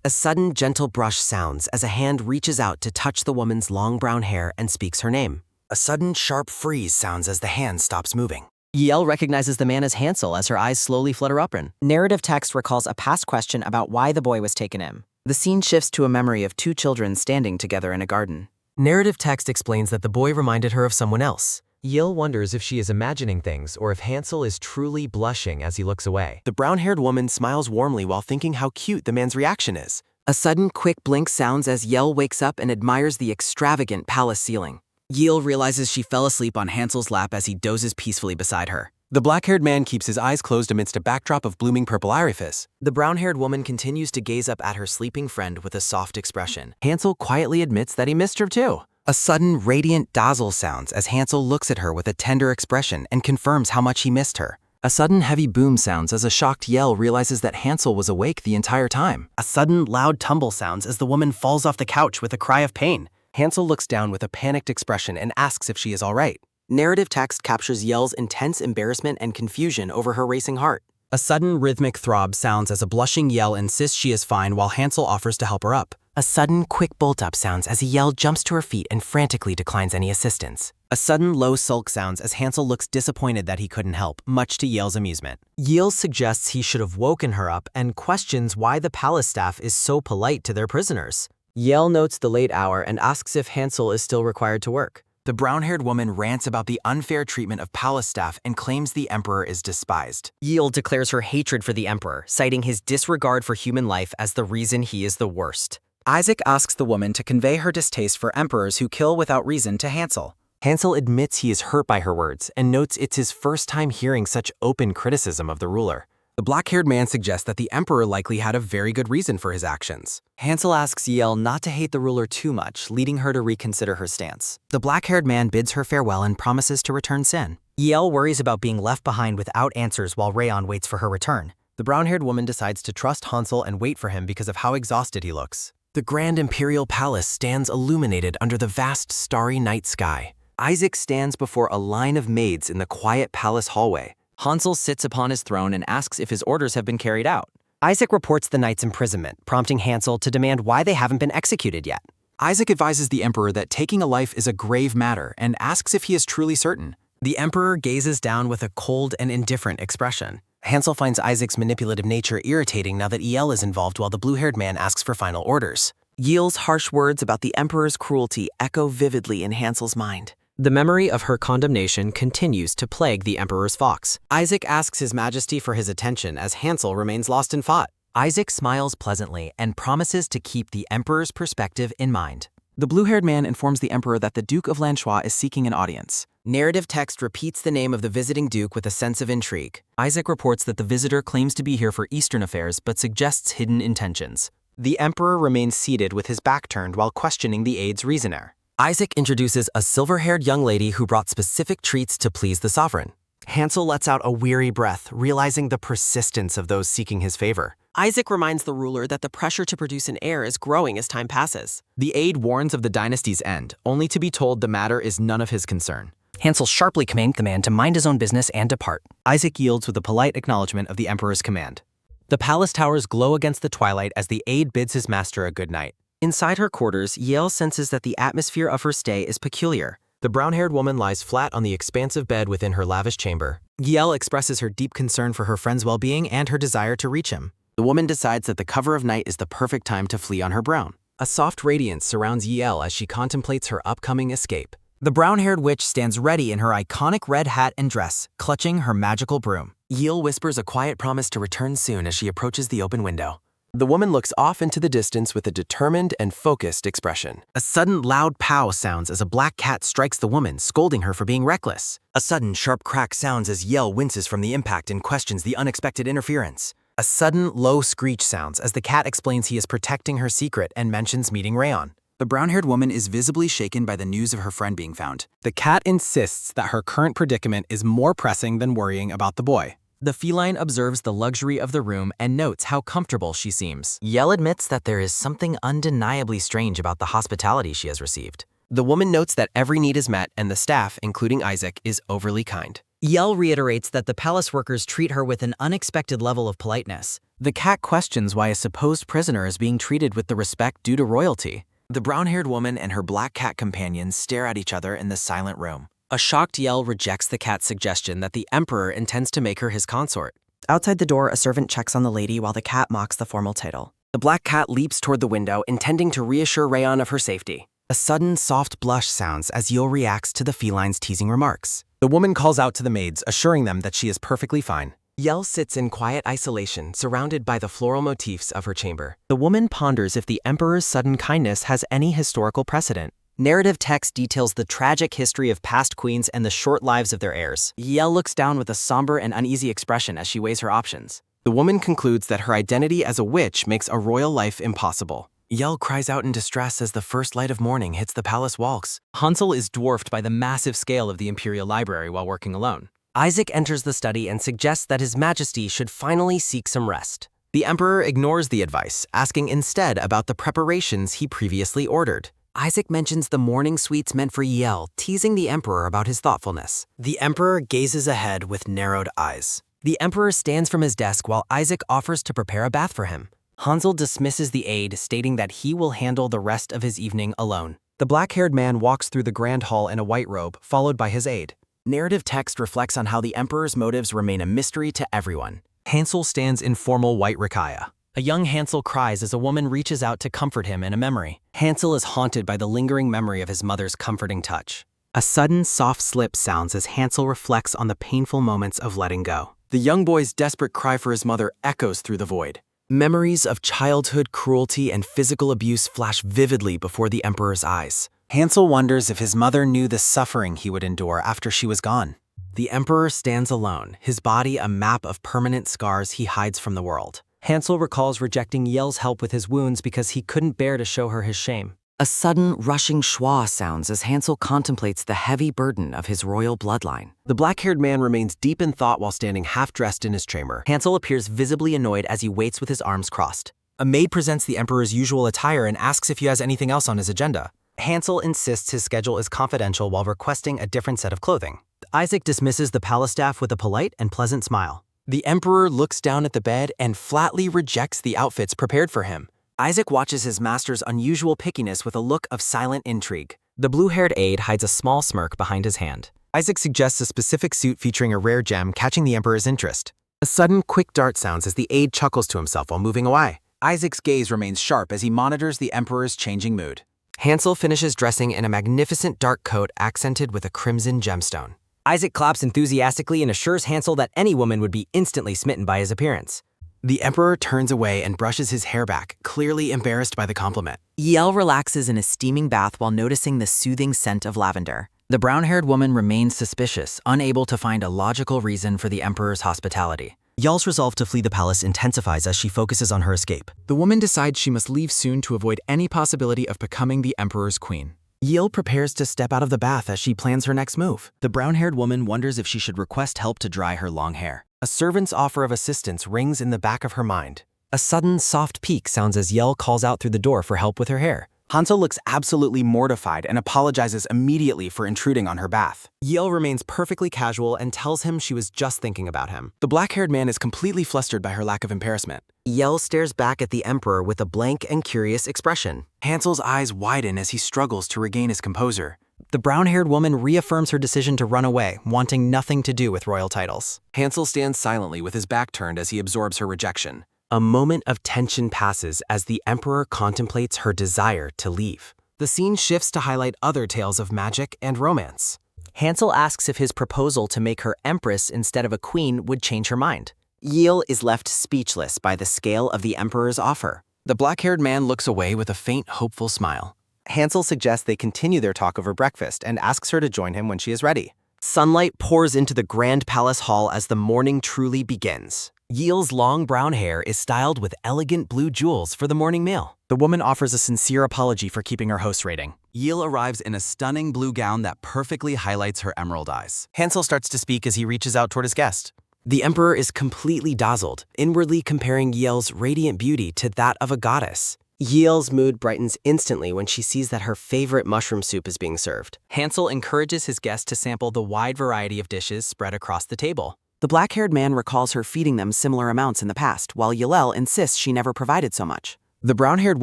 A sudden gentle brush sounds as a hand reaches out to touch the woman's long brown hair and speaks her name. A sudden sharp freeze sounds as the hand stops moving. Yell recognizes the man as Hansel as her eyes slowly flutter upward. Narrative text recalls a past question about why the boy was taken in. The scene shifts to a memory of two children standing together in a garden. Narrative text explains that the boy reminded her of someone else. Yale wonders if she is imagining things or if Hansel is truly blushing as he looks away. The brown-haired woman smiles warmly while thinking how cute the man's reaction is. A sudden, quick blink sounds as Yale wakes up and admires the extravagant palace ceiling. Yale realizes she fell asleep on Hansel's lap as he dozes peacefully beside her. The black-haired man keeps his eyes closed amidst a backdrop of blooming purple iris. The brown-haired woman continues to gaze up at her sleeping friend with a soft expression. Hansel quietly admits that he missed her too. A sudden, radiant dazzle sounds as Hansel looks at her with a tender expression and confirms how much he missed her. A sudden heavy boom sounds as a shocked Yell realizes that Hansel was awake the entire time. A sudden loud tumble sounds as the woman falls off the couch with a cry of pain. Hansel looks down with a panicked expression and asks if she is all right. Narrative text captures Yell's intense embarrassment and confusion over her racing heart. A sudden rhythmic throb sounds as a blushing Yell insists she is fine while Hansel offers to help her up. A sudden quick bolt-up sounds as Yell jumps to her feet and frantically declines any assistance. A sudden low sulk sounds as Hansel looks disappointed that he couldn't help, much to Yale's amusement. Yale suggests he should have woken her up and questions why the palace staff is so polite to their prisoners. Yale notes the late hour and asks if Hansel is still required to work. The brown-haired woman rants about the unfair treatment of palace staff and claims the emperor is despised. Yale declares her hatred for the emperor, citing his disregard for human life as the reason he is the worst. Isaac asks the woman to convey her distaste for emperors who kill without reason to Hansel. Hansel admits he is hurt by her words and notes it's his first time hearing such open criticism of the ruler. The black-haired man suggests that the emperor likely had a very good reason for his actions. Hansel asks Yale not to hate the ruler too much, leading her to reconsider her stance. The black-haired man bids her farewell and promises to return soon. Yale worries about being left behind without answers while Rayon waits for her return. The brown-haired woman decides to trust Hansel and wait for him because of how exhausted he looks. The grand imperial palace stands illuminated under the vast starry night sky. Isaac stands before a line of maids in the quiet palace hallway. Hansel sits upon his throne and asks if his orders have been carried out. Isaac reports the knight's imprisonment, prompting Hansel to demand why they haven't been executed yet. Isaac advises the emperor that taking a life is a grave matter and asks if he is truly certain. The emperor gazes down with a cold and indifferent expression. Hansel finds Isaac's manipulative nature irritating now that Yale is involved while the blue-haired man asks for final orders. Yale's harsh words about the emperor's cruelty echo vividly in Hansel's mind. The memory of her condemnation continues to plague the emperor's fox. Isaac asks His Majesty for his attention as Hansel remains lost in thought. Isaac smiles pleasantly and promises to keep the emperor's perspective in mind. The blue-haired man informs the emperor that the Duke of Lanchois is seeking an audience. Narrative text repeats the name of the visiting duke with a sense of intrigue. Isaac reports that the visitor claims to be here for Eastern affairs but suggests hidden intentions. The emperor remains seated with his back turned while questioning the aide's reasoner. Isaac introduces a silver-haired young lady who brought specific treats to please the sovereign. Hansel lets out a weary breath, realizing the persistence of those seeking his favor. Isaac reminds the ruler that the pressure to produce an heir is growing as time passes. The aide warns of the dynasty's end, only to be told the matter is none of his concern. Hansel sharply commands the man to mind his own business and depart. Isaac yields with a polite acknowledgement of the emperor's command. The palace towers glow against the twilight as the aide bids his master a good night. Inside her quarters, Yale senses that the atmosphere of her stay is peculiar. The brown-haired woman lies flat on the expansive bed within her lavish chamber. Yale expresses her deep concern for her friend's well-being and her desire to reach him. The woman decides that the cover of night is the perfect time to flee on her brown. A soft radiance surrounds Yale as she contemplates her upcoming escape. The brown-haired witch stands ready in her iconic red hat and dress, clutching her magical broom. Yale whispers a quiet promise to return soon as she approaches the open window. The woman looks off into the distance with a determined and focused expression. A sudden loud pow sounds as a black cat strikes the woman, scolding her for being reckless. A sudden sharp crack sounds as Yale winces from the impact and questions the unexpected interference. A sudden low screech sounds as the cat explains he is protecting her secret and mentions meeting Rayon. The brown-haired woman is visibly shaken by the news of her friend being found. The cat insists that her current predicament is more pressing than worrying about the boy. The feline observes the luxury of the room and notes how comfortable she seems. Yell admits that there is something undeniably strange about the hospitality she has received. The woman notes that every need is met and the staff, including Isaac, is overly kind. Yell reiterates that the palace workers treat her with an unexpected level of politeness. The cat questions why a supposed prisoner is being treated with the respect due to royalty. The brown-haired woman and her black cat companions stare at each other in the silent room. A shocked Yell rejects the cat's suggestion that the emperor intends to make her his consort. Outside the door, a servant checks on the lady while the cat mocks the formal title. The black cat leaps toward the window, intending to reassure Rayon of her safety. A sudden soft blush sounds as Yul reacts to the feline's teasing remarks. The woman calls out to the maids, assuring them that she is perfectly fine. Yel sits in quiet isolation, surrounded by the floral motifs of her chamber. The woman ponders if the Emperor's sudden kindness has any historical precedent. Narrative text details the tragic history of past queens and the short lives of their heirs. Yel looks down with a somber and uneasy expression as she weighs her options. The woman concludes that her identity as a witch makes a royal life impossible. Yel cries out in distress as the first light of morning hits the palace walls. Hansel is dwarfed by the massive scale of the Imperial Library while working alone. Isaac enters the study and suggests that His Majesty should finally seek some rest. The Emperor ignores the advice, asking instead about the preparations he previously ordered. Isaac mentions the morning sweets meant for Yel, teasing the Emperor about his thoughtfulness. The Emperor gazes ahead with narrowed eyes. The Emperor stands from his desk while Isaac offers to prepare a bath for him. Hansel dismisses the aide, stating that he will handle the rest of his evening alone. The black-haired man walks through the grand hall in a white robe, followed by his aide. Narrative text reflects on how the Emperor's motives remain a mystery to everyone. Hansel stands in formal white rakhaya. A young Hansel cries as a woman reaches out to comfort him in a memory. Hansel is haunted by the lingering memory of his mother's comforting touch. A sudden soft slip sounds as Hansel reflects on the painful moments of letting go. The young boy's desperate cry for his mother echoes through the void. Memories of childhood cruelty and physical abuse flash vividly before the Emperor's eyes. Hansel wonders if his mother knew the suffering he would endure after she was gone. The Emperor stands alone, his body a map of permanent scars he hides from the world. Hansel recalls rejecting Yel's help with his wounds because he couldn't bear to show her his shame. A sudden, rushing schwa sounds as Hansel contemplates the heavy burden of his royal bloodline. The black-haired man remains deep in thought while standing half-dressed in his chamber. Hansel appears visibly annoyed as he waits with his arms crossed. A maid presents the Emperor's usual attire and asks if he has anything else on his agenda. Hansel insists his schedule is confidential while requesting a different set of clothing. Isaac dismisses the palace staff with a polite and pleasant smile. The Emperor looks down at the bed and flatly rejects the outfits prepared for him. Isaac watches his master's unusual pickiness with a look of silent intrigue. The blue-haired aide hides a small smirk behind his hand. Isaac suggests a specific suit featuring a rare gem, catching the Emperor's interest. A sudden, quick dart sounds as the aide chuckles to himself while moving away. Isaac's gaze remains sharp as he monitors the Emperor's changing mood. Hansel finishes dressing in a magnificent dark coat accented with a crimson gemstone. Isaac claps enthusiastically and assures Hansel that any woman would be instantly smitten by his appearance. The Emperor turns away and brushes his hair back, clearly embarrassed by the compliment. Yel relaxes in a steaming bath while noticing the soothing scent of lavender. The brown-haired woman remains suspicious, unable to find a logical reason for the Emperor's hospitality. Yel's resolve to flee the palace intensifies as she focuses on her escape. The woman decides she must leave soon to avoid any possibility of becoming the Emperor's queen. Yel prepares to step out of the bath as she plans her next move. The brown-haired woman wonders if she should request help to dry her long hair. A servant's offer of assistance rings in the back of her mind. A sudden, soft peak sounds as Yel calls out through the door for help with her hair. Hansel looks absolutely mortified and apologizes immediately for intruding on her bath. Yel remains perfectly casual and tells him she was just thinking about him. The black-haired man is completely flustered by her lack of embarrassment. Yel stares back at the Emperor with a blank and curious expression. Hansel's eyes widen as he struggles to regain his composure. The brown-haired woman reaffirms her decision to run away, wanting nothing to do with royal titles. Hansel stands silently with his back turned as he absorbs her rejection. A moment of tension passes as the Emperor contemplates her desire to leave. The scene shifts to highlight other tales of magic and romance. Hansel asks if his proposal to make her empress instead of a queen would change her mind. Yel is left speechless by the scale of the Emperor's offer. The black-haired man looks away with a faint, hopeful smile. Hansel suggests they continue their talk over breakfast and asks her to join him when she is ready. Sunlight pours into the grand palace hall as the morning truly begins. Yel's long brown hair is styled with elegant blue jewels for the morning meal. The woman offers a sincere apology for keeping her host rating. Yel arrives in a stunning blue gown that perfectly highlights her emerald eyes. Hansel starts to speak as he reaches out toward his guest. The Emperor is completely dazzled, inwardly comparing Yel's radiant beauty to that of a goddess. Yel's mood brightens instantly when she sees that her favorite mushroom soup is being served. Hansel encourages his guest to sample the wide variety of dishes spread across the table. The black-haired man recalls her feeding them similar amounts in the past, while Yelel insists she never provided so much. The brown-haired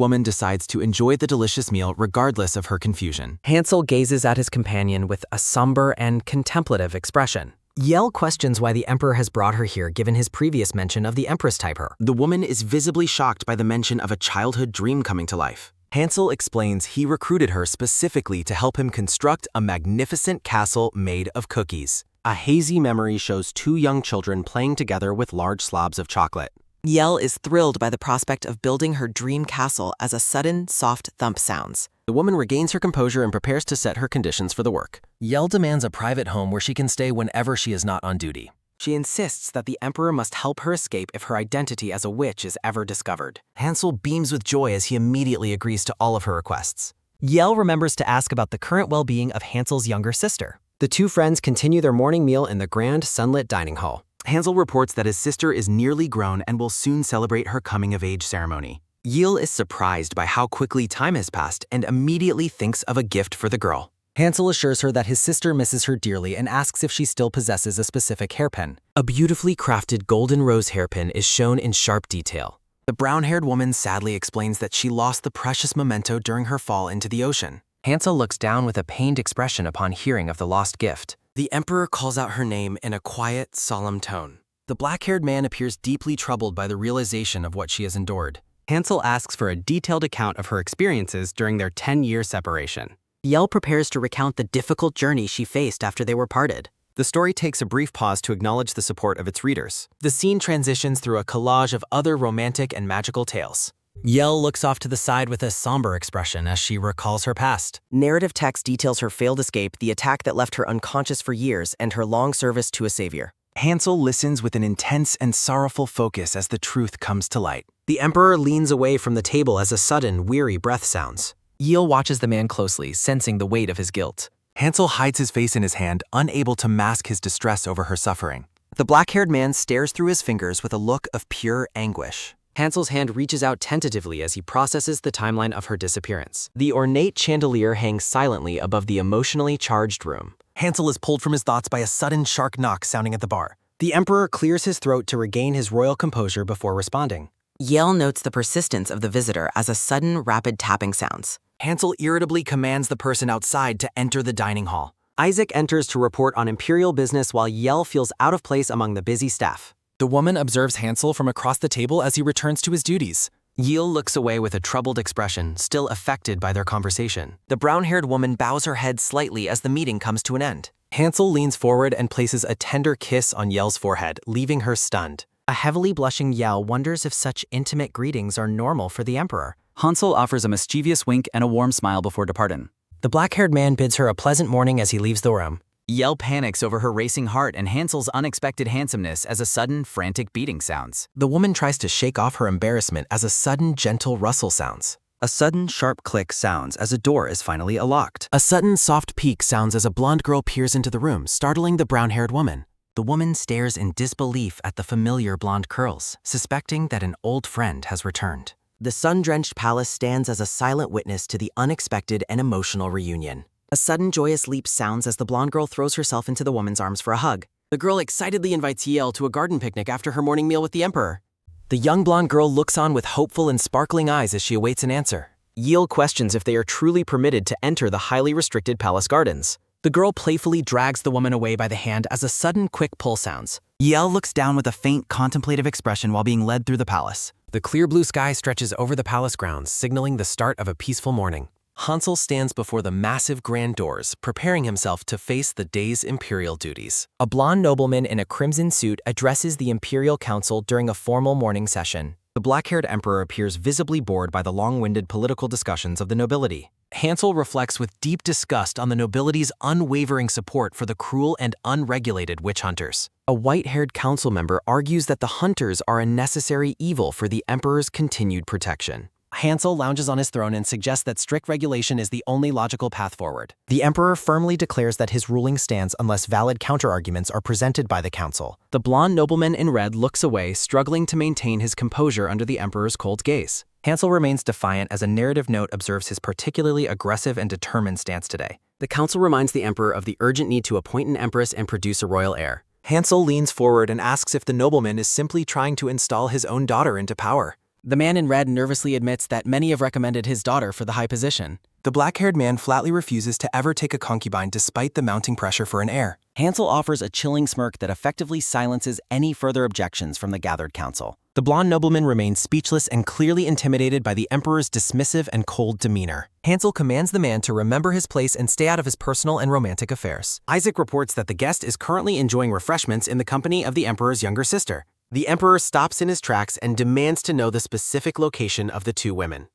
woman decides to enjoy the delicious meal regardless of her confusion. Hansel gazes at his companion with a somber and contemplative expression. Yell questions why the Emperor has brought her here given his previous mention of the Empress type her. The woman is visibly shocked by the mention of a childhood dream coming to life. Hansel explains he recruited her specifically to help him construct a magnificent castle made of cookies. A hazy memory shows two young children playing together with large slabs of chocolate. Yell is thrilled by the prospect of building her dream castle as a sudden, soft thump sounds. The woman regains her composure and prepares to set her conditions for the work. Yell demands a private home where she can stay whenever she is not on duty. She insists that the Emperor must help her escape if her identity as a witch is ever discovered. Hansel beams with joy as he immediately agrees to all of her requests. Yell remembers to ask about the current well-being of Hansel's younger sister. The two friends continue their morning meal in the grand sunlit dining hall. Hansel reports that his sister is nearly grown and will soon celebrate her coming-of-age ceremony. Yell is surprised by how quickly time has passed and immediately thinks of a gift for the girl. Hansel assures her that his sister misses her dearly and asks if she still possesses a specific hairpin. A beautifully crafted golden rose hairpin is shown in sharp detail. The brown-haired woman sadly explains that she lost the precious memento during her fall into the ocean. Hansel looks down with a pained expression upon hearing of the lost gift. The Emperor calls out her name in a quiet, solemn tone. The black-haired man appears deeply troubled by the realization of what she has endured. Hansel asks for a detailed account of her experiences during their 10-year separation. Yell prepares to recount the difficult journey she faced after they were parted. The story takes a brief pause to acknowledge the support of its readers. The scene transitions through a collage of other romantic and magical tales. Yell looks off to the side with a somber expression as she recalls her past. Narrative text details her failed escape, the attack that left her unconscious for years, and her long service to a savior. Hansel listens with an intense and sorrowful focus as the truth comes to light. The Emperor leans away from the table as a sudden, weary breath sounds. Yell watches the man closely, sensing the weight of his guilt. Hansel hides his face in his hand, unable to mask his distress over her suffering. The black-haired man stares through his fingers with a look of pure anguish. Hansel's hand reaches out tentatively as he processes the timeline of her disappearance. The ornate chandelier hangs silently above the emotionally charged room. Hansel is pulled from his thoughts by a sudden sharp knock sounding at the bar. The Emperor clears his throat to regain his royal composure before responding. Yell notes the persistence of the visitor as a sudden, rapid tapping sounds. Hansel irritably commands the person outside to enter the dining hall. Isaac enters to report on imperial business while Yell feels out of place among the busy staff. The woman observes Hansel from across the table as he returns to his duties. Yell looks away with a troubled expression, still affected by their conversation. The brown-haired woman bows her head slightly as the meeting comes to an end. Hansel leans forward and places a tender kiss on Yell's forehead, leaving her stunned. A heavily blushing Yell wonders if such intimate greetings are normal for the Emperor. Hansel offers a mischievous wink and a warm smile before departing. The black-haired man bids her a pleasant morning as he leaves the room. Yell panics over her racing heart and Hansel's unexpected handsomeness as a sudden, frantic beating sounds. The woman tries to shake off her embarrassment as a sudden, gentle rustle sounds. A sudden, sharp click sounds as a door is finally unlocked. A sudden, soft peek sounds as a blonde girl peers into the room, startling the brown-haired woman. The woman stares in disbelief at the familiar blonde curls, suspecting that an old friend has returned. The sun-drenched palace stands as a silent witness to the unexpected and emotional reunion. A sudden joyous leap sounds as the blonde girl throws herself into the woman's arms for a hug. The girl excitedly invites Yell to a garden picnic after her morning meal with the Emperor. The young blonde girl looks on with hopeful and sparkling eyes as she awaits an answer. Yell questions if they are truly permitted to enter the highly restricted palace gardens. The girl playfully drags the woman away by the hand as a sudden quick pull sounds. Yell looks down with a faint contemplative expression while being led through the palace. The clear blue sky stretches over the palace grounds, signaling the start of a peaceful morning. Hansel stands before the massive grand doors, preparing himself to face the day's imperial duties. A blonde nobleman in a crimson suit addresses the Imperial Council during a formal morning session. The black-haired emperor appears visibly bored by the long-winded political discussions of the nobility. Hansel reflects with deep disgust on the nobility's unwavering support for the cruel and unregulated witch hunters. A white-haired council member argues that the hunters are a necessary evil for the emperor's continued protection. Hansel lounges on his throne and suggests that strict regulation is the only logical path forward. The emperor firmly declares that his ruling stands unless valid counterarguments are presented by the council. The blonde nobleman in red looks away, struggling to maintain his composure under the emperor's cold gaze. Hansel remains defiant as a narrative note observes his particularly aggressive and determined stance today. The council reminds the emperor of the urgent need to appoint an empress and produce a royal heir. Hansel leans forward and asks if the nobleman is simply trying to install his own daughter into power. The man in red nervously admits that many have recommended his daughter for the high position. The black-haired man flatly refuses to ever take a concubine despite the mounting pressure for an heir. Hansel offers a chilling smirk that effectively silences any further objections from the gathered council. The blonde nobleman remains speechless and clearly intimidated by the emperor's dismissive and cold demeanor. Hansel commands the man to remember his place and stay out of his personal and romantic affairs. Isaac reports that the guest is currently enjoying refreshments in the company of the emperor's younger sister. The emperor stops in his tracks and demands to know the specific location of the two women.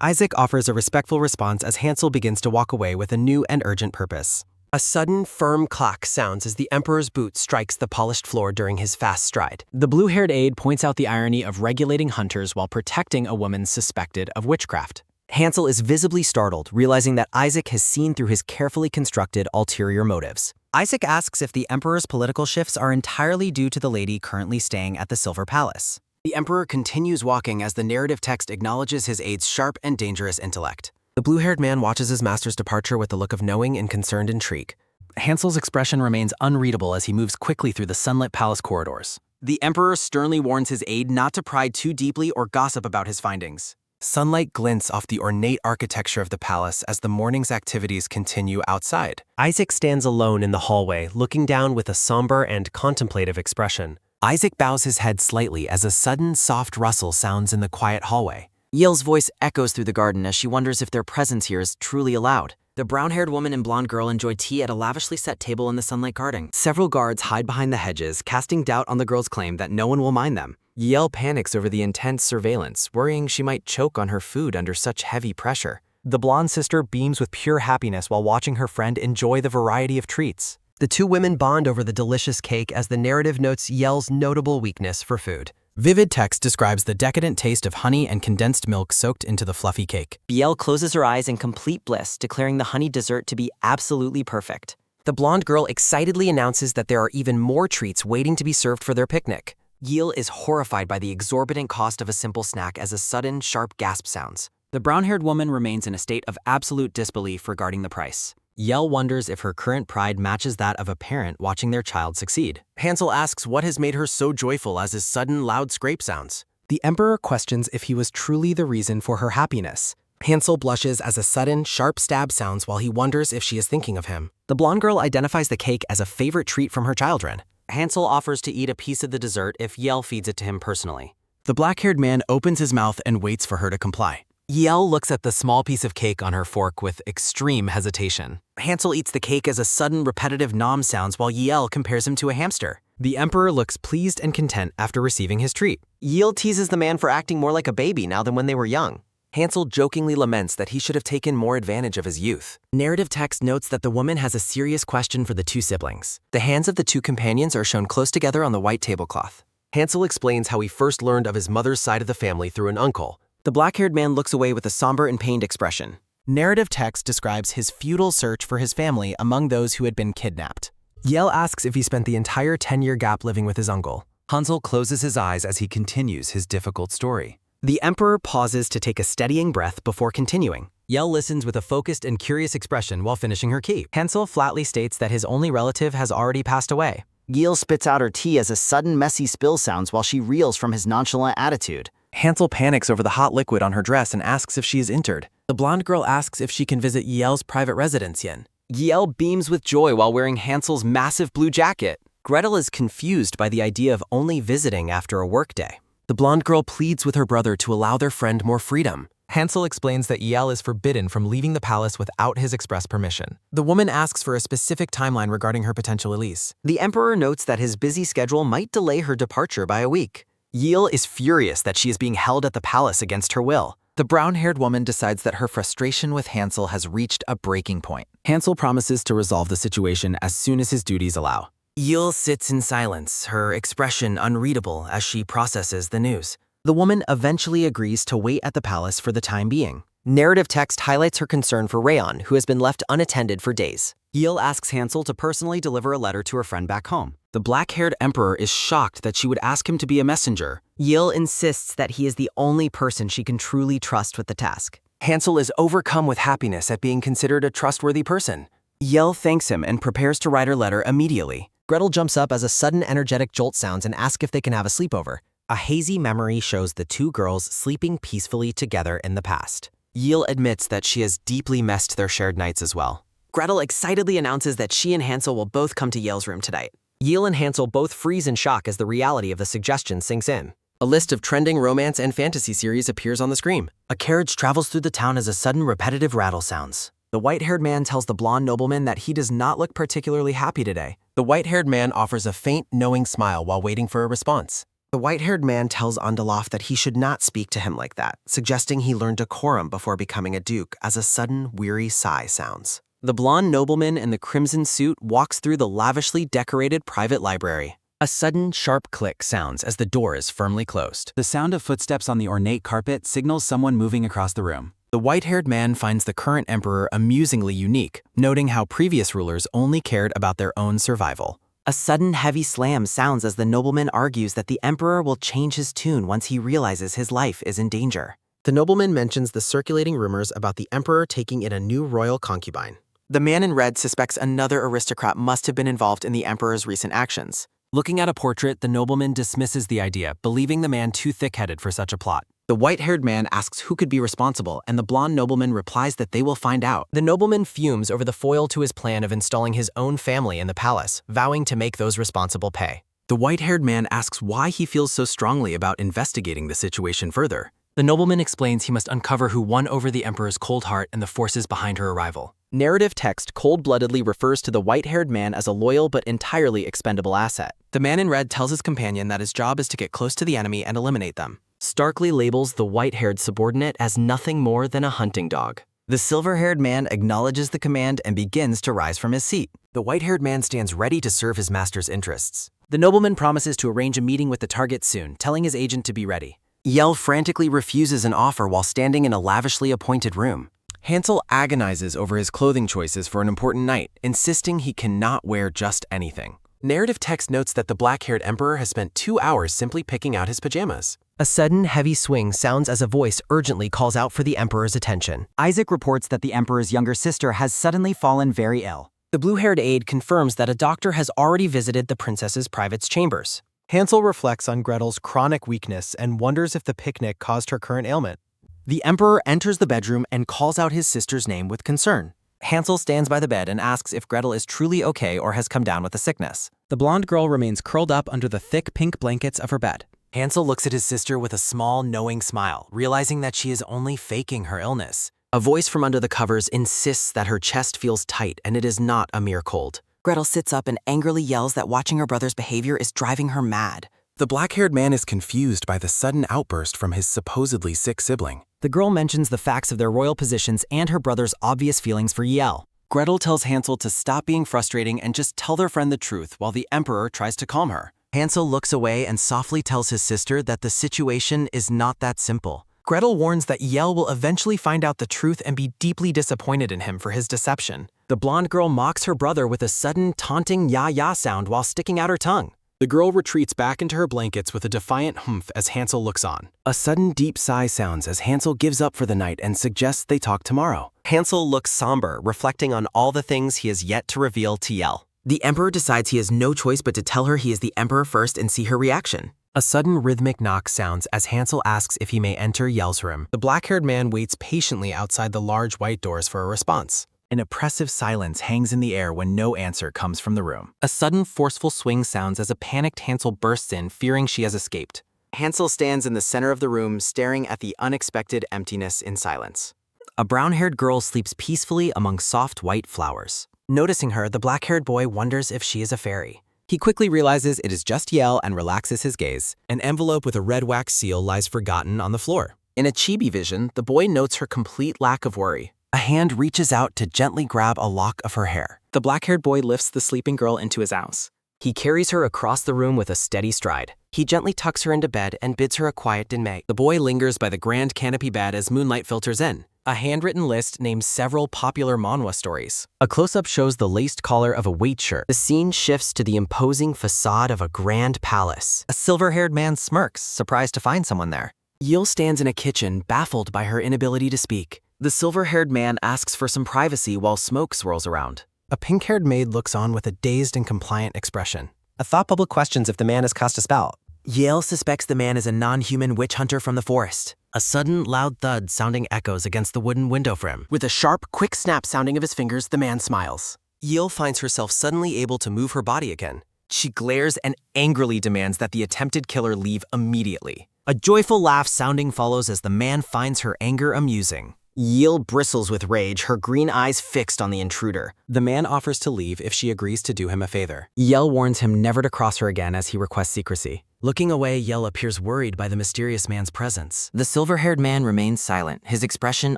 Isaac offers a respectful response as Hansel begins to walk away with a new and urgent purpose. A sudden, firm clack sounds as the emperor's boot strikes the polished floor during his fast stride. The blue-haired aide points out the irony of regulating hunters while protecting a woman suspected of witchcraft. Hansel is visibly startled, realizing that Isaac has seen through his carefully constructed ulterior motives. Isaac asks if the emperor's political shifts are entirely due to the lady currently staying at the Silver Palace. The emperor continues walking as the narrative text acknowledges his aide's sharp and dangerous intellect. The blue-haired man watches his master's departure with a look of knowing and concerned intrigue. Hansel's expression remains unreadable as he moves quickly through the sunlit palace corridors. The emperor sternly warns his aide not to pry too deeply or gossip about his findings. Sunlight glints off the ornate architecture of the palace as the morning's activities continue outside. Isaac stands alone in the hallway, looking down with a somber and contemplative expression. Isaac bows his head slightly as a sudden soft rustle sounds in the quiet hallway. Yale's voice echoes through the garden as she wonders if their presence here is truly allowed. The brown-haired woman and blonde girl enjoy tea at a lavishly set table in the sunlight garden. Several guards hide behind the hedges, casting doubt on the girl's claim that no one will mind them. Yale panics over the intense surveillance, worrying she might choke on her food under such heavy pressure. The blonde sister beams with pure happiness while watching her friend enjoy the variety of treats. The two women bond over the delicious cake as the narrative notes Yale's notable weakness for food. Vivid text describes the decadent taste of honey and condensed milk soaked into the fluffy cake. Yale closes her eyes in complete bliss, declaring the honey dessert to be absolutely perfect. The blonde girl excitedly announces that there are even more treats waiting to be served for their picnic. Yale is horrified by the exorbitant cost of a simple snack as a sudden, sharp gasp sounds. The brown-haired woman remains in a state of absolute disbelief regarding the price. Yale wonders if her current pride matches that of a parent watching their child succeed. Hansel asks what has made her so joyful as his sudden, loud scrape sounds. The emperor questions if he was truly the reason for her happiness. Hansel blushes as a sudden, sharp stab sounds while he wonders if she is thinking of him. The blonde girl identifies the cake as a favorite treat from her childhood. Hansel offers to eat a piece of the dessert if Yale feeds it to him personally. The black-haired man opens his mouth and waits for her to comply. Yale looks at the small piece of cake on her fork with extreme hesitation. Hansel eats the cake as a sudden repetitive nom sounds while Yale compares him to a hamster. The emperor looks pleased and content after receiving his treat. Yale teases the man for acting more like a baby now than when they were young. Hansel jokingly laments that he should have taken more advantage of his youth. Narrative text notes that the woman has a serious question for the two siblings. The hands of the two companions are shown close together on the white tablecloth. Hansel explains how he first learned of his mother's side of the family through an uncle. The black-haired man looks away with a somber and pained expression. Narrative text describes his futile search for his family among those who had been kidnapped. Yale asks if he spent the entire 10-year gap living with his uncle. Hansel closes his eyes as he continues his difficult story. The emperor pauses to take a steadying breath before continuing. Yale listens with a focused and curious expression while finishing her tea. Hansel flatly states that his only relative has already passed away. Yale spits out her tea as a sudden messy spill sounds while she reels from his nonchalant attitude. Hansel panics over the hot liquid on her dress and asks if she is injured. The blonde girl asks if she can visit Yale's private residence yen. Yale beams with joy while wearing Hansel's massive blue jacket. Gretel is confused by the idea of only visiting after a workday. The blonde girl pleads with her brother to allow their friend more freedom. Hansel explains that Yale is forbidden from leaving the palace without his express permission. The woman asks for a specific timeline regarding her potential release. The emperor notes that his busy schedule might delay her departure by a week. Yale is furious that she is being held at the palace against her will. The brown-haired woman decides that her frustration with Hansel has reached a breaking point. Hansel promises to resolve the situation as soon as his duties allow. Yale sits in silence, her expression unreadable as she processes the news. The woman eventually agrees to wait at the palace for the time being. Narrative text highlights her concern for Rayon, who has been left unattended for days. Yale asks Hansel to personally deliver a letter to her friend back home. The black-haired emperor is shocked that she would ask him to be a messenger. Yale insists that he is the only person she can truly trust with the task. Hansel is overcome with happiness at being considered a trustworthy person. Yale thanks him and prepares to write her letter immediately. Gretel jumps up as a sudden energetic jolt sounds and asks if they can have a sleepover. A hazy memory shows the two girls sleeping peacefully together in the past. Yale admits that she has deeply messed their shared nights as well. Gretel excitedly announces that she and Hansel will both come to Yale's room tonight. Yale and Hansel both freeze in shock as the reality of the suggestion sinks in. A list of trending romance and fantasy series appears on the screen. A carriage travels through the town as a sudden repetitive rattle sounds. The white-haired man tells the blonde nobleman that he does not look particularly happy today. The white-haired man offers a faint, knowing smile while waiting for a response. The white-haired man tells Andalaf that he should not speak to him like that, suggesting he learn decorum before becoming a duke as a sudden, weary sigh sounds. The blonde nobleman in the crimson suit walks through the lavishly decorated private library. A sudden, sharp click sounds as the door is firmly closed. The sound of footsteps on the ornate carpet signals someone moving across the room. The white-haired man finds the current emperor amusingly unique, noting how previous rulers only cared about their own survival. A sudden heavy slam sounds as the nobleman argues that the emperor will change his tune once he realizes his life is in danger. The nobleman mentions the circulating rumors about the emperor taking in a new royal concubine. The man in red suspects another aristocrat must have been involved in the emperor's recent actions. Looking at a portrait, the nobleman dismisses the idea, believing the man too thick-headed for such a plot. The white-haired man asks who could be responsible, and the blonde nobleman replies that they will find out. The nobleman fumes over the foil to his plan of installing his own family in the palace, vowing to make those responsible pay. The white-haired man asks why he feels so strongly about investigating the situation further. The nobleman explains he must uncover who won over the emperor's cold heart and the forces behind her arrival. Narrative text cold-bloodedly refers to the white-haired man as a loyal but entirely expendable asset. The man in red tells his companion that his job is to get close to the enemy and eliminate them. Starkly labels the white-haired subordinate as nothing more than a hunting dog. The silver-haired man acknowledges the command and begins to rise from his seat. The white-haired man stands ready to serve his master's interests. The nobleman promises to arrange a meeting with the target soon, telling his agent to be ready. Yale frantically refuses an offer while standing in a lavishly appointed room. Hansel agonizes over his clothing choices for an important night, insisting he cannot wear just anything. Narrative text notes that the black-haired emperor has spent 2 hours simply picking out his pajamas. A sudden, heavy swing sounds as a voice urgently calls out for the emperor's attention. Isaac reports that the emperor's younger sister has suddenly fallen very ill. The blue-haired aide confirms that a doctor has already visited the princess's private chambers. Hansel reflects on Gretel's chronic weakness and wonders if the picnic caused her current ailment. The emperor enters the bedroom and calls out his sister's name with concern. Hansel stands by the bed and asks if Gretel is truly okay or has come down with a sickness. The blonde girl remains curled up under the thick pink blankets of her bed. Hansel looks at his sister with a small, knowing smile, realizing that she is only faking her illness. A voice from under the covers insists that her chest feels tight and it is not a mere cold. Gretel sits up and angrily yells that watching her brother's behavior is driving her mad. The black-haired man is confused by the sudden outburst from his supposedly sick sibling. The girl mentions the facts of their royal positions and her brother's obvious feelings for Yale. Gretel tells Hansel to stop being frustrating and just tell their friend the truth while the emperor tries to calm her. Hansel looks away and softly tells his sister that the situation is not that simple. Gretel warns that Yale will eventually find out the truth and be deeply disappointed in him for his deception. The blonde girl mocks her brother with a sudden, taunting ya-ya sound while sticking out her tongue. The girl retreats back into her blankets with a defiant humph as Hansel looks on. A sudden deep sigh sounds as Hansel gives up for the night and suggests they talk tomorrow. Hansel looks somber, reflecting on all the things he has yet to reveal to Yale. The emperor decides he has no choice but to tell her he is the emperor first and see her reaction. A sudden rhythmic knock sounds as Hansel asks if he may enter Yale's room. The black-haired man waits patiently outside the large white doors for a response. An oppressive silence hangs in the air when no answer comes from the room. A sudden forceful swing sounds as a panicked Hansel bursts in, fearing she has escaped. Hansel stands in the center of the room, staring at the unexpected emptiness in silence. A brown-haired girl sleeps peacefully among soft white flowers. Noticing her, the black-haired boy wonders if she is a fairy. He quickly realizes it is just Yale and relaxes his gaze. An envelope with a red wax seal lies forgotten on the floor. In a chibi vision, the boy notes her complete lack of worry. A hand reaches out to gently grab a lock of her hair. The black-haired boy lifts the sleeping girl into his house. He carries her across the room with a steady stride. He gently tucks her into bed and bids her a quiet dinmay. The boy lingers by the grand canopy bed as moonlight filters in. A handwritten list names several popular manhwa stories. A close-up shows the laced collar of a weight shirt. The scene shifts to the imposing facade of a grand palace. A silver-haired man smirks, surprised to find someone there. Yale stands in a kitchen, baffled by her inability to speak. The silver-haired man asks for some privacy while smoke swirls around. A pink-haired maid looks on with a dazed and compliant expression. A thought bubble questions if the man has cast a spell. Yale suspects the man is a non-human witch hunter from the forest. A sudden, loud thud sounding echoes against the wooden window frame. With a sharp, quick snap sounding of his fingers, the man smiles. Yale finds herself suddenly able to move her body again. She glares and angrily demands that the attempted killer leave immediately. A joyful laugh sounding follows as the man finds her anger amusing. Yale bristles with rage, her green eyes fixed on the intruder. The man offers to leave if she agrees to do him a favor. Yale warns him never to cross her again as he requests secrecy. Looking away, Yale appears worried by the mysterious man's presence. The silver-haired man remains silent, his expression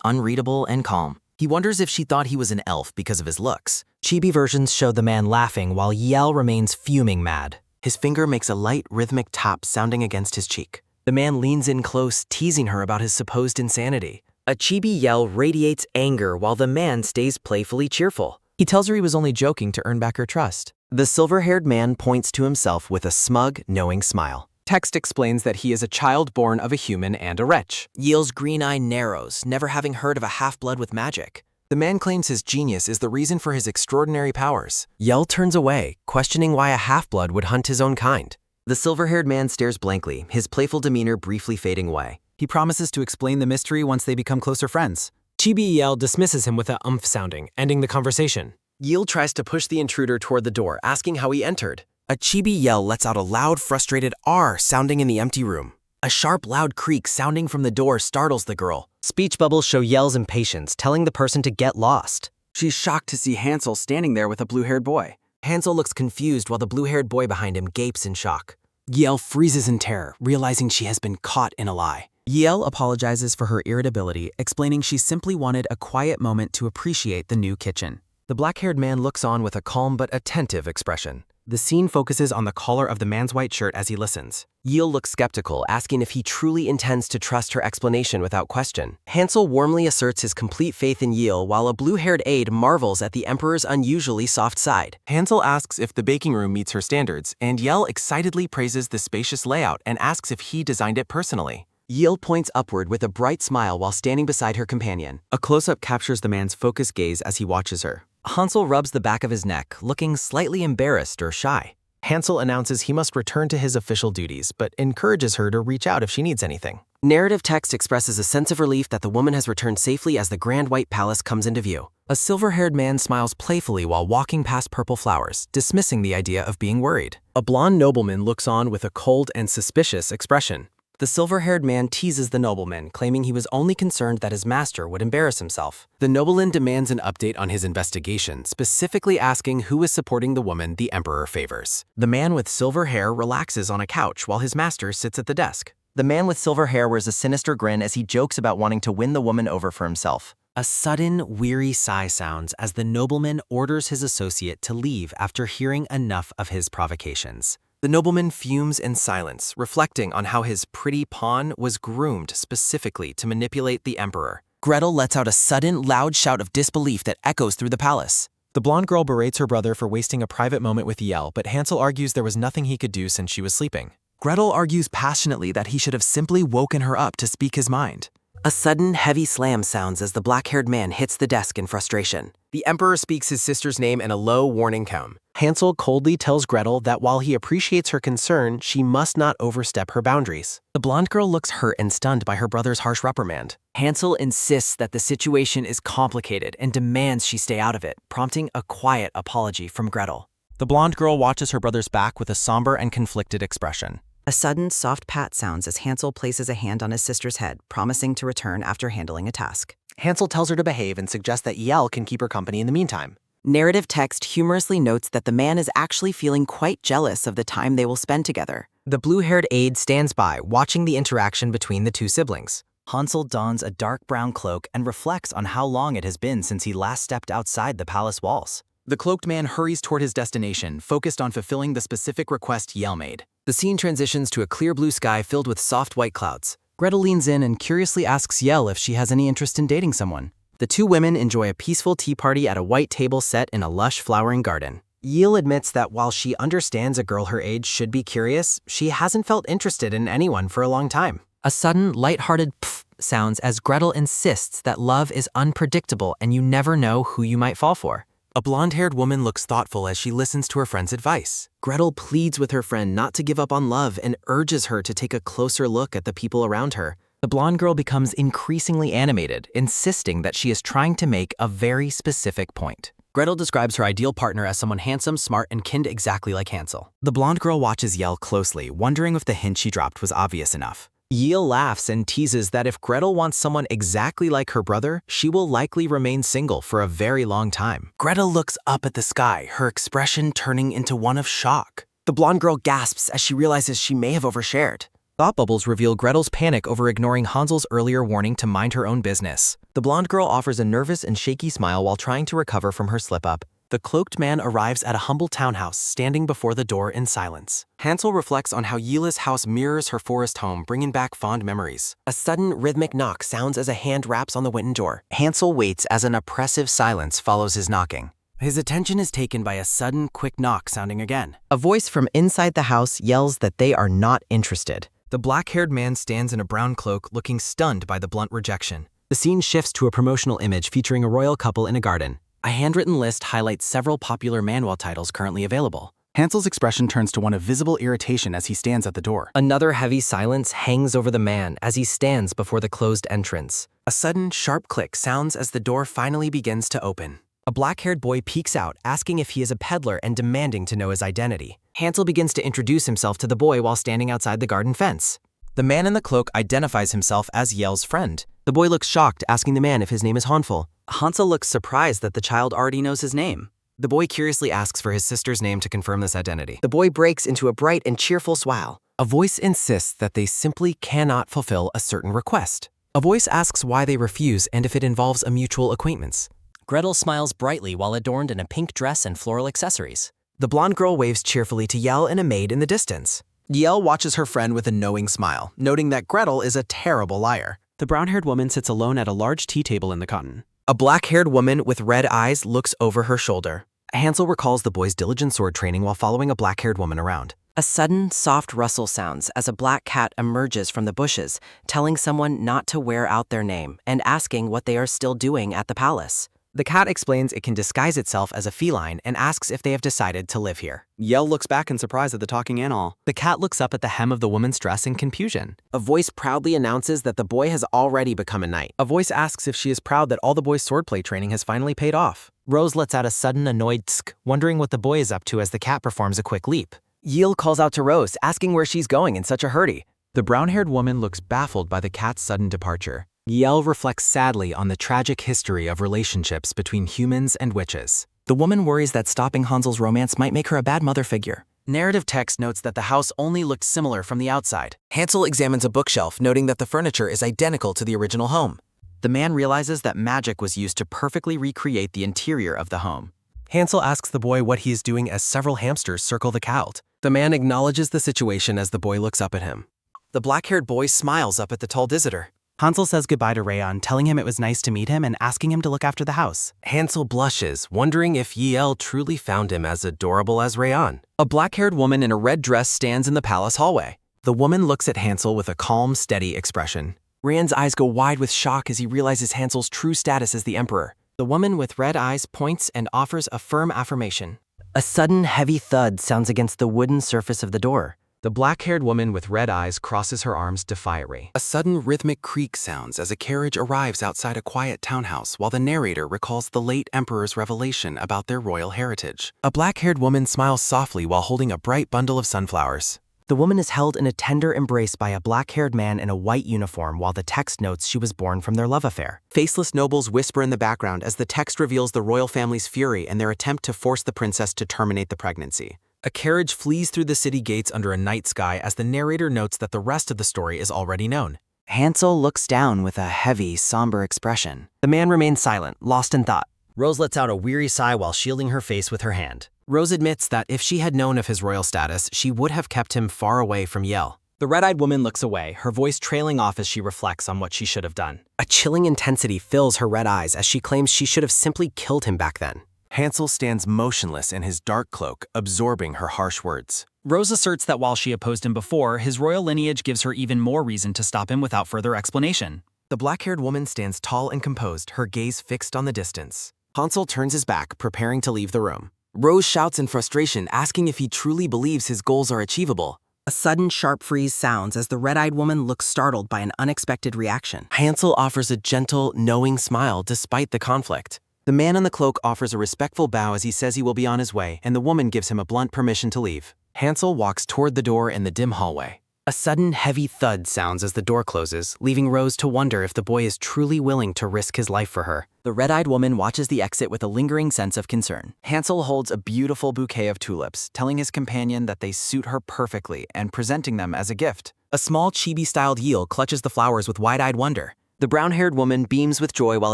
unreadable and calm. He wonders if she thought he was an elf because of his looks. Chibi versions show the man laughing while Yale remains fuming mad. His finger makes a light, rhythmic tap sounding against his cheek. The man leans in close, teasing her about his supposed insanity. A chibi Yell radiates anger while the man stays playfully cheerful. He tells her he was only joking to earn back her trust. The silver-haired man points to himself with a smug, knowing smile. Text explains that he is a child born of a human and a wretch. Yale's green eye narrows, never having heard of a half-blood with magic. The man claims his genius is the reason for his extraordinary powers. Yell turns away, questioning why a half-blood would hunt his own kind. The silver-haired man stares blankly, his playful demeanor briefly fading away. He promises to explain the mystery once they become closer friends. Chibi Yell dismisses him with a sounding, ending the conversation. Yale tries to push the intruder toward the door, asking how he entered. A chibi Yell lets out a loud, frustrated R sounding in the empty room. A sharp, loud creak sounding from the door startles the girl. Speech bubbles show Yell's impatience, telling the person to get lost. She's shocked to see Hansel standing there with a blue-haired boy. Hansel looks confused while the blue-haired boy behind him gapes in shock. Yale freezes in terror, realizing she has been caught in a lie. Yale apologizes for her irritability, explaining she simply wanted a quiet moment to appreciate the new kitchen. The black-haired man looks on with a calm but attentive expression. The scene focuses on the collar of the man's white shirt as he listens. Yale looks skeptical, asking if he truly intends to trust her explanation without question. Hansel warmly asserts his complete faith in Yale, while a blue-haired aide marvels at the Emperor's unusually soft side. Hansel asks if the baking room meets her standards, and Yale excitedly praises the spacious layout and asks if he designed it personally. Yale points upward with a bright smile while standing beside her companion. A close-up captures the man's focused gaze as he watches her. Hansel rubs the back of his neck, looking slightly embarrassed or shy. Hansel announces he must return to his official duties, but encourages her to reach out if she needs anything. Narrative text expresses a sense of relief that the woman has returned safely as the Grand White Palace comes into view. A silver-haired man smiles playfully while walking past purple flowers, dismissing the idea of being worried. A blonde nobleman looks on with a cold and suspicious expression. The silver-haired man teases the nobleman, claiming he was only concerned that his master would embarrass himself. The nobleman demands an update on his investigation, specifically asking who is supporting the woman the Emperor favors. The man with silver hair relaxes on a couch while his master sits at the desk. The man with silver hair wears a sinister grin as he jokes about wanting to win the woman over for himself. A sudden, weary sigh sounds as the nobleman orders his associate to leave after hearing enough of his provocations. The nobleman fumes in silence, reflecting on how his pretty pawn was groomed specifically to manipulate the Emperor. Gretel lets out a sudden, loud shout of disbelief that echoes through the palace. The blonde girl berates her brother for wasting a private moment with Yell, but Hansel argues there was nothing he could do since she was sleeping. Gretel argues passionately that he should have simply woken her up to speak his mind. A sudden, heavy slam sounds as the black-haired man hits the desk in frustration. The Emperor speaks his sister's name in a low, warning tone. Hansel coldly tells Gretel that while he appreciates her concern, she must not overstep her boundaries. The blonde girl looks hurt and stunned by her brother's harsh reprimand. Hansel insists that the situation is complicated and demands she stay out of it, prompting a quiet apology from Gretel. The blonde girl watches her brother's back with a somber and conflicted expression. A sudden, soft pat sounds as Hansel places a hand on his sister's head, promising to return after handling a task. Hansel tells her to behave and suggests that Yell can keep her company in the meantime. Narrative text humorously notes that the man is actually feeling quite jealous of the time they will spend together. The blue-haired aide stands by, watching the interaction between the two siblings. Hansel dons a dark brown cloak and reflects on how long it has been since he last stepped outside the palace walls. The cloaked man hurries toward his destination, focused on fulfilling the specific request Yell made. The scene transitions to a clear blue sky filled with soft white clouds. Gretel leans in and curiously asks Yell if she has any interest in dating someone. The two women enjoy a peaceful tea party at a white table set in a lush flowering garden. Yell admits that while she understands a girl her age should be curious, she hasn't felt interested in anyone for a long time. A sudden, light-hearted pff sounds as Gretel insists that love is unpredictable and you never know who you might fall for. A blonde-haired woman looks thoughtful as she listens to her friend's advice. Gretel pleads with her friend not to give up on love and urges her to take a closer look at the people around her. The blonde girl becomes increasingly animated, insisting that she is trying to make a very specific point. Gretel describes her ideal partner as someone handsome, smart, and kin exactly like Hansel. The blonde girl watches Yell closely, wondering if the hint she dropped was obvious enough. Yell laughs and teases that if Gretel wants someone exactly like her brother, she will likely remain single for a very long time. Gretel looks up at the sky, her expression turning into one of shock. The blonde girl gasps as she realizes she may have overshared. Thought bubbles reveal Gretel's panic over ignoring Hansel's earlier warning to mind her own business. The blonde girl offers a nervous and shaky smile while trying to recover from her slip-up. The cloaked man arrives at a humble townhouse, standing before the door in silence. Hansel reflects on how Yila's house mirrors her forest home, bringing back fond memories. A sudden rhythmic knock sounds as a hand raps on the wooden door. Hansel waits as an oppressive silence follows his knocking. His attention is taken by a sudden, quick knock sounding again. A voice from inside the house yells that they are not interested. The black-haired man stands in a brown cloak, looking stunned by the blunt rejection. The scene shifts to a promotional image featuring a royal couple in a garden. A handwritten list highlights several popular manual titles currently available. Hansel's expression turns to one of visible irritation as he stands at the door. Another heavy silence hangs over the man as he stands before the closed entrance. A sudden, sharp click sounds as the door finally begins to open. A black-haired boy peeks out, asking if he is a peddler and demanding to know his identity. Hansel begins to introduce himself to the boy while standing outside the garden fence. The man in the cloak identifies himself as Yell's friend. The boy looks shocked, asking the man if his name is Hansel. Hansel looks surprised that the child already knows his name. The boy curiously asks for his sister's name to confirm this identity. The boy breaks into a bright and cheerful smile. A voice insists that they simply cannot fulfill a certain request. A voice asks why they refuse and if it involves a mutual acquaintance. Gretel smiles brightly while adorned in a pink dress and floral accessories. The blonde girl waves cheerfully to Yell and a maid in the distance. Yell watches her friend with a knowing smile, noting that Gretel is a terrible liar. The brown-haired woman sits alone at a large tea table in the cotton. A black-haired woman with red eyes looks over her shoulder. Hansel recalls the boy's diligent sword training while following a black-haired woman around. A sudden, soft rustle sounds as a black cat emerges from the bushes, telling someone not to wear out their name and asking what they are still doing at the palace. The cat explains it can disguise itself as a feline and asks if they have decided to live here. Yell looks back in surprise at the talking animal. The cat looks up at the hem of the woman's dress in confusion. A voice proudly announces that the boy has already become a knight. A voice asks if she is proud that all the boy's swordplay training has finally paid off. Rose lets out a sudden annoyed tsk, wondering what the boy is up to as the cat performs a quick leap. Yield calls out to Rose, asking where she's going in such a hurry. The brown-haired woman looks baffled by the cat's sudden departure. Yell reflects sadly on the tragic history of relationships between humans and witches. The woman worries that stopping Hansel's romance might make her a bad mother figure. Narrative text notes that the house only looked similar from the outside. Hansel examines a bookshelf, noting that the furniture is identical to the original home. The man realizes that magic was used to perfectly recreate the interior of the home. Hansel asks the boy what he is doing as several hamsters circle the couch. The man acknowledges the situation as the boy looks up at him. The black-haired boy smiles up at the tall visitor. Hansel says goodbye to Rayon, telling him it was nice to meet him and asking him to look after the house. Hansel blushes, wondering if Yel truly found him as adorable as Rayon. A black-haired woman in a red dress stands in the palace hallway. The woman looks at Hansel with a calm, steady expression. Rayon's eyes go wide with shock as he realizes Hansel's true status as the emperor. The woman with red eyes points and offers a firm affirmation. A sudden, heavy thud sounds against the wooden surface of the door. The black-haired woman with red eyes crosses her arms defiantly. A sudden rhythmic creak sounds as a carriage arrives outside a quiet townhouse while the narrator recalls the late emperor's revelation about their royal heritage. A black-haired woman smiles softly while holding a bright bundle of sunflowers. The woman is held in a tender embrace by a black-haired man in a white uniform while the text notes she was born from their love affair. Faceless nobles whisper in the background as the text reveals the royal family's fury and their attempt to force the princess to terminate the pregnancy. A carriage flees through the city gates under a night sky as the narrator notes that the rest of the story is already known. Hansel looks down with a heavy, somber expression. The man remains silent, lost in thought. Rose lets out a weary sigh while shielding her face with her hand. Rose admits that if she had known of his royal status, she would have kept him far away from Yel. The red-eyed woman looks away, her voice trailing off as she reflects on what she should have done. A chilling intensity fills her red eyes as she claims she should have simply killed him back then. Hansel stands motionless in his dark cloak, absorbing her harsh words. Rose asserts that while she opposed him before, his royal lineage gives her even more reason to stop him without further explanation. The black-haired woman stands tall and composed, her gaze fixed on the distance. Hansel turns his back, preparing to leave the room. Rose shouts in frustration, asking if he truly believes his goals are achievable. A sudden sharp freeze sounds as the red-eyed woman looks startled by an unexpected reaction. Hansel offers a gentle, knowing smile despite the conflict. The man in the cloak offers a respectful bow as he says he will be on his way, and the woman gives him a blunt permission to leave. Hansel walks toward the door in the dim hallway. A sudden heavy thud sounds as the door closes, leaving Rose to wonder if the boy is truly willing to risk his life for her. The red-eyed woman watches the exit with a lingering sense of concern. Hansel holds a beautiful bouquet of tulips, telling his companion that they suit her perfectly and presenting them as a gift. A small chibi-styled Yeel clutches the flowers with wide-eyed wonder. The brown-haired woman beams with joy while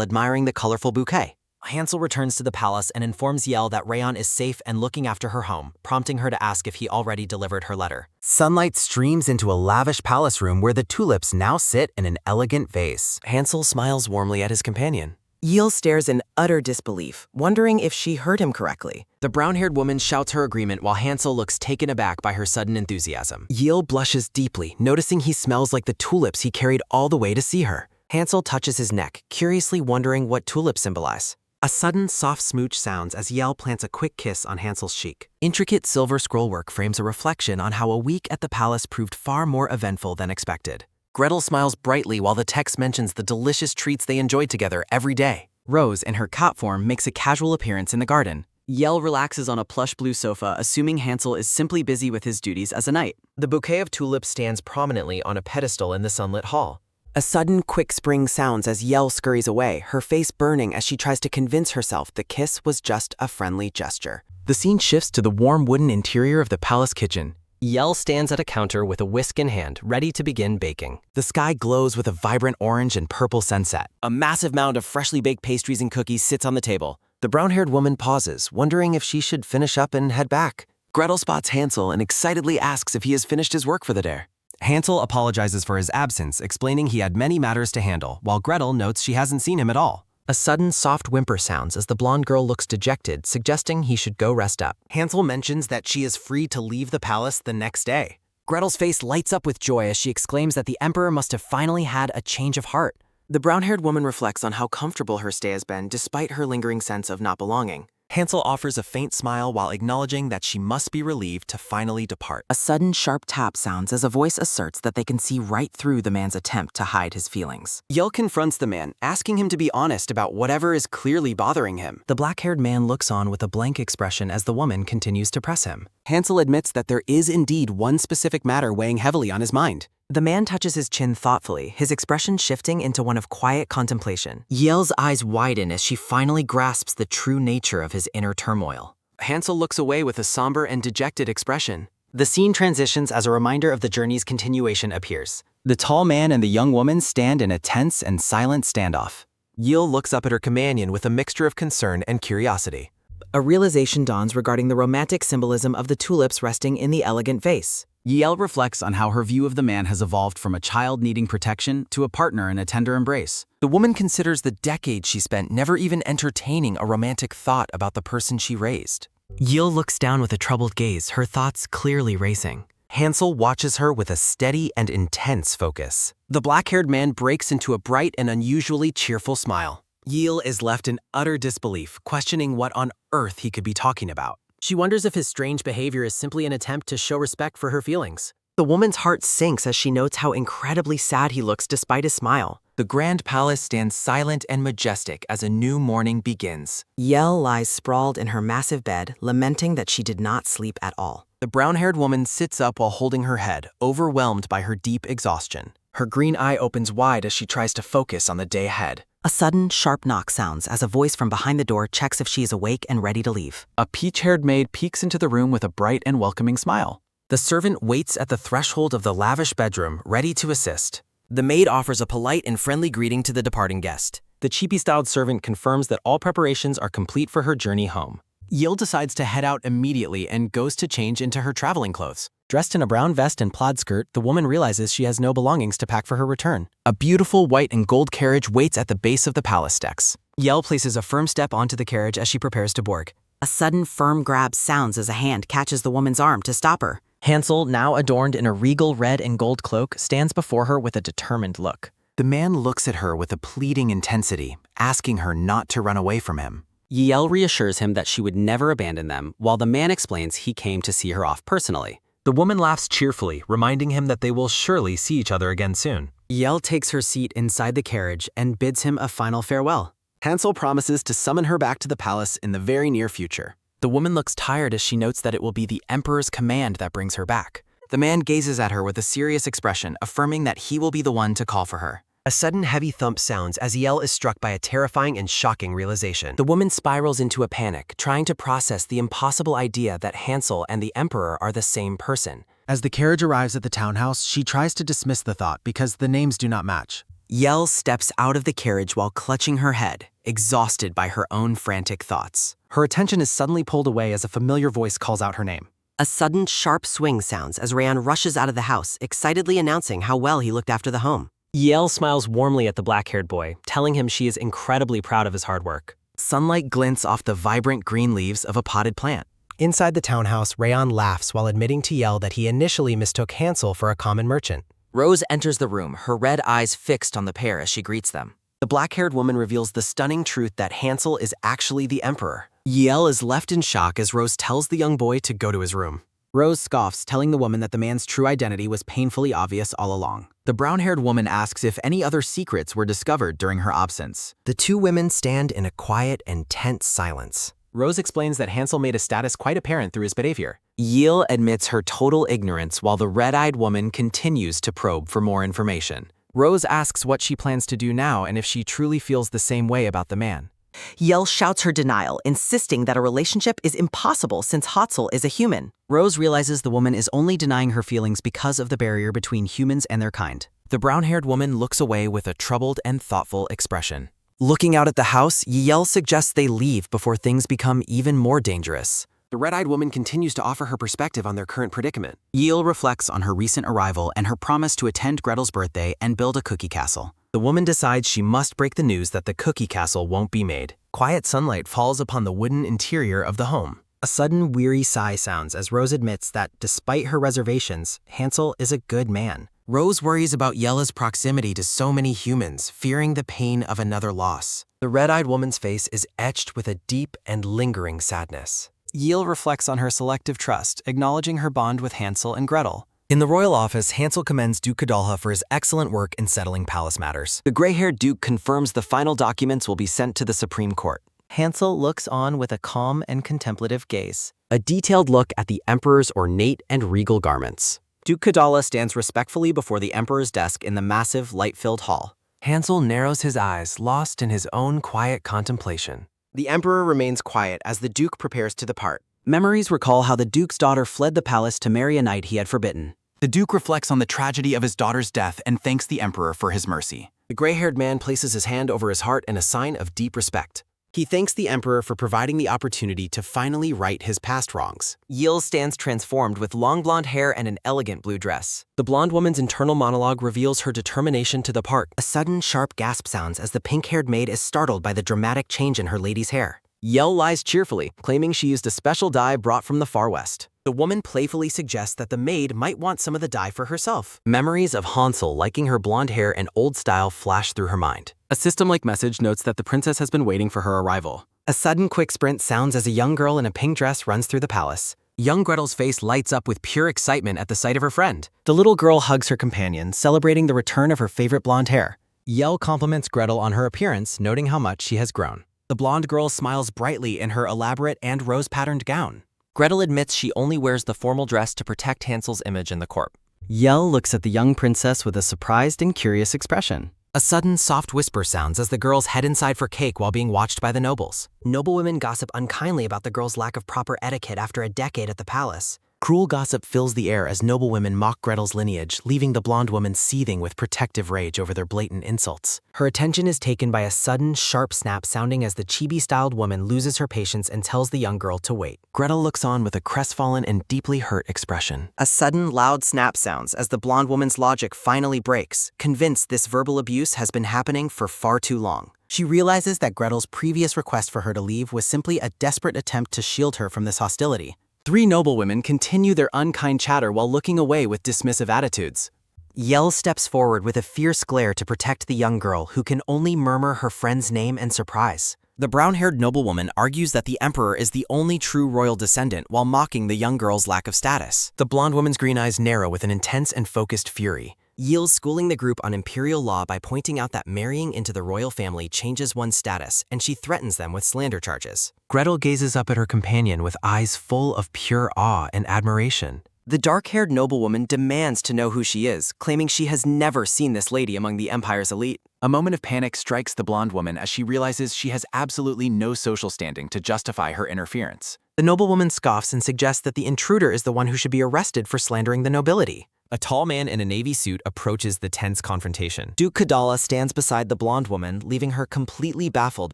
admiring the colorful bouquet. Hansel returns to the palace and informs Yell that Rayon is safe and looking after her home, prompting her to ask if he already delivered her letter. Sunlight streams into a lavish palace room where the tulips now sit in an elegant vase. Hansel smiles warmly at his companion. Yeel stares in utter disbelief, wondering if she heard him correctly. The brown-haired woman shouts her agreement while Hansel looks taken aback by her sudden enthusiasm. Yeel blushes deeply, noticing he smells like the tulips he carried all the way to see her. Hansel touches his neck, curiously wondering what tulips symbolize. A sudden soft smooch sounds as Yell plants a quick kiss on Hansel's cheek. Intricate silver scrollwork frames a reflection on how a week at the palace proved far more eventful than expected. Gretel smiles brightly while the text mentions the delicious treats they enjoyed together every day. Rose, in her cat form, makes a casual appearance in the garden. Yell relaxes on a plush blue sofa, assuming Hansel is simply busy with his duties as a knight. The bouquet of tulips stands prominently on a pedestal in the sunlit hall. A sudden quick spring sounds as Yell scurries away, her face burning as she tries to convince herself the kiss was just a friendly gesture. The scene shifts to the warm wooden interior of the palace kitchen. Yell stands at a counter with a whisk in hand, ready to begin baking. The sky glows with a vibrant orange and purple sunset. A massive mound of freshly baked pastries and cookies sits on the table. The brown-haired woman pauses, wondering if she should finish up and head back. Gretel spots Hansel and excitedly asks if he has finished his work for the day. Hansel apologizes for his absence, explaining he had many matters to handle, while Gretel notes she hasn't seen him at all. A sudden soft whimper sounds as the blonde girl looks dejected, suggesting he should go rest up. Hansel mentions that she is free to leave the palace the next day. Gretel's face lights up with joy as she exclaims that the emperor must have finally had a change of heart. The brown-haired woman reflects on how comfortable her stay has been despite her lingering sense of not belonging. Hansel offers a faint smile while acknowledging that she must be relieved to finally depart. A sudden sharp tap sounds as a voice asserts that they can see right through the man's attempt to hide his feelings. Yell confronts the man, asking him to be honest about whatever is clearly bothering him. The black-haired man looks on with a blank expression as the woman continues to press him. Hansel admits that there is indeed one specific matter weighing heavily on his mind. The man touches his chin thoughtfully, his expression shifting into one of quiet contemplation. Yell's eyes widen as she finally grasps the true nature of his inner turmoil. Hansel looks away with a somber and dejected expression. The scene transitions as a reminder of the journey's continuation appears. The tall man and the young woman stand in a tense and silent standoff. Yell looks up at her companion with a mixture of concern and curiosity. A realization dawns regarding the romantic symbolism of the tulips resting in the elegant vase. Yell reflects on how her view of the man has evolved from a child needing protection to a partner in a tender embrace. The woman considers the decades she spent never even entertaining a romantic thought about the person she raised. Yell looks down with a troubled gaze, her thoughts clearly racing. Hansel watches her with a steady and intense focus. The black-haired man breaks into a bright and unusually cheerful smile. Yell is left in utter disbelief, questioning what on earth he could be talking about. She wonders if his strange behavior is simply an attempt to show respect for her feelings. The woman's heart sinks as she notes how incredibly sad he looks despite his smile. The grand palace stands silent and majestic as a new morning begins. Yell lies sprawled in her massive bed, lamenting that she did not sleep at all. The brown-haired woman sits up while holding her head, overwhelmed by her deep exhaustion. Her green eye opens wide as she tries to focus on the day ahead. A sudden, sharp knock sounds as a voice from behind the door checks if she is awake and ready to leave. A peach-haired maid peeks into the room with a bright and welcoming smile. The servant waits at the threshold of the lavish bedroom, ready to assist. The maid offers a polite and friendly greeting to the departing guest. The cheapy-styled servant confirms that all preparations are complete for her journey home. Yell decides to head out immediately and goes to change into her traveling clothes. Dressed in a brown vest and plaid skirt, the woman realizes she has no belongings to pack for her return. A beautiful white and gold carriage waits at the base of the palace steps. Yell places a firm step onto the carriage as she prepares to board. A sudden firm grab sounds as a hand catches the woman's arm to stop her. Hansel, now adorned in a regal red and gold cloak, stands before her with a determined look. The man looks at her with a pleading intensity, asking her not to run away from him. Yell reassures him that she would never abandon them, while the man explains he came to see her off personally. The woman laughs cheerfully, reminding him that they will surely see each other again soon. Yell takes her seat inside the carriage and bids him a final farewell. Hansel promises to summon her back to the palace in the very near future. The woman looks tired as she notes that it will be the Emperor's command that brings her back. The man gazes at her with a serious expression, affirming that he will be the one to call for her. A sudden heavy thump sounds as Yell is struck by a terrifying and shocking realization. The woman spirals into a panic, trying to process the impossible idea that Hansel and the Emperor are the same person. As the carriage arrives at the townhouse, she tries to dismiss the thought because the names do not match. Yell steps out of the carriage while clutching her head, exhausted by her own frantic thoughts. Her attention is suddenly pulled away as a familiar voice calls out her name. A sudden, sharp swing sounds as Rayan rushes out of the house, excitedly announcing how well he looked after the home. Yell smiles warmly at the black-haired boy, telling him she is incredibly proud of his hard work. Sunlight glints off the vibrant green leaves of a potted plant. Inside the townhouse, Rayan laughs while admitting to Yell that he initially mistook Hansel for a common merchant. Rose enters the room, her red eyes fixed on the pair as she greets them. The black-haired woman reveals the stunning truth that Hansel is actually the Emperor. Yell is left in shock as Rose tells the young boy to go to his room. Rose scoffs, telling the woman that the man's true identity was painfully obvious all along. The brown-haired woman asks if any other secrets were discovered during her absence. The two women stand in a quiet and tense silence. Rose explains that Hansel made his status quite apparent through his behavior. Yell admits her total ignorance while the red-eyed woman continues to probe for more information. Rose asks what she plans to do now and if she truly feels the same way about the man. Yell shouts her denial, insisting that a relationship is impossible since Hansel is a human. Rose realizes the woman is only denying her feelings because of the barrier between humans and their kind. The brown-haired woman looks away with a troubled and thoughtful expression. Looking out at the house, Yell suggests they leave before things become even more dangerous. The red-eyed woman continues to offer her perspective on their current predicament. Yell reflects on her recent arrival and her promise to attend Gretel's birthday and build a cookie castle. The woman decides she must break the news that the cookie castle won't be made. Quiet sunlight falls upon the wooden interior of the home. A sudden weary sigh sounds as Rose admits that, despite her reservations, Hansel is a good man. Rose worries about Yella's proximity to so many humans, fearing the pain of another loss. The red-eyed woman's face is etched with a deep and lingering sadness. Yell reflects on her selective trust, acknowledging her bond with Hansel and Gretel. In the royal office, Hansel commends Duke Cadalha for his excellent work in settling palace matters. The gray-haired Duke confirms the final documents will be sent to the Supreme Court. Hansel looks on with a calm and contemplative gaze. A detailed look at the Emperor's ornate and regal garments. Duke Cadalha stands respectfully before the Emperor's desk in the massive, light-filled hall. Hansel narrows his eyes, lost in his own quiet contemplation. The Emperor remains quiet as the Duke prepares to depart. Memories recall how the Duke's daughter fled the palace to marry a knight he had forbidden. The Duke reflects on the tragedy of his daughter's death and thanks the Emperor for his mercy. The gray-haired man places his hand over his heart in a sign of deep respect. He thanks the Emperor for providing the opportunity to finally right his past wrongs. Yell stands transformed with long blonde hair and an elegant blue dress. The blonde woman's internal monologue reveals her determination to depart. A sudden, sharp gasp sounds as the pink-haired maid is startled by the dramatic change in her lady's hair. Yell lies cheerfully, claiming she used a special dye brought from the far west. The woman playfully suggests that the maid might want some of the dye for herself. Memories of Hansel liking her blonde hair and old style flash through her mind. A system-like message notes that the princess has been waiting for her arrival. A sudden quick sprint sounds as a young girl in a pink dress runs through the palace. Young Gretel's face lights up with pure excitement at the sight of her friend. The little girl hugs her companion, celebrating the return of her favorite blonde hair. Yell compliments Gretel on her appearance, noting how much she has grown. The blonde girl smiles brightly in her elaborate and rose-patterned gown. Gretel admits she only wears the formal dress to protect Hansel's image in the court. Yell looks at the young princess with a surprised and curious expression. A sudden soft whisper sounds as the girls head inside for cake while being watched by the nobles. Noblewomen gossip unkindly about the girl's lack of proper etiquette after a decade at the palace. Cruel gossip fills the air as noblewomen mock Gretel's lineage, leaving the blonde woman seething with protective rage over their blatant insults. Her attention is taken by a sudden, sharp snap sounding as the chibi-styled woman loses her patience and tells the young girl to wait. Gretel looks on with a crestfallen and deeply hurt expression. A sudden, loud snap sounds as the blonde woman's logic finally breaks, convinced this verbal abuse has been happening for far too long. She realizes that Gretel's previous request for her to leave was simply a desperate attempt to shield her from this hostility. Three noblewomen continue their unkind chatter while looking away with dismissive attitudes. Yell steps forward with a fierce glare to protect the young girl who can only murmur her friend's name in surprise. The brown-haired noblewoman argues that the emperor is the only true royal descendant while mocking the young girl's lack of status. The blonde woman's green eyes narrow with an intense and focused fury. Yale's schooling the group on imperial law by pointing out that marrying into the royal family changes one's status, and she threatens them with slander charges. Gretel gazes up at her companion with eyes full of pure awe and admiration. The dark-haired noblewoman demands to know who she is, claiming she has never seen this lady among the empire's elite. A moment of panic strikes the blonde woman as she realizes she has absolutely no social standing to justify her interference. The noblewoman scoffs and suggests that the intruder is the one who should be arrested for slandering the nobility. A tall man in a navy suit approaches the tense confrontation. Duke Kadala stands beside the blonde woman, leaving her completely baffled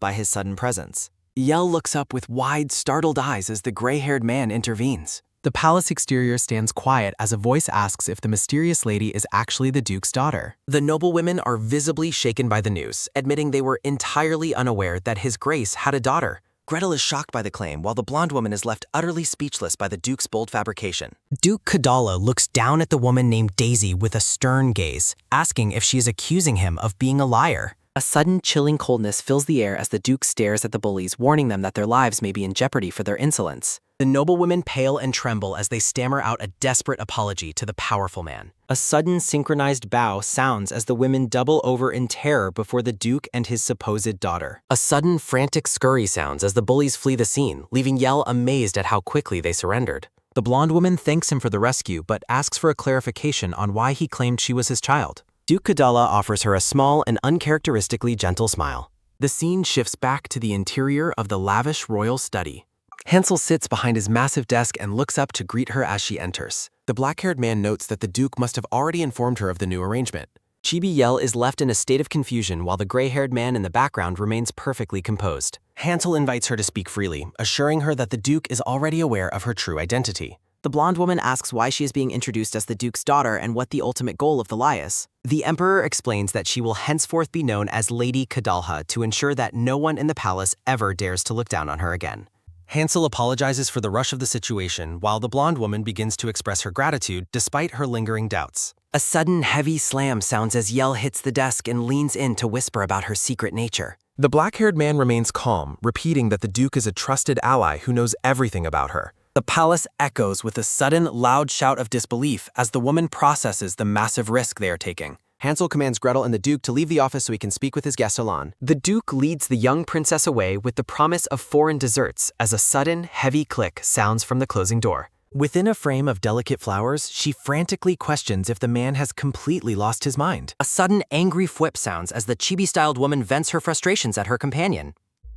by his sudden presence. Yell looks up with wide, startled eyes as the gray-haired man intervenes. The palace exterior stands quiet as a voice asks if the mysterious lady is actually the Duke's daughter. The noblewomen are visibly shaken by the news, admitting they were entirely unaware that His Grace had a daughter. Gretel is shocked by the claim, while the blonde woman is left utterly speechless by the Duke's bold fabrication. Duke Kadala looks down at the woman named Daisy with a stern gaze, asking if she is accusing him of being a liar. A sudden chilling coldness fills the air as the Duke stares at the bullies, warning them that their lives may be in jeopardy for their insolence. The noblewomen pale and tremble as they stammer out a desperate apology to the powerful man. A sudden synchronized bow sounds as the women double over in terror before the Duke and his supposed daughter. A sudden frantic scurry sounds as the bullies flee the scene, leaving Yell amazed at how quickly they surrendered. The blonde woman thanks him for the rescue but asks for a clarification on why he claimed she was his child. Duke Kadala offers her a small and uncharacteristically gentle smile. The scene shifts back to the interior of the lavish royal study. Hansel sits behind his massive desk and looks up to greet her as she enters. The black-haired man notes that the Duke must have already informed her of the new arrangement. Chibi Yell is left in a state of confusion while the gray-haired man in the background remains perfectly composed. Hansel invites her to speak freely, assuring her that the Duke is already aware of her true identity. The blonde woman asks why she is being introduced as the Duke's daughter and what the ultimate goal of the lie is. The Emperor explains that she will henceforth be known as Lady Kadalha to ensure that no one in the palace ever dares to look down on her again. Hansel apologizes for the rush of the situation while the blonde woman begins to express her gratitude despite her lingering doubts. A sudden heavy slam sounds as Yell hits the desk and leans in to whisper about her secret nature. The black-haired man remains calm, repeating that the Duke is a trusted ally who knows everything about her. The palace echoes with a sudden, loud shout of disbelief as the woman processes the massive risk they are taking. Hansel commands Gretel and the Duke to leave the office so he can speak with his guest alone. The Duke leads the young princess away with the promise of foreign desserts as a sudden, heavy click sounds from the closing door. Within a frame of delicate flowers, she frantically questions if the man has completely lost his mind. A sudden, angry whip sounds as the chibi-styled woman vents her frustrations at her companion.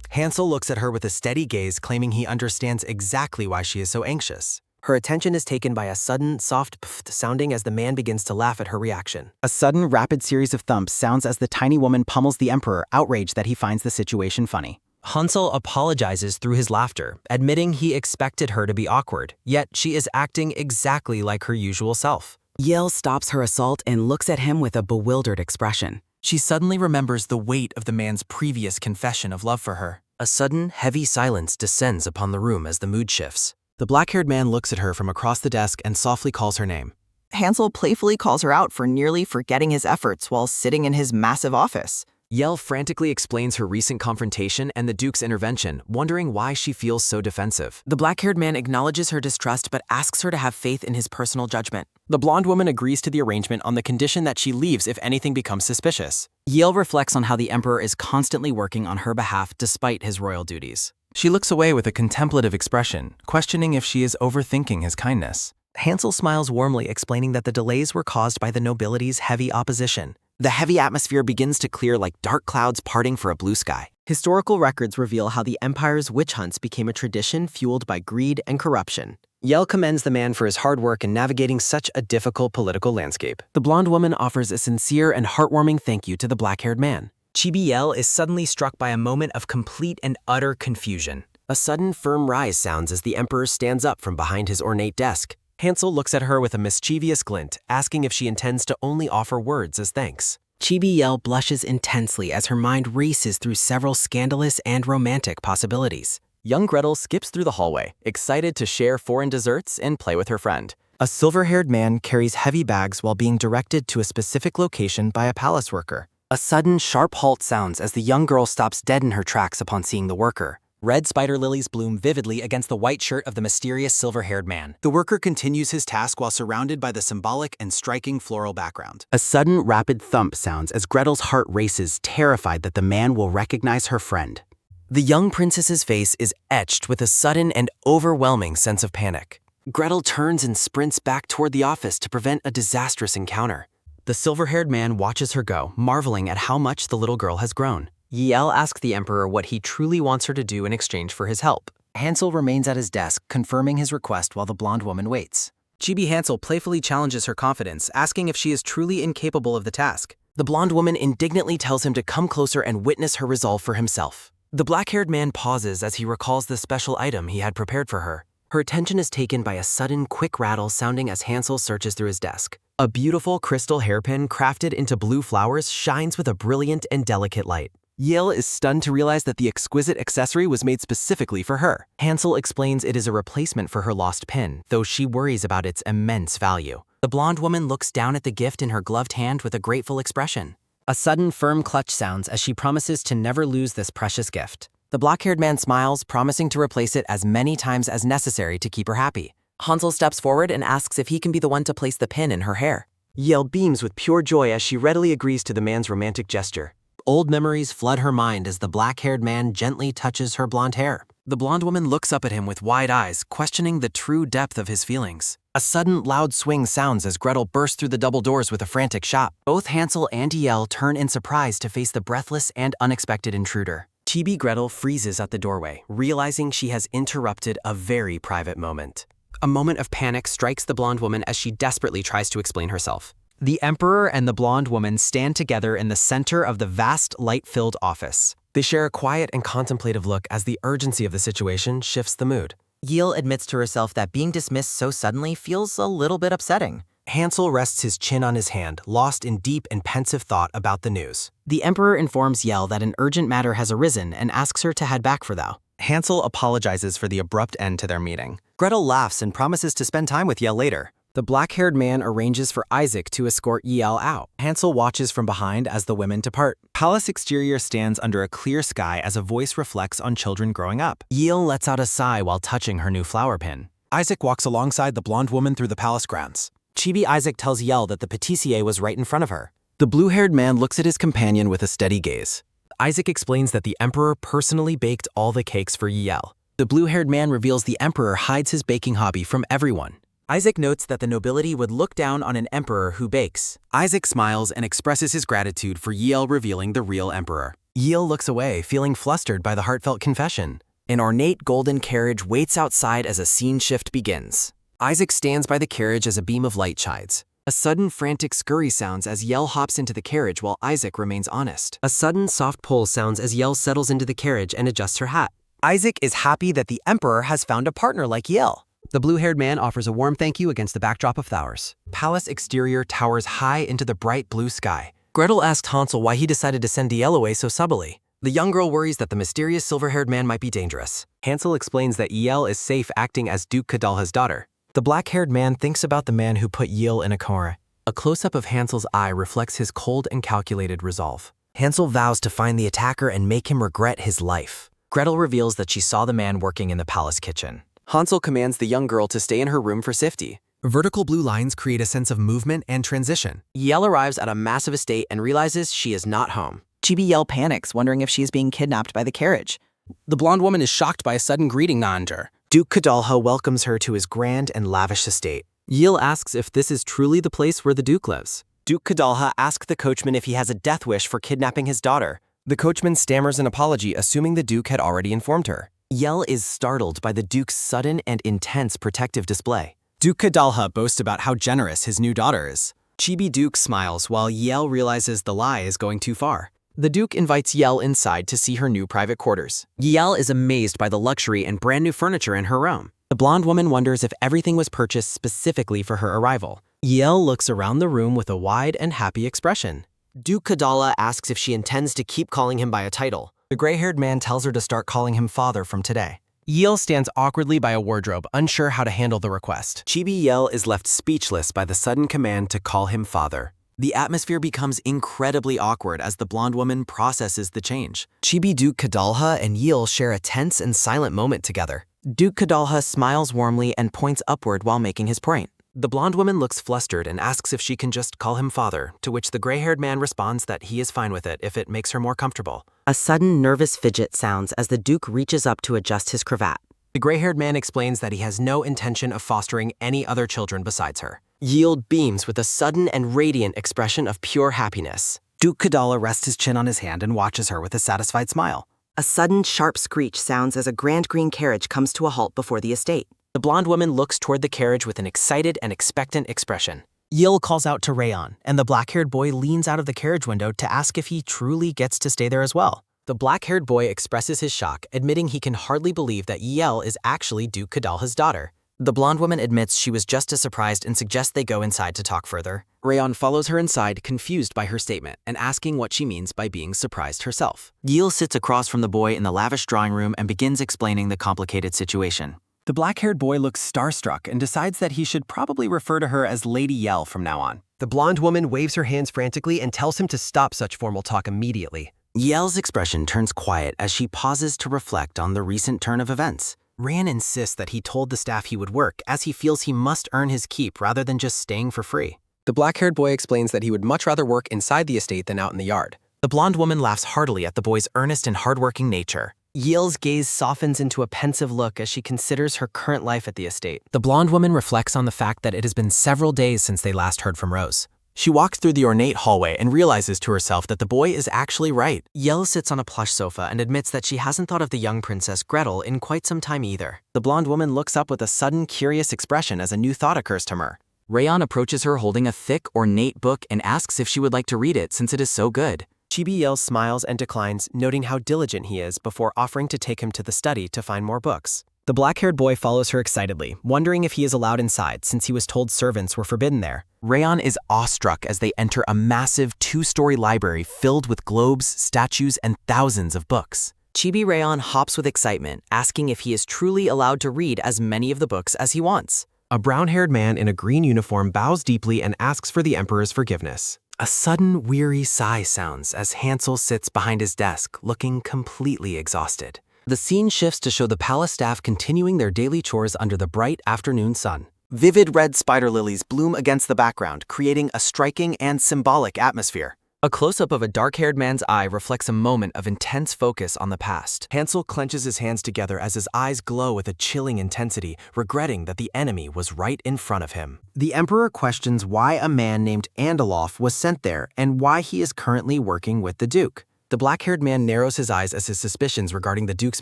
Hansel looks at her with a steady gaze, claiming he understands exactly why she is so anxious. Her attention is taken by a sudden, soft pfft sounding as the man begins to laugh at her reaction. A sudden, rapid series of thumps sounds as the tiny woman pummels the Emperor, outraged that he finds the situation funny. Hansel apologizes through his laughter, admitting he expected her to be awkward, yet she is acting exactly like her usual self. Yale stops her assault and looks at him with a bewildered expression. She suddenly remembers the weight of the man's previous confession of love for her. A sudden, heavy silence descends upon the room as the mood shifts. The black-haired man looks at her from across the desk and softly calls her name. Hansel playfully calls her out for nearly forgetting his efforts while sitting in his massive office. Yell frantically explains her recent confrontation and the Duke's intervention, wondering why she feels so defensive. The black-haired man acknowledges her distrust but asks her to have faith in his personal judgment. The blonde woman agrees to the arrangement on the condition that she leaves if anything becomes suspicious. Yale reflects on how the Emperor is constantly working on her behalf despite his royal duties. She looks away with a contemplative expression, questioning if she is overthinking his kindness. Hansel smiles warmly, explaining that the delays were caused by the nobility's heavy opposition. The heavy atmosphere begins to clear like dark clouds parting for a blue sky. Historical records reveal how the Empire's witch hunts became a tradition fueled by greed and corruption. Yell commends the man for his hard work in navigating such a difficult political landscape. The blonde woman offers a sincere and heartwarming thank you to the black-haired man. Chibi Yell is suddenly struck by a moment of complete and utter confusion. A sudden firm rise sounds as the Emperor stands up from behind his ornate desk. Hansel looks at her with a mischievous glint, asking if she intends to only offer words as thanks. Chibi Yell blushes intensely as her mind races through several scandalous and romantic possibilities. Young Gretel skips through the hallway, excited to share foreign desserts and play with her friend. A silver-haired man carries heavy bags while being directed to a specific location by a palace worker. A sudden, sharp halt sounds as the young girl stops dead in her tracks upon seeing the worker. Red spider lilies bloom vividly against the white shirt of the mysterious silver-haired man. The worker continues his task while surrounded by the symbolic and striking floral background. A sudden, rapid thump sounds as Gretel's heart races, terrified that the man will recognize her friend. The young princess's face is etched with a sudden and overwhelming sense of panic. Gretel turns and sprints back toward the office to prevent a disastrous encounter. The silver-haired man watches her go, marveling at how much the little girl has grown. Yiel asks the emperor what he truly wants her to do in exchange for his help. Hansel remains at his desk, confirming his request while the blonde woman waits. Chibi Hansel playfully challenges her confidence, asking if she is truly incapable of the task. The blonde woman indignantly tells him to come closer and witness her resolve for himself. The black-haired man pauses as he recalls the special item he had prepared for her. Her attention is taken by a sudden, quick rattle sounding as Hansel searches through his desk. A beautiful crystal hairpin crafted into blue flowers shines with a brilliant and delicate light. Yiel is stunned to realize that the exquisite accessory was made specifically for her. Hansel explains it is a replacement for her lost pin, though she worries about its immense value. The blonde woman looks down at the gift in her gloved hand with a grateful expression. A sudden, firm clutch sounds as she promises to never lose this precious gift. The black-haired man smiles, promising to replace it as many times as necessary to keep her happy. Hansel steps forward and asks if he can be the one to place the pin in her hair. Yiel beams with pure joy as she readily agrees to the man's romantic gesture. Old memories flood her mind as the black-haired man gently touches her blonde hair. The blonde woman looks up at him with wide eyes, questioning the true depth of his feelings. A sudden, loud swing sounds as Gretel bursts through the double doors with a frantic shout. Both Hansel and Yiel turn in surprise to face the breathless and unexpected intruder. Chibi Gretel freezes at the doorway, realizing she has interrupted a very private moment. A moment of panic strikes the blonde woman as she desperately tries to explain herself. The emperor and the blonde woman stand together in the center of the vast, light-filled office. They share a quiet and contemplative look as the urgency of the situation shifts the mood. Yiel admits to herself that being dismissed so suddenly feels a little bit upsetting. Hansel rests his chin on his hand, lost in deep and pensive thought about the news. The emperor informs Yiel that an urgent matter has arisen and asks her to head back for thou. Hansel apologizes for the abrupt end to their meeting. Gretel laughs and promises to spend time with Yiel later. The black-haired man arranges for Isaac to escort Yiel out. Hansel watches from behind as the women depart. Palace exterior stands under a clear sky as a voice reflects on children growing up. Yiel lets out a sigh while touching her new flower pin. Isaac walks alongside the blonde woman through the palace grounds. Chibi Isaac tells Yiel that the pâtissier was right in front of her. The blue-haired man looks at his companion with a steady gaze. Isaac explains that the emperor personally baked all the cakes for Yiel. The blue-haired man reveals the emperor hides his baking hobby from everyone. Isaac notes that the nobility would look down on an emperor who bakes. Isaac smiles and expresses his gratitude for Yiel revealing the real emperor. Yiel looks away, feeling flustered by the heartfelt confession. An ornate golden carriage waits outside as a scene shift begins. Isaac stands by the carriage as a beam of light shines. A sudden frantic scurry sounds as Yiel hops into the carriage while Isaac remains honest. A sudden soft pull sounds as Yiel settles into the carriage and adjusts her hat. Isaac is happy that the emperor has found a partner like Yiel. The blue-haired man offers a warm thank you against the backdrop of flowers. Palace exterior towers high into the bright blue sky. Gretel asks Hansel why he decided to send Yiel away so subtly. The young girl worries that the mysterious silver-haired man might be dangerous. Hansel explains that Yiel is safe acting as Duke Kadalha's daughter. The black-haired man thinks about the man who put Yiel in a corner. A close-up of Hansel's eye reflects his cold and calculated resolve. Hansel vows to find the attacker and make him regret his life. Gretel reveals that she saw the man working in the palace kitchen. Hansel commands the young girl to stay in her room for safety. Vertical blue lines create a sense of movement and transition. Yiel arrives at a massive estate and realizes she is not home. Chibi Yiel panics, wondering if she is being kidnapped by the carriage. The blonde woman is shocked by a sudden greeting Nanger. Duke Kadalha welcomes her to his grand and lavish estate. Yiel asks if this is truly the place where the Duke lives. Duke Kadalha asks the coachman if he has a death wish for kidnapping his daughter. The coachman stammers an apology, assuming the Duke had already informed her. Yiel is startled by the Duke's sudden and intense protective display. Duke Kadalha boasts about how generous his new daughter is. Chibi Duke smiles while Yiel realizes the lie is going too far. The Duke invites Yiel inside to see her new private quarters. Yiel is amazed by the luxury and brand new furniture in her room. The blonde woman wonders if everything was purchased specifically for her arrival. Yiel looks around the room with a wide and happy expression. Duke Kadalha asks if she intends to keep calling him by a title. The gray-haired man tells her to start calling him father from today. Yiel stands awkwardly by a wardrobe, unsure how to handle the request. Chibi Yiel is left speechless by the sudden command to call him father. The atmosphere becomes incredibly awkward as the blonde woman processes the change. Chibi Duke Kadalha and Yil share a tense and silent moment together. Duke Kadalha smiles warmly and points upward while making his point. The blonde woman looks flustered and asks if she can just call him father, to which the gray-haired man responds that he is fine with it if it makes her more comfortable. A sudden nervous fidget sounds as the Duke reaches up to adjust his cravat. The gray-haired man explains that he has no intention of fostering any other children besides her. Yield beams with a sudden and radiant expression of pure happiness. Duke Kadala rests his chin on his hand and watches her with a satisfied smile. A sudden sharp screech sounds as a grand green carriage comes to a halt before the estate. The blonde woman looks toward the carriage with an excited and expectant expression. Yil calls out to Rayon, and the black-haired boy leans out of the carriage window to ask if he truly gets to stay there as well. The black-haired boy expresses his shock, admitting he can hardly believe that Yel is actually Duke Kadalha's daughter. The blonde woman admits she was just as surprised and suggests they go inside to talk further. Rayon follows her inside, confused by her statement, and asking what she means by being surprised herself. Yil sits across from the boy in the lavish drawing room and begins explaining the complicated situation. The black-haired boy looks starstruck and decides that he should probably refer to her as Lady Yel from now on. The blonde woman waves her hands frantically and tells him to stop such formal talk immediately. Yel's expression turns quiet as she pauses to reflect on the recent turn of events. Rayon insists that he told the staff he would work, as he feels he must earn his keep rather than just staying for free. The black-haired boy explains that he would much rather work inside the estate than out in the yard. The blonde woman laughs heartily at the boy's earnest and hardworking nature. Yil's gaze softens into a pensive look as she considers her current life at the estate. The blonde woman reflects on the fact that it has been several days since they last heard from Rose. She walks through the ornate hallway and realizes to herself that the boy is actually right. Yel sits on a plush sofa and admits that she hasn't thought of the young Princess Gretel in quite some time either. The blonde woman looks up with a sudden, curious expression as a new thought occurs to her. Rayon approaches her holding a thick, ornate book and asks if she would like to read it since it is so good. Chibi Yel smiles and declines, noting how diligent he is before offering to take him to the study to find more books. The black-haired boy follows her excitedly, wondering if he is allowed inside since he was told servants were forbidden there. Rayon is awestruck as they enter a massive 2-story library filled with globes, statues, and thousands of books. Chibi Rayon hops with excitement, asking if he is truly allowed to read as many of the books as he wants. A brown-haired man in a green uniform bows deeply and asks for the Emperor's forgiveness. A sudden, weary sigh sounds as Hansel sits behind his desk, looking completely exhausted. The scene shifts to show the palace staff continuing their daily chores under the bright afternoon sun. Vivid red spider lilies bloom against the background, creating a striking and symbolic atmosphere. A close-up of a dark-haired man's eye reflects a moment of intense focus on the past. Hansel clenches his hands together as his eyes glow with a chilling intensity, regretting that the enemy was right in front of him. The Emperor questions why a man named Andaloff was sent there and why he is currently working with the Duke. The black-haired man narrows his eyes as his suspicions regarding the Duke's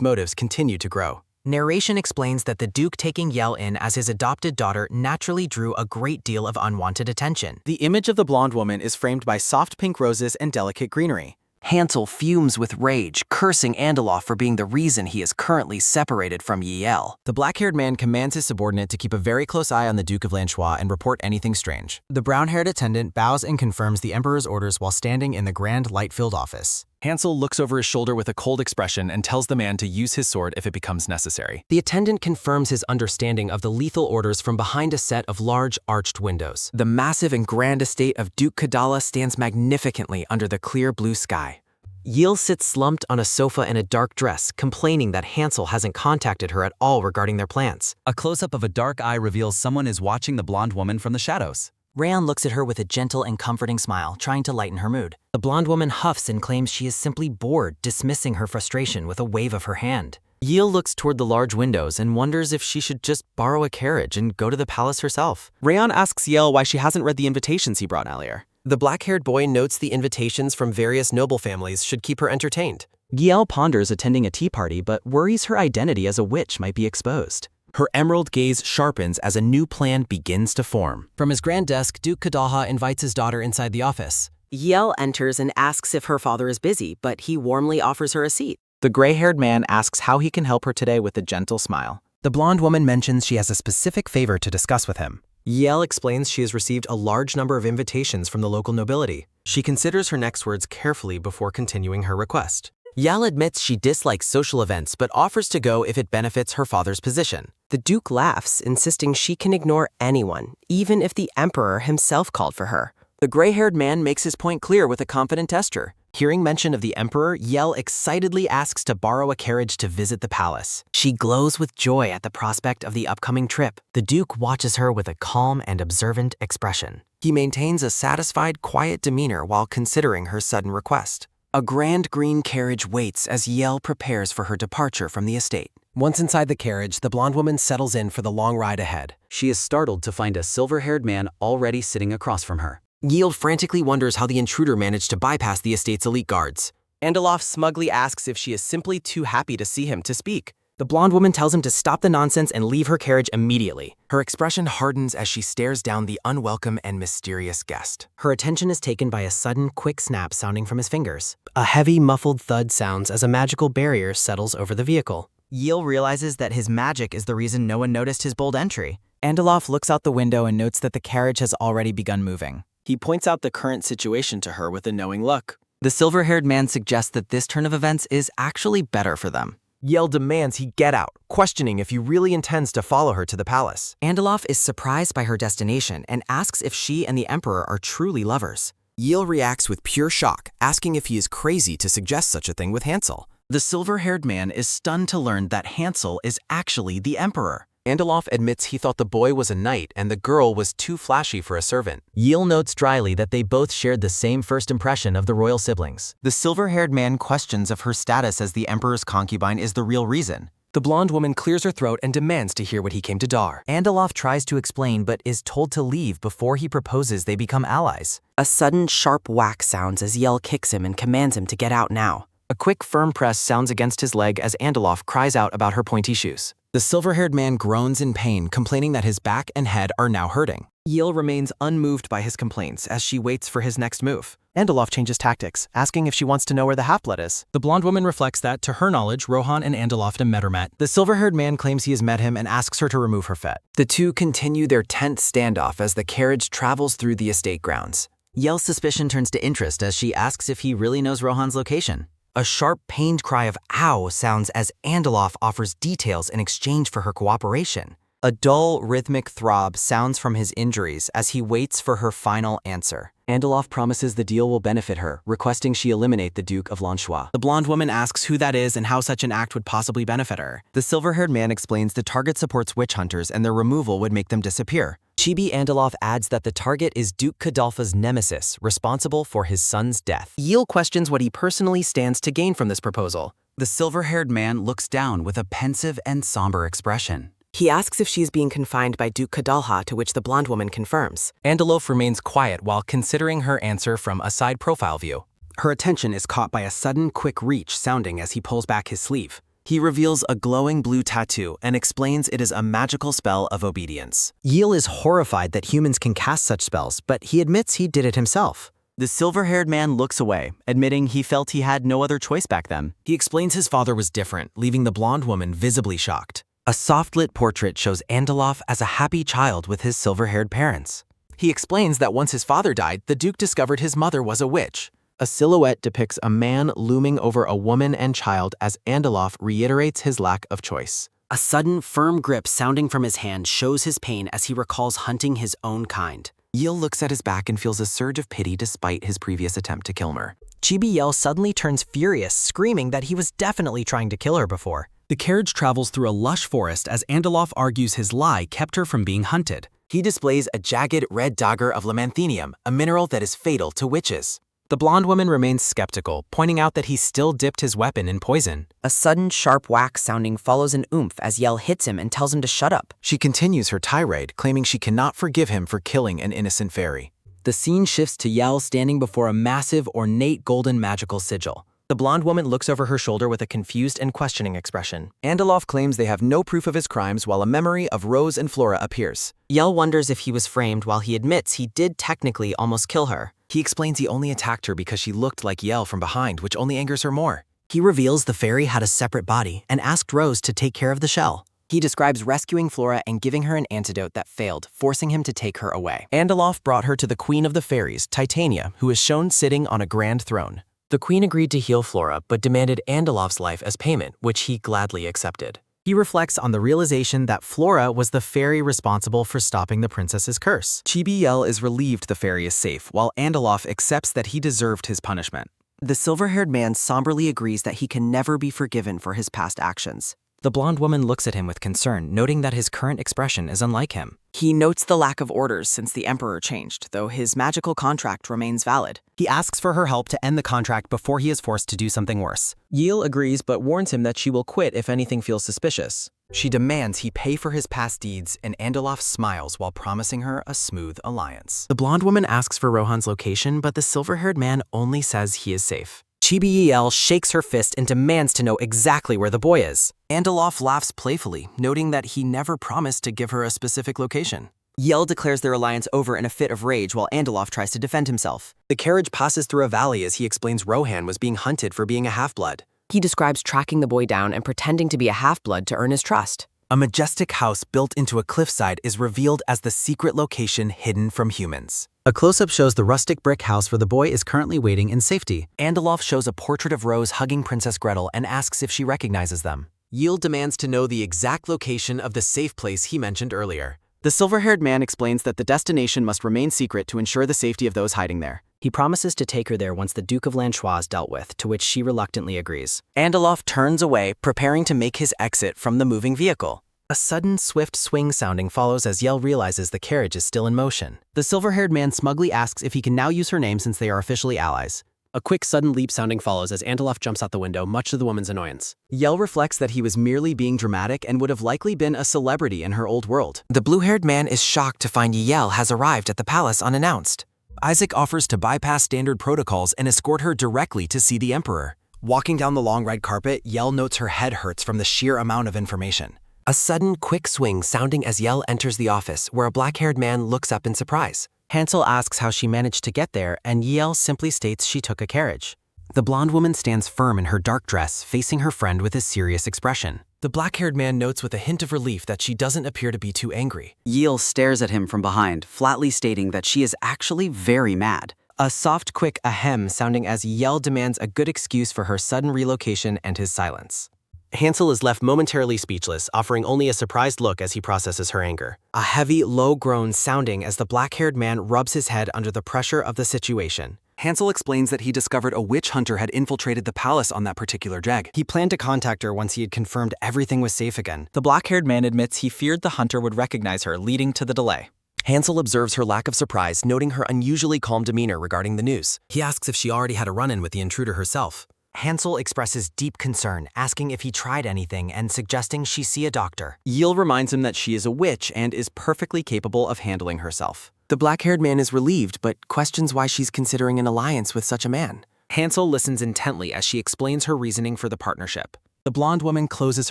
motives continue to grow. Narration explains that the Duke taking Yel in as his adopted daughter naturally drew a great deal of unwanted attention. The image of the blonde woman is framed by soft pink roses and delicate greenery. Hansel fumes with rage, cursing Andaloff for being the reason he is currently separated from Yel. The black-haired man commands his subordinate to keep a very close eye on the Duke of Lanchois and report anything strange. The brown-haired attendant bows and confirms the Emperor's orders while standing in the grand light-filled office. Hansel looks over his shoulder with a cold expression and tells the man to use his sword if it becomes necessary. The attendant confirms his understanding of the lethal orders from behind a set of large arched windows. The massive and grand estate of Duke Kadala stands magnificently under the clear blue sky. Yil sits slumped on a sofa in a dark dress, complaining that Hansel hasn't contacted her at all regarding their plans. A close-up of a dark eye reveals someone is watching the blonde woman from the shadows. Rayon looks at her with a gentle and comforting smile, trying to lighten her mood. The blonde woman huffs and claims she is simply bored, dismissing her frustration with a wave of her hand. Yil looks toward the large windows and wonders if she should just borrow a carriage and go to the palace herself. Rayon asks Yel why she hasn't read the invitations he brought earlier. The black-haired boy notes the invitations from various noble families should keep her entertained. Yel ponders attending a tea party but worries her identity as a witch might be exposed. Her emerald gaze sharpens as a new plan begins to form. From his grand desk, Duke Kadalha invites his daughter inside the office. Yel enters and asks if her father is busy, but he warmly offers her a seat. The gray-haired man asks how he can help her today with a gentle smile. The blonde woman mentions she has a specific favor to discuss with him. Yel explains she has received a large number of invitations from the local nobility. She considers her next words carefully before continuing her request. Yel admits she dislikes social events but offers to go if it benefits her father's position. The Duke laughs, insisting she can ignore anyone, even if the Emperor himself called for her. The gray-haired man makes his point clear with a confident gesture. Hearing mention of the emperor, Yell excitedly asks to borrow a carriage to visit the palace. She glows with joy at the prospect of the upcoming trip. The Duke watches her with a calm and observant expression. He maintains a satisfied, quiet demeanor while considering her sudden request. A grand green carriage waits as Yell prepares for her departure from the estate. Once inside the carriage, the blonde woman settles in for the long ride ahead. She is startled to find a silver-haired man already sitting across from her. Yield frantically wonders how the intruder managed to bypass the estate's elite guards. Andeloff smugly asks if she is simply too happy to see him to speak. The blonde woman tells him to stop the nonsense and leave her carriage immediately. Her expression hardens as she stares down the unwelcome and mysterious guest. Her attention is taken by a sudden, quick snap sounding from his fingers. A heavy, muffled thud sounds as a magical barrier settles over the vehicle. Yield realizes that his magic is the reason no one noticed his bold entry. Andeloff looks out the window and notes that the carriage has already begun moving. He points out the current situation to her with a knowing look. The silver-haired man suggests that this turn of events is actually better for them. Yell demands he get out, questioning if he really intends to follow her to the palace. Andeloff is surprised by her destination and asks if she and the Emperor are truly lovers. Yell reacts with pure shock, asking if he is crazy to suggest such a thing with Hansel. The silver-haired man is stunned to learn that Hansel is actually the Emperor. Andeloff admits he thought the boy was a knight and the girl was too flashy for a servant. Yield notes dryly that they both shared the same first impression of the royal siblings. The silver-haired man questions if her status as the emperor's concubine is the real reason. The blonde woman clears her throat and demands to hear what he came to dar. Andeloff tries to explain but is told to leave before he proposes they become allies. A sudden, sharp whack sounds as Yell kicks him and commands him to get out now. A quick, firm press sounds against his leg as Andeloff cries out about her pointy shoes. The silver-haired man groans in pain, complaining that his back and head are now hurting. Yell remains unmoved by his complaints as she waits for his next move. Andeloff changes tactics, asking if she wants to know where the half-blood is. The blonde woman reflects that, to her knowledge, Rohan and Andeloff have met or met. The silver-haired man claims he has met him and asks her to remove her fet. The two continue their tense standoff as the carriage travels through the estate grounds. Yell's suspicion turns to interest as she asks if he really knows Rohan's location. A sharp, pained cry of "ow" sounds as Andeloff offers details in exchange for her cooperation. A dull, rhythmic throb sounds from his injuries as he waits for her final answer. Andeloff promises the deal will benefit her, requesting she eliminate the Duke of Lanchois. The blonde woman asks who that is and how such an act would possibly benefit her. The silver-haired man explains the target supports witch hunters and their removal would make them disappear. Chibi Andeloff adds that the target is Duke Kadalfa's nemesis, responsible for his son's death. Yield questions what he personally stands to gain from this proposal. The silver-haired man looks down with a pensive and somber expression. He asks if she is being confined by Duke Kadalha, to which the blonde woman confirms. Andeloff remains quiet while considering her answer from a side profile view. Her attention is caught by a sudden, quick reach sounding as he pulls back his sleeve. He reveals a glowing blue tattoo and explains it is a magical spell of obedience. Yield is horrified that humans can cast such spells, but he admits he did it himself. The silver-haired man looks away, admitting he felt he had no other choice back then. He explains his father was different, leaving the blonde woman visibly shocked. A soft-lit portrait shows Andeloff as a happy child with his silver-haired parents. He explains that once his father died, the Duke discovered his mother was a witch. A silhouette depicts a man looming over a woman and child as Andeloff reiterates his lack of choice. A sudden, firm grip sounding from his hand shows his pain as he recalls hunting his own kind. Yell looks at his back and feels a surge of pity despite his previous attempt to kill her. Chibi Yell suddenly turns furious, screaming that he was definitely trying to kill her before. The carriage travels through a lush forest as Andeloff argues his lie kept her from being hunted. He displays a jagged red dagger of lamanthinium, a mineral that is fatal to witches. The blonde woman remains skeptical, pointing out that he still dipped his weapon in poison. A sudden, sharp whack sounding follows an oomph as Yell hits him and tells him to shut up. She continues her tirade, claiming she cannot forgive him for killing an innocent fairy. The scene shifts to Yell standing before a massive, ornate golden magical sigil. The blonde woman looks over her shoulder with a confused and questioning expression. Andeloff claims they have no proof of his crimes while a memory of Rose and Flora appears. Yell wonders if he was framed while he admits he did technically almost kill her. He explains he only attacked her because she looked like Yell from behind, which only angers her more. He reveals the fairy had a separate body and asked Rose to take care of the shell. He describes rescuing Flora and giving her an antidote that failed, forcing him to take her away. Andeloff brought her to the queen of the fairies, Titania, who is shown sitting on a grand throne. The queen agreed to heal Flora, but demanded Andeloff's life as payment, which he gladly accepted. He reflects on the realization that Flora was the fairy responsible for stopping the princess's curse. Chibi-Yel is relieved the fairy is safe, while Andaloff accepts that he deserved his punishment. The silver-haired man somberly agrees that he can never be forgiven for his past actions. The blonde woman looks at him with concern, noting that his current expression is unlike him. He notes the lack of orders since the Emperor changed, though his magical contract remains valid. He asks for her help to end the contract before he is forced to do something worse. Yil agrees but warns him that she will quit if anything feels suspicious. She demands he pay for his past deeds, and Andaloff smiles while promising her a smooth alliance. The blonde woman asks for Rohan's location, but the silver-haired man only says he is safe. Chibi-Yel shakes her fist and demands to know exactly where the boy is. Andaloff laughs playfully, noting that he never promised to give her a specific location. Yel declares their alliance over in a fit of rage while Andaloff tries to defend himself. The carriage passes through a valley as he explains Rohan was being hunted for being a half-blood. He describes tracking the boy down and pretending to be a half-blood to earn his trust. A majestic house built into a cliffside is revealed as the secret location hidden from humans. A close-up shows the rustic brick house where the boy is currently waiting in safety. Andaloff shows a portrait of Rose hugging Princess Gretel and asks if she recognizes them. Yil demands to know the exact location of the safe place he mentioned earlier. The silver-haired man explains that the destination must remain secret to ensure the safety of those hiding there. He promises to take her there once the Duke of Lanchois is dealt with, to which she reluctantly agrees. Andaloff turns away, preparing to make his exit from the moving vehicle. A sudden, swift swing sounding follows as Yel realizes the carriage is still in motion. The silver-haired man smugly asks if he can now use her name since they are officially allies. A quick, sudden leap sounding follows as Andaloff jumps out the window, much to the woman's annoyance. Yel reflects that he was merely being dramatic and would have likely been a celebrity in her old world. The blue-haired man is shocked to find Yel has arrived at the palace unannounced. Isaac offers to bypass standard protocols and escort her directly to see the Emperor. Walking down the long red carpet, Yel notes her head hurts from the sheer amount of information. A sudden, quick swing sounding as Yel enters the office, where a black-haired man looks up in surprise. Hansel asks how she managed to get there, and Yel simply states she took a carriage. The blonde woman stands firm in her dark dress, facing her friend with a serious expression. The black-haired man notes with a hint of relief that she doesn't appear to be too angry. Yil stares at him from behind, flatly stating that she is actually very mad. A soft, quick ahem sounding as Yel demands a good excuse for her sudden relocation and his silence. Hansel is left momentarily speechless, offering only a surprised look as he processes her anger. A heavy, low groan sounding as the black-haired man rubs his head under the pressure of the situation. Hansel explains that he discovered a witch hunter had infiltrated the palace on that particular jag. He planned to contact her once he had confirmed everything was safe again. The black-haired man admits he feared the hunter would recognize her, leading to the delay. Hansel observes her lack of surprise, noting her unusually calm demeanor regarding the news. He asks if she already had a run-in with the intruder herself. Hansel expresses deep concern, asking if he tried anything and suggesting she see a doctor. Yil reminds him that she is a witch and is perfectly capable of handling herself. The black-haired man is relieved, but questions why she's considering an alliance with such a man. Hansel listens intently as she explains her reasoning for the partnership. The blonde woman closes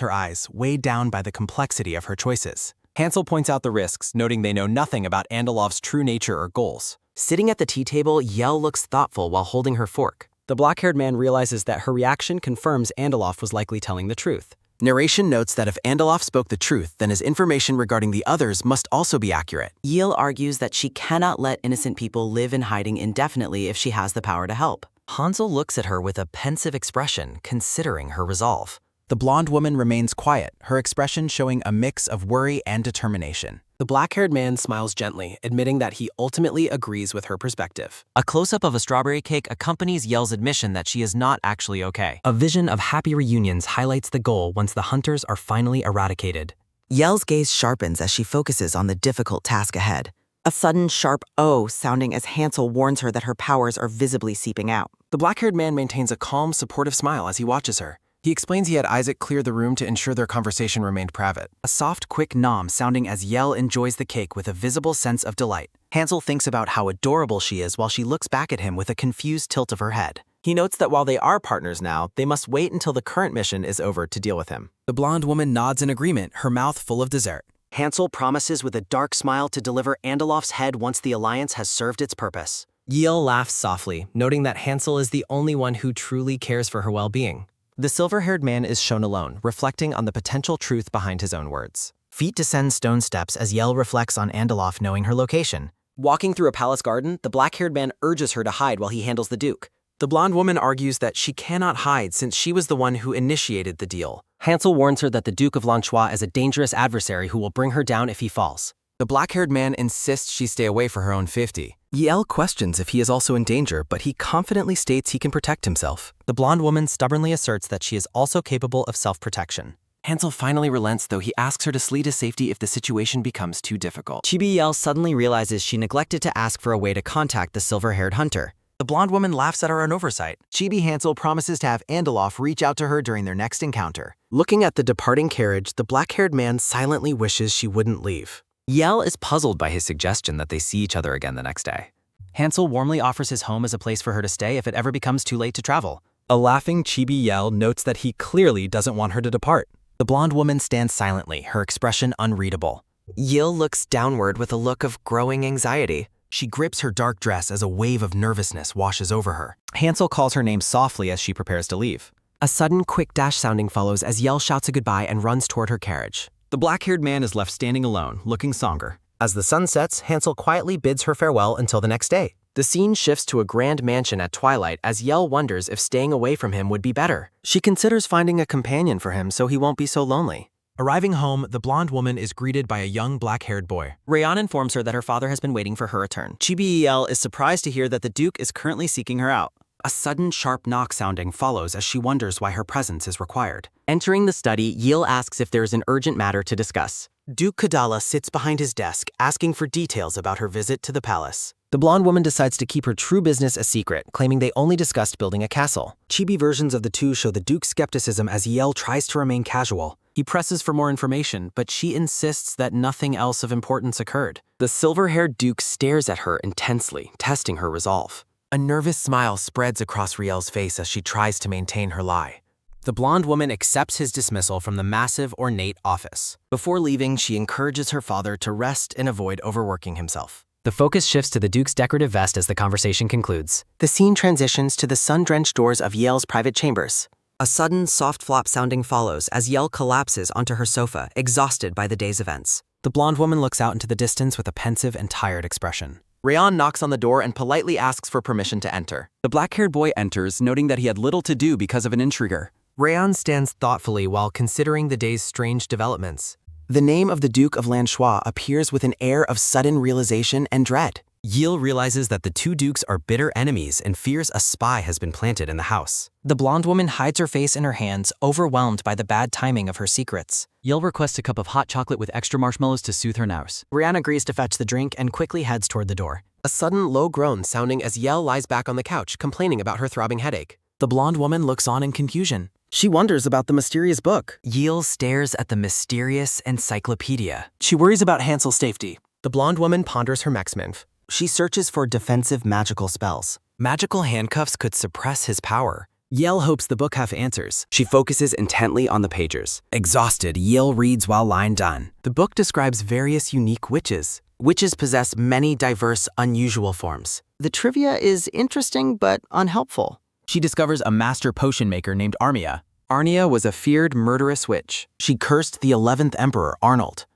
her eyes, weighed down by the complexity of her choices. Hansel points out the risks, noting they know nothing about Andaloff's true nature or goals. Sitting at the tea table, Yel looks thoughtful while holding her fork. The black-haired man realizes that her reaction confirms Andaloff was likely telling the truth. Narration notes that if Andaloff spoke the truth, then his information regarding the others must also be accurate. Yil argues that she cannot let innocent people live in hiding indefinitely if she has the power to help. Hansel looks at her with a pensive expression, considering her resolve. The blonde woman remains quiet, her expression showing a mix of worry and determination. The black-haired man smiles gently, admitting that he ultimately agrees with her perspective. A close-up of a strawberry cake accompanies Yel's admission that she is not actually okay. A vision of happy reunions highlights the goal once the hunters are finally eradicated. Yel's gaze sharpens as she focuses on the difficult task ahead. A sudden sharp "oh" sounding as Hansel warns her that her powers are visibly seeping out. The black-haired man maintains a calm, supportive smile as he watches her. He explains he had Isaac clear the room to ensure their conversation remained private. A soft, quick nom sounding as Yel enjoys the cake with a visible sense of delight. Hansel thinks about how adorable she is while she looks back at him with a confused tilt of her head. He notes that while they are partners now, they must wait until the current mission is over to deal with him. The blonde woman nods in agreement, her mouth full of dessert. Hansel promises with a dark smile to deliver Andaloff's head once the alliance has served its purpose. Yel laughs softly, noting that Hansel is the only one who truly cares for her well-being. The silver-haired man is shown alone, reflecting on the potential truth behind his own words. Feet descend stone steps as Yel reflects on Andaloff knowing her location. Walking through a palace garden, the black-haired man urges her to hide while he handles the Duke. The blonde woman argues that she cannot hide since she was the one who initiated the deal. Hansel warns her that the Duke of Lanchois is a dangerous adversary who will bring her down if he falls. The black-haired man insists she stay away for her own 50. Yel questions if he is also in danger, but he confidently states he can protect himself. The blonde woman stubbornly asserts that she is also capable of self-protection. Hansel finally relents, though he asks her to flee to safety if the situation becomes too difficult. Chibi Yel suddenly realizes she neglected to ask for a way to contact the silver-haired hunter. The blonde woman laughs at her own oversight. Chibi Hansel promises to have Andaloff reach out to her during their next encounter. Looking at the departing carriage, the black-haired man silently wishes she wouldn't leave. Yel is puzzled by his suggestion that they see each other again the next day. Hansel warmly offers his home as a place for her to stay if it ever becomes too late to travel. A laughing Chibi Yel notes that he clearly doesn't want her to depart. The blonde woman stands silently, her expression unreadable. Yil looks downward with a look of growing anxiety. She grips her dark dress as a wave of nervousness washes over her. Hansel calls her name softly as she prepares to leave. A sudden, quick dash sounding follows as Yel shouts a goodbye and runs toward her carriage. The black-haired man is left standing alone, looking somber. As the sun sets, Hansel quietly bids her farewell until the next day. The scene shifts to a grand mansion at twilight as Yel wonders if staying away from him would be better. She considers finding a companion for him so he won't be so lonely. Arriving home, the blonde woman is greeted by a young black-haired boy. Rayon informs her that her father has been waiting for her return. Chibi Yel is surprised to hear that the Duke is currently seeking her out. A sudden sharp knock sounding follows as she wonders why her presence is required. Entering the study, Yil asks if there is an urgent matter to discuss. Duke Kadala sits behind his desk, asking for details about her visit to the palace. The blonde woman decides to keep her true business a secret, claiming they only discussed building a castle. Chibi versions of the two show the Duke's skepticism as Yel tries to remain casual. He presses for more information, but she insists that nothing else of importance occurred. The silver-haired Duke stares at her intensely, testing her resolve. A nervous smile spreads across Riel's face as she tries to maintain her lie. The blonde woman accepts his dismissal from the massive, ornate office. Before leaving, she encourages her father to rest and avoid overworking himself. The focus shifts to the Duke's decorative vest as the conversation concludes. The scene transitions to the sun-drenched doors of Yel's private chambers. A sudden, soft flop sounding follows as Yel collapses onto her sofa, exhausted by the day's events. The blonde woman looks out into the distance with a pensive and tired expression. Rayon knocks on the door and politely asks for permission to enter. The black-haired boy enters, noting that he had little to do because of an intriguer. Rayon stands thoughtfully while considering the day's strange developments. The name of the Duke of Lanchois appears with an air of sudden realization and dread. Yil realizes that the two dukes are bitter enemies and fears a spy has been planted in the house. The blonde woman hides her face in her hands, overwhelmed by the bad timing of her secrets. Yil requests a cup of hot chocolate with extra marshmallows to soothe her nerves. Rayon agrees to fetch the drink and quickly heads toward the door. A sudden low groan sounding as Yel lies back on the couch, complaining about her throbbing headache. The blonde woman looks on in confusion. She wonders about the mysterious book. Yil stares at the mysterious encyclopedia. She worries about Hansel's safety. The blonde woman ponders her Mexminf. She searches for defensive magical spells. Magical handcuffs could suppress his power. Yel hopes the book have answers. She focuses intently on the pages. Exhausted, Yel reads while lying done. The book describes various unique witches. Witches possess many diverse, unusual forms. The trivia is interesting but unhelpful. She discovers a master potion maker named Armia. Arnia was a feared, murderous witch. She cursed the 11th Emperor, Arnold.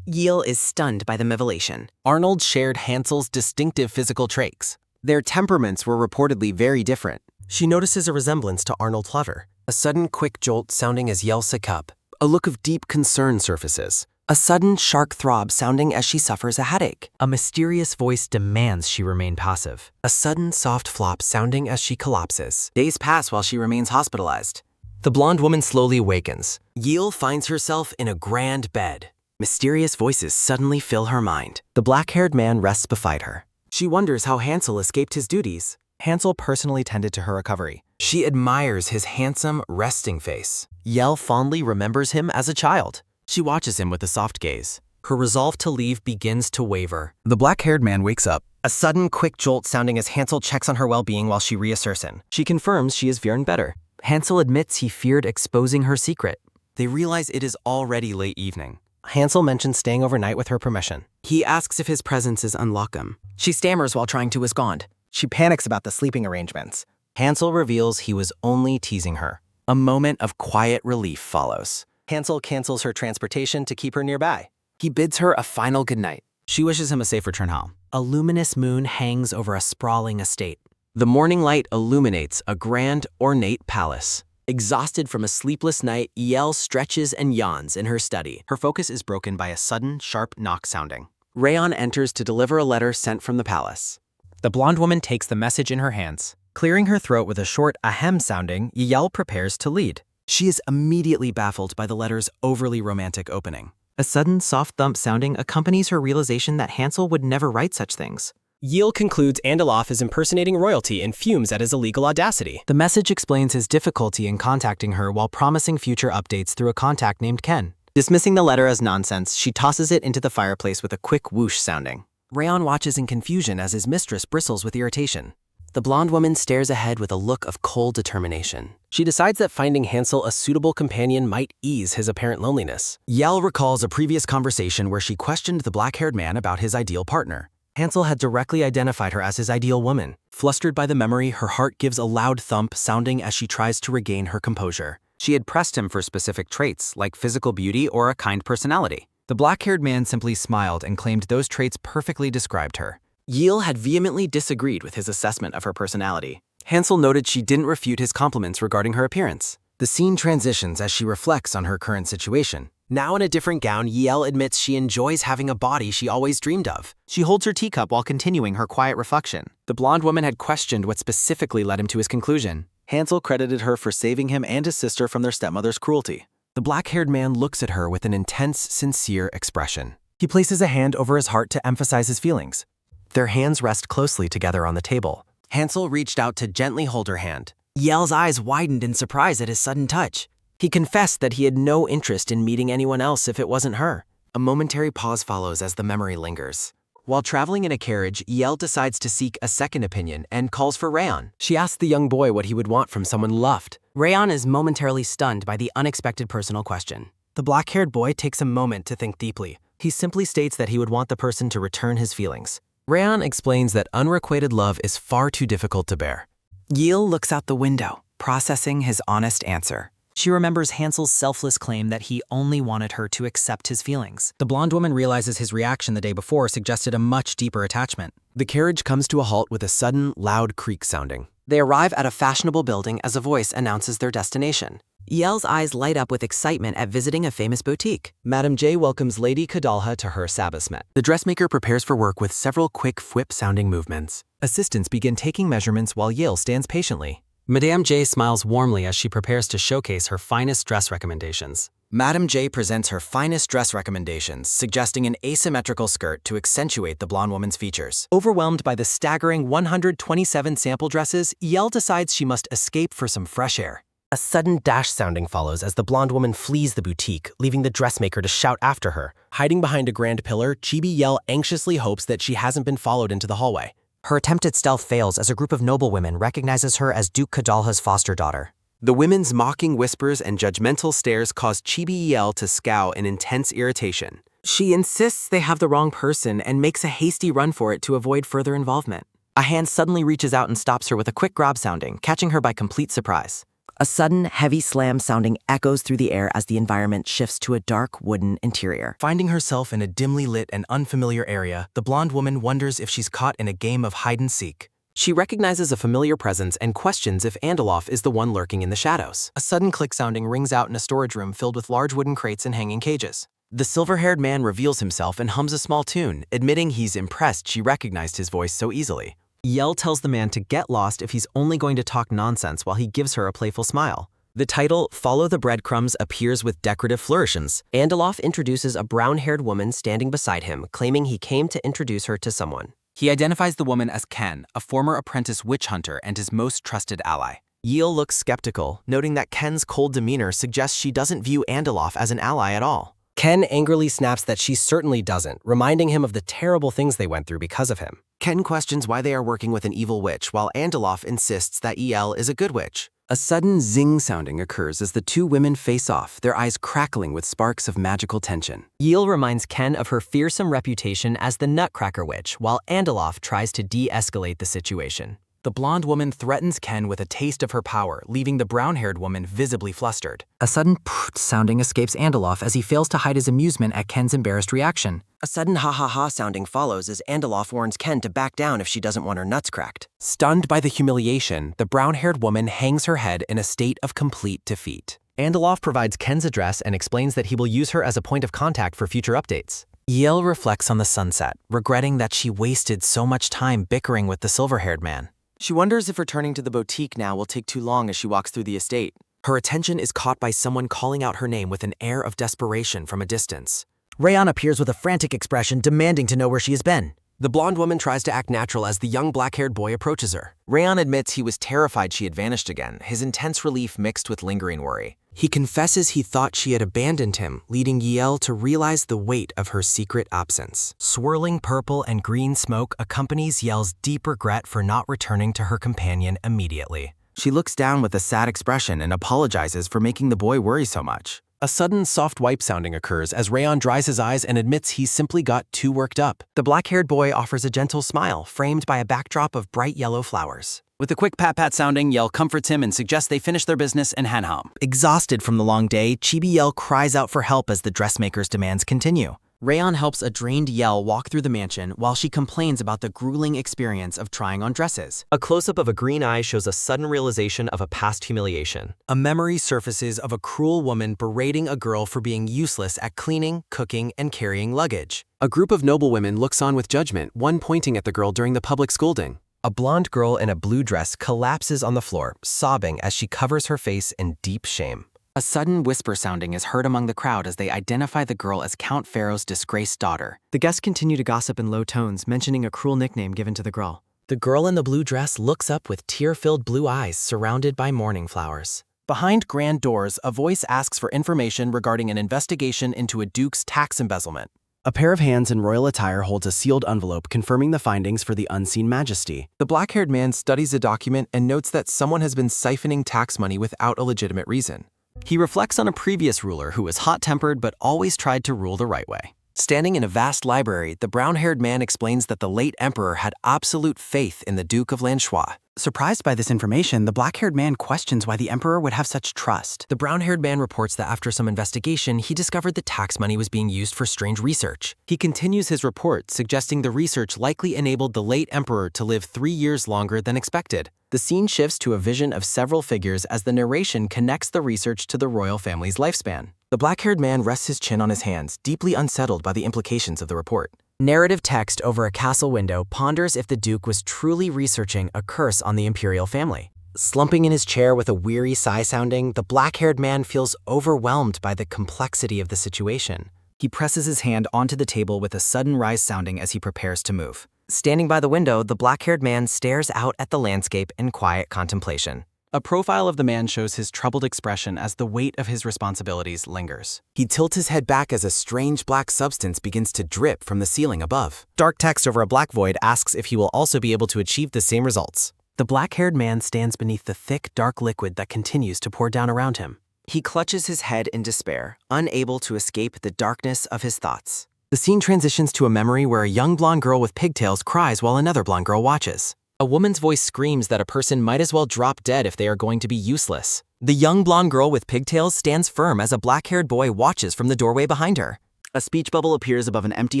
Yil is stunned by the revelation. Arnold shared Hansel's distinctive physical traits. Their temperaments were reportedly very different. She notices a resemblance to Arnold Plover. A sudden quick jolt sounding as Yel succumb. A look of deep concern surfaces. A sudden sharp throb sounding as she suffers a headache. A mysterious voice demands she remain passive. A sudden soft flop sounding as she collapses. Days pass while she remains hospitalized. The blonde woman slowly awakens. Yil finds herself in a grand bed. Mysterious voices suddenly fill her mind. The black-haired man rests beside her. She wonders how Hansel escaped his duties. Hansel personally tended to her recovery. She admires his handsome, resting face. Yel fondly remembers him as a child. She watches him with a soft gaze. Her resolve to leave begins to waver. The black-haired man wakes up. A sudden quick jolt sounding as Hansel checks on her well-being while she reassures him. She confirms she is feeling better. Hansel admits he feared exposing her secret. They realize it is already late evening. Hansel mentions staying overnight with her permission. He asks if his presence is unwelcome. She stammers while trying to abscond. She panics about the sleeping arrangements. Hansel reveals he was only teasing her. A moment of quiet relief follows. Hansel cancels her transportation to keep her nearby. He bids her a final goodnight. She wishes him a safe return home. A luminous moon hangs over a sprawling estate. The morning light illuminates a grand, ornate palace. Exhausted from a sleepless night, Yel stretches and yawns in her study. Her focus is broken by a sudden, sharp knock sounding. Rayon enters to deliver a letter sent from the palace. The blonde woman takes the message in her hands. Clearing her throat with a short ahem sounding, Yel prepares to lead. She is immediately baffled by the letter's overly romantic opening. A sudden, soft thump sounding accompanies her realization that Hansel would never write such things. Yel concludes Andaloff is impersonating royalty and fumes at his illegal audacity. The message explains his difficulty in contacting her while promising future updates through a contact named Ken. Dismissing the letter as nonsense, she tosses it into the fireplace with a quick whoosh sounding. Rayon watches in confusion as his mistress bristles with irritation. The blonde woman stares ahead with a look of cold determination. She decides that finding Hansel a suitable companion might ease his apparent loneliness. Yel recalls a previous conversation where she questioned the black-haired man about his ideal partner. Hansel had directly identified her as his ideal woman. Flustered by the memory, her heart gives a loud thump, sounding as she tries to regain her composure. She had pressed him for specific traits, like physical beauty or a kind personality. The black-haired man simply smiled and claimed those traits perfectly described her. Yel had vehemently disagreed with his assessment of her personality. Hansel noted she didn't refute his compliments regarding her appearance. The scene transitions as she reflects on her current situation. Now in a different gown, Yel admits she enjoys having a body she always dreamed of. She holds her teacup while continuing her quiet reflection. The blonde woman had questioned what specifically led him to his conclusion. Hansel credited her for saving him and his sister from their stepmother's cruelty. The black-haired man looks at her with an intense, sincere expression. He places a hand over his heart to emphasize his feelings. Their hands rest closely together on the table. Hansel reached out to gently hold her hand. Yel's eyes widened in surprise at his sudden touch. He confessed that he had no interest in meeting anyone else if it wasn't her. A momentary pause follows as the memory lingers. While traveling in a carriage, Yel decides to seek a second opinion and calls for Rayon. She asked the young boy what he would want from someone loved. Rayon is momentarily stunned by the unexpected personal question. The black-haired boy takes a moment to think deeply. He simply states that he would want the person to return his feelings. Rayon explains that unrequited love is far too difficult to bear. Yel looks out the window, processing his honest answer. She remembers Hansel's selfless claim that he only wanted her to accept his feelings. The blonde woman realizes his reaction the day before suggested a much deeper attachment. The carriage comes to a halt with a sudden, loud creak sounding. They arrive at a fashionable building as a voice announces their destination. Yel's eyes light up with excitement at visiting a famous boutique. Madame J welcomes Lady Kadalha to her Sabbathmet. The dressmaker prepares for work with several quick, whip-sounding movements. Assistants begin taking measurements while Yel stands patiently. Madame J smiles warmly as she prepares to showcase her finest dress recommendations. Madame J presents her finest dress recommendations, suggesting an asymmetrical skirt to accentuate the blonde woman's features. Overwhelmed by the staggering 127 sample dresses, Yel decides she must escape for some fresh air. A sudden dash sounding follows as the blonde woman flees the boutique, leaving the dressmaker to shout after her. Hiding behind a grand pillar, Chibi Yel anxiously hopes that she hasn't been followed into the hallway. Her attempt at stealth fails as a group of noblewomen recognizes her as Duke Kadalha's foster daughter. The women's mocking whispers and judgmental stares cause Chibi Yel to scowl in intense irritation. She insists they have the wrong person and makes a hasty run for it to avoid further involvement. A hand suddenly reaches out and stops her with a quick grab sounding, catching her by complete surprise. A sudden, heavy slam sounding echoes through the air as the environment shifts to a dark wooden interior. Finding herself in a dimly lit and unfamiliar area, the blonde woman wonders if she's caught in a game of hide-and-seek. She recognizes a familiar presence and questions if Andaloff is the one lurking in the shadows. A sudden click sounding rings out in a storage room filled with large wooden crates and hanging cages. The silver-haired man reveals himself and hums a small tune, admitting he's impressed she recognized his voice so easily. Yel tells the man to get lost if he's only going to talk nonsense while he gives her a playful smile. The title, Follow the Breadcrumbs, appears with decorative flourishes. Andaloff introduces a brown-haired woman standing beside him, claiming he came to introduce her to someone. He identifies the woman as Ken, a former apprentice witch hunter and his most trusted ally. Yel looks skeptical, noting that Ken's cold demeanor suggests she doesn't view Andaloff as an ally at all. Ken angrily snaps that she certainly doesn't, reminding him of the terrible things they went through because of him. Ken questions why they are working with an evil witch, while Andaloff insists that Yel is a good witch. A sudden zing sounding occurs as the two women face off, their eyes crackling with sparks of magical tension. Yel reminds Ken of her fearsome reputation as the Nutcracker Witch, while Andaloff tries to de-escalate the situation. The blonde woman threatens Ken with a taste of her power, leaving the brown-haired woman visibly flustered. A sudden pfft sounding escapes Andeloff as he fails to hide his amusement at Ken's embarrassed reaction. A sudden ha-ha-ha sounding follows as Andeloff warns Ken to back down if she doesn't want her nuts cracked. Stunned by the humiliation, the brown-haired woman hangs her head in a state of complete defeat. Andeloff provides Ken's address and explains that he will use her as a point of contact for future updates. Yale reflects on the sunset, regretting that she wasted so much time bickering with the silver-haired man. She wonders if returning to the boutique now will take too long as she walks through the estate. Her attention is caught by someone calling out her name with an air of desperation from a distance. Rayon appears with a frantic expression, demanding to know where she has been. The blonde woman tries to act natural as the young black-haired boy approaches her. Rayon admits he was terrified she had vanished again, his intense relief mixed with lingering worry. He confesses he thought she had abandoned him, leading Yale to realize the weight of her secret absence. Swirling purple and green smoke accompanies Yale's deep regret for not returning to her companion immediately. She looks down with a sad expression and apologizes for making the boy worry so much. A sudden soft wipe sounding occurs as Rayon dries his eyes and admits he simply got too worked up. The black-haired boy offers a gentle smile, framed by a backdrop of bright yellow flowers. With a quick pat-pat sounding, Yale comforts him and suggests they finish their business and head home. Exhausted from the long day, Chibi Yale cries out for help as the dressmaker's demands continue. Rayon helps a drained Yell walk through the mansion while she complains about the grueling experience of trying on dresses. A close-up of a green eye shows a sudden realization of a past humiliation. A memory surfaces of a cruel woman berating a girl for being useless at cleaning, cooking, and carrying luggage. A group of noblewomen looks on with judgment, one pointing at the girl during the public scolding. A blonde girl in a blue dress collapses on the floor, sobbing as she covers her face in deep shame. A sudden whisper sounding is heard among the crowd as they identify the girl as Count Pharaoh's disgraced daughter. The guests continue to gossip in low tones, mentioning a cruel nickname given to the girl. The girl in the blue dress looks up with tear-filled blue eyes surrounded by mourning flowers. Behind grand doors, a voice asks for information regarding an investigation into a duke's tax embezzlement. A pair of hands in royal attire holds a sealed envelope confirming the findings for the unseen majesty. The black-haired man studies the document and notes that someone has been siphoning tax money without a legitimate reason. He reflects on a previous ruler who was hot-tempered but always tried to rule the right way. Standing in a vast library, the brown-haired man explains that the late emperor had absolute faith in the Duke of Lanchois. Surprised by this information, the black-haired man questions why the emperor would have such trust. The brown-haired man reports that after some investigation, he discovered the tax money was being used for strange research. He continues his report, suggesting the research likely enabled the late emperor to live 3 years longer than expected. The scene shifts to a vision of several figures as the narration connects the research to the royal family's lifespan. The black-haired man rests his chin on his hands, deeply unsettled by the implications of the report. Narrative text over a castle window ponders if the Duke was truly researching a curse on the imperial family. Slumping in his chair with a weary sigh sounding, the black-haired man feels overwhelmed by the complexity of the situation. He presses his hand onto the table with a sudden rise sounding as he prepares to move. Standing by the window, the black-haired man stares out at the landscape in quiet contemplation. A profile of the man shows his troubled expression as the weight of his responsibilities lingers. He tilts his head back as a strange black substance begins to drip from the ceiling above. Dark text over a black void asks if he will also be able to achieve the same results. The black-haired man stands beneath the thick, dark liquid that continues to pour down around him. He clutches his head in despair, unable to escape the darkness of his thoughts. The scene transitions to a memory where a young blonde girl with pigtails cries while another blonde girl watches. A woman's voice screams that a person might as well drop dead if they are going to be useless. The young blonde girl with pigtails stands firm as a black-haired boy watches from the doorway behind her. A speech bubble appears above an empty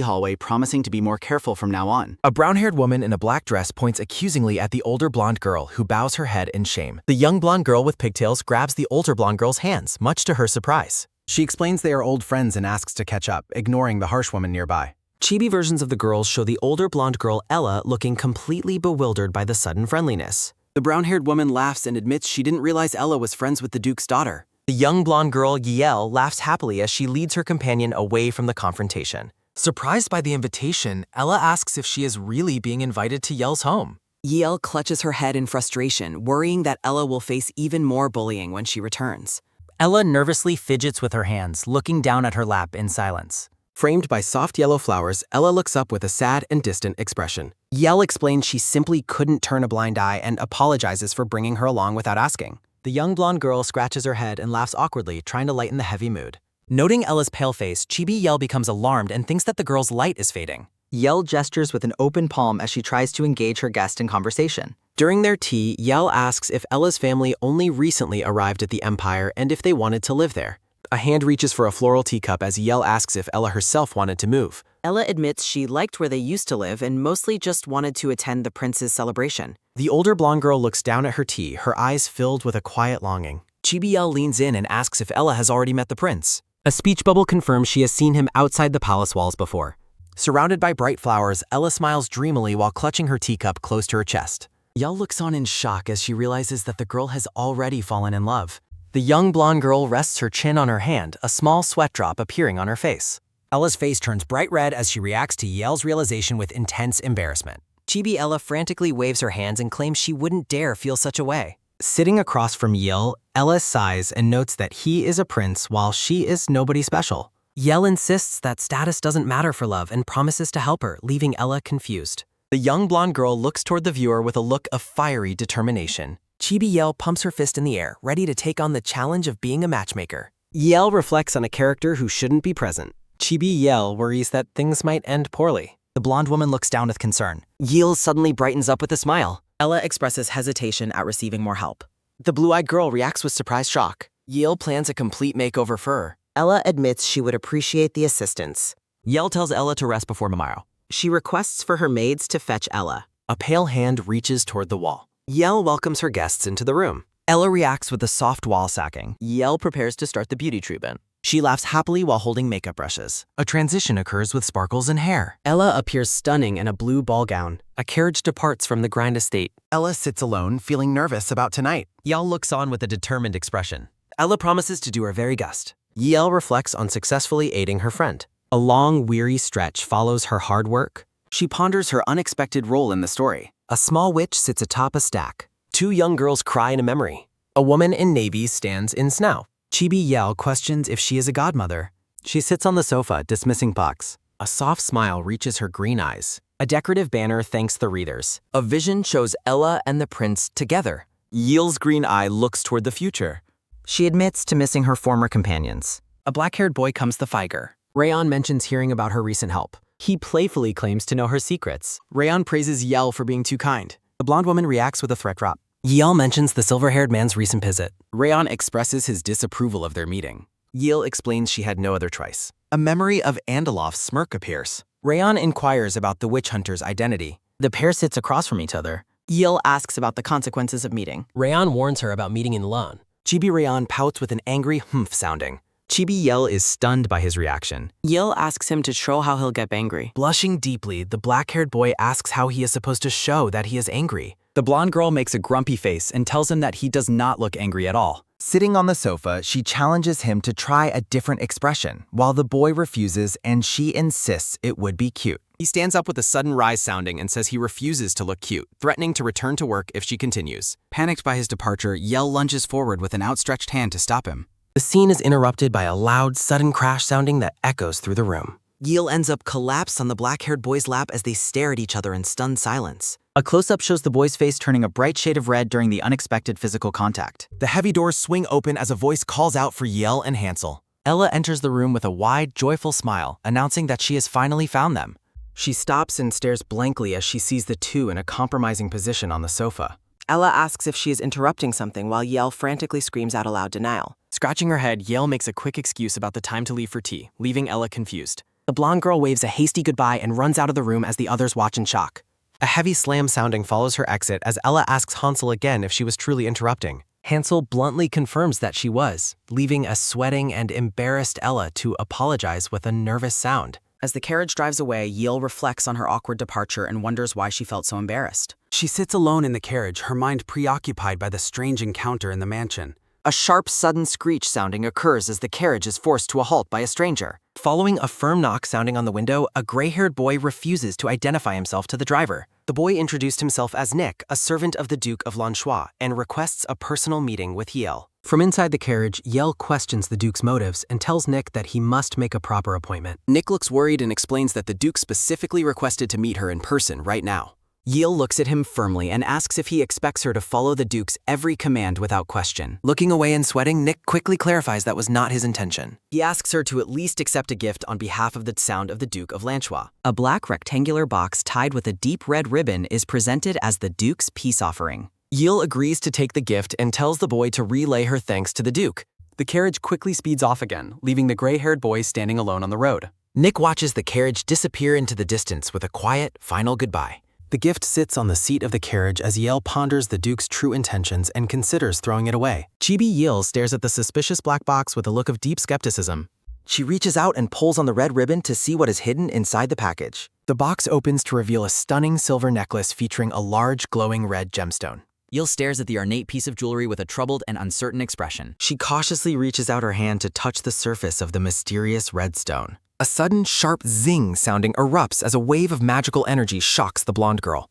hallway, promising to be more careful from now on. A brown-haired woman in a black dress points accusingly at the older blonde girl, who bows her head in shame. The young blonde girl with pigtails grabs the older blonde girl's hands, much to her surprise. She explains they are old friends and asks to catch up, ignoring the harsh woman nearby. Chibi versions of the girls show the older blonde girl Ella looking completely bewildered by the sudden friendliness. The brown-haired woman laughs and admits she didn't realize Ella was friends with the Duke's daughter. The young blonde girl Yiel laughs happily as she leads her companion away from the confrontation. Surprised by the invitation, Ella asks if she is really being invited to Yel's home. Yiel clutches her head in frustration, worrying that Ella will face even more bullying when she returns. Ella nervously fidgets with her hands, looking down at her lap in silence. Framed by soft yellow flowers, Ella looks up with a sad and distant expression. Yell explains she simply couldn't turn a blind eye and apologizes for bringing her along without asking. The young blonde girl scratches her head and laughs awkwardly, trying to lighten the heavy mood. Noting Ella's pale face, Chibi Yell becomes alarmed and thinks that the girl's light is fading. Yell gestures with an open palm as she tries to engage her guest in conversation. During their tea, Yell asks if Ella's family only recently arrived at the Empire and if they wanted to live there. A hand reaches for a floral teacup as Yell asks if Ella herself wanted to move. Ella admits she liked where they used to live and mostly just wanted to attend the prince's celebration. The older blonde girl looks down at her tea, her eyes filled with a quiet longing. Chibi Yell leans in and asks if Ella has already met the prince. A speech bubble confirms she has seen him outside the palace walls before. Surrounded by bright flowers, Ella smiles dreamily while clutching her teacup close to her chest. Yell looks on in shock as she realizes that the girl has already fallen in love. The young blonde girl rests her chin on her hand, a small sweat drop appearing on her face. Ella's face turns bright red as she reacts to Yell's realization with intense embarrassment. Chibi Ella frantically waves her hands and claims she wouldn't dare feel such a way. Sitting across from Yell, Ella sighs and notes that he is a prince while she is nobody special. Yell insists that status doesn't matter for love and promises to help her, leaving Ella confused. The young blonde girl looks toward the viewer with a look of fiery determination. Chibi Yell pumps her fist in the air, ready to take on the challenge of being a matchmaker. Yell reflects on a character who shouldn't be present. Chibi Yell worries that things might end poorly. The blonde woman looks down with concern. Yell suddenly brightens up with a smile. Ella expresses hesitation at receiving more help. The blue-eyed girl reacts with surprised shock. Yell plans a complete makeover for her. Ella admits she would appreciate the assistance. Yell tells Ella to rest before tomorrow. She requests for her maids to fetch Ella. A pale hand reaches toward the wall. Yell welcomes her guests into the room. Ella reacts with a soft wall sacking. Yell prepares to start the beauty treatment. She laughs happily while holding makeup brushes. A transition occurs with sparkles in hair. Ella appears stunning in a blue ball gown. A carriage departs from the Grind estate. Ella sits alone, feeling nervous about tonight. Yell looks on with a determined expression. Ella promises to do her very best. Yell reflects on successfully aiding her friend. A long, weary stretch follows her hard work. She ponders her unexpected role in the story. A small witch sits atop a stack. Two young girls cry in a memory. A woman in navy stands in snow. Chibi Yell questions if she is a godmother. She sits on the sofa, dismissing pucks. A soft smile reaches her green eyes. A decorative banner thanks the readers. A vision shows Ella and the prince together. Yell's green eye looks toward the future. She admits to missing her former companions. A black-haired boy comes the Figer. Rayon mentions hearing about her recent help. He playfully claims to know her secrets. Rayon praises Yell for being too kind. The blonde woman reacts with a threat drop. Yell mentions the silver-haired man's recent visit. Rayon expresses his disapproval of their meeting. Yell explains she had no other choice. A memory of Andalof's smirk appears. Rayon inquires about the witch hunter's identity. The pair sits across from each other. Yell asks about the consequences of meeting. Rayon warns her about meeting in Lan. Chibi Rayon pouts with an angry humph sounding. Chibi Yell is stunned by his reaction. Yell asks him to show how he'll get angry. Blushing deeply, the black-haired boy asks how he is supposed to show that he is angry. The blonde girl makes a grumpy face and tells him that he does not look angry at all. Sitting on the sofa, she challenges him to try a different expression, while the boy refuses and she insists it would be cute. He stands up with a sudden rise sounding and says he refuses to look cute, threatening to return to work if she continues. Panicked by his departure, Yell lunges forward with an outstretched hand to stop him. The scene is interrupted by a loud, sudden crash sounding that echoes through the room. Yell ends up collapsed on the black-haired boy's lap as they stare at each other in stunned silence. A close-up shows the boy's face turning a bright shade of red during the unexpected physical contact. The heavy doors swing open as a voice calls out for Yell and Hansel. Ella enters the room with a wide, joyful smile, announcing that she has finally found them. She stops and stares blankly as she sees the two in a compromising position on the sofa. Ella asks if she is interrupting something while Yell frantically screams out aloud denial. Scratching her head, Yell makes a quick excuse about the time to leave for tea, leaving Ella confused. The blonde girl waves a hasty goodbye and runs out of the room as the others watch in shock. A heavy slam sounding follows her exit as Ella asks Hansel again if she was truly interrupting. Hansel bluntly confirms that she was, leaving a sweating and embarrassed Ella to apologize with a nervous sound. As the carriage drives away, Yell reflects on her awkward departure and wonders why she felt so embarrassed. She sits alone in the carriage, her mind preoccupied by the strange encounter in the mansion. A sharp, sudden screech sounding occurs as the carriage is forced to a halt by a stranger. Following a firm knock sounding on the window, a gray-haired boy refuses to identify himself to the driver. The boy introduced himself as Nick, a servant of the Duke of Lanchois, and requests a personal meeting with Yell. From inside the carriage, Yell questions the Duke's motives and tells Nick that he must make a proper appointment. Nick looks worried and explains that the Duke specifically requested to meet her in person right now. Yale looks at him firmly and asks if he expects her to follow the Duke's every command without question. Looking away and sweating, Nick quickly clarifies that was not his intention. He asks her to at least accept a gift on behalf of the sound of the Duke of Lanchois. A black rectangular box tied with a deep red ribbon is presented as the Duke's peace offering. Yale agrees to take the gift and tells the boy to relay her thanks to the Duke. The carriage quickly speeds off again, leaving the gray-haired boy standing alone on the road. Nick watches the carriage disappear into the distance with a quiet, final goodbye. The gift sits on the seat of the carriage as Yale ponders the Duke's true intentions and considers throwing it away. Chibi Yale stares at the suspicious black box with a look of deep skepticism. She reaches out and pulls on the red ribbon to see what is hidden inside the package. The box opens to reveal a stunning silver necklace featuring a large glowing red gemstone. Yale stares at the ornate piece of jewelry with a troubled and uncertain expression. She cautiously reaches out her hand to touch the surface of the mysterious red stone. A sudden, sharp zing sounding erupts as a wave of magical energy shocks the blonde girl.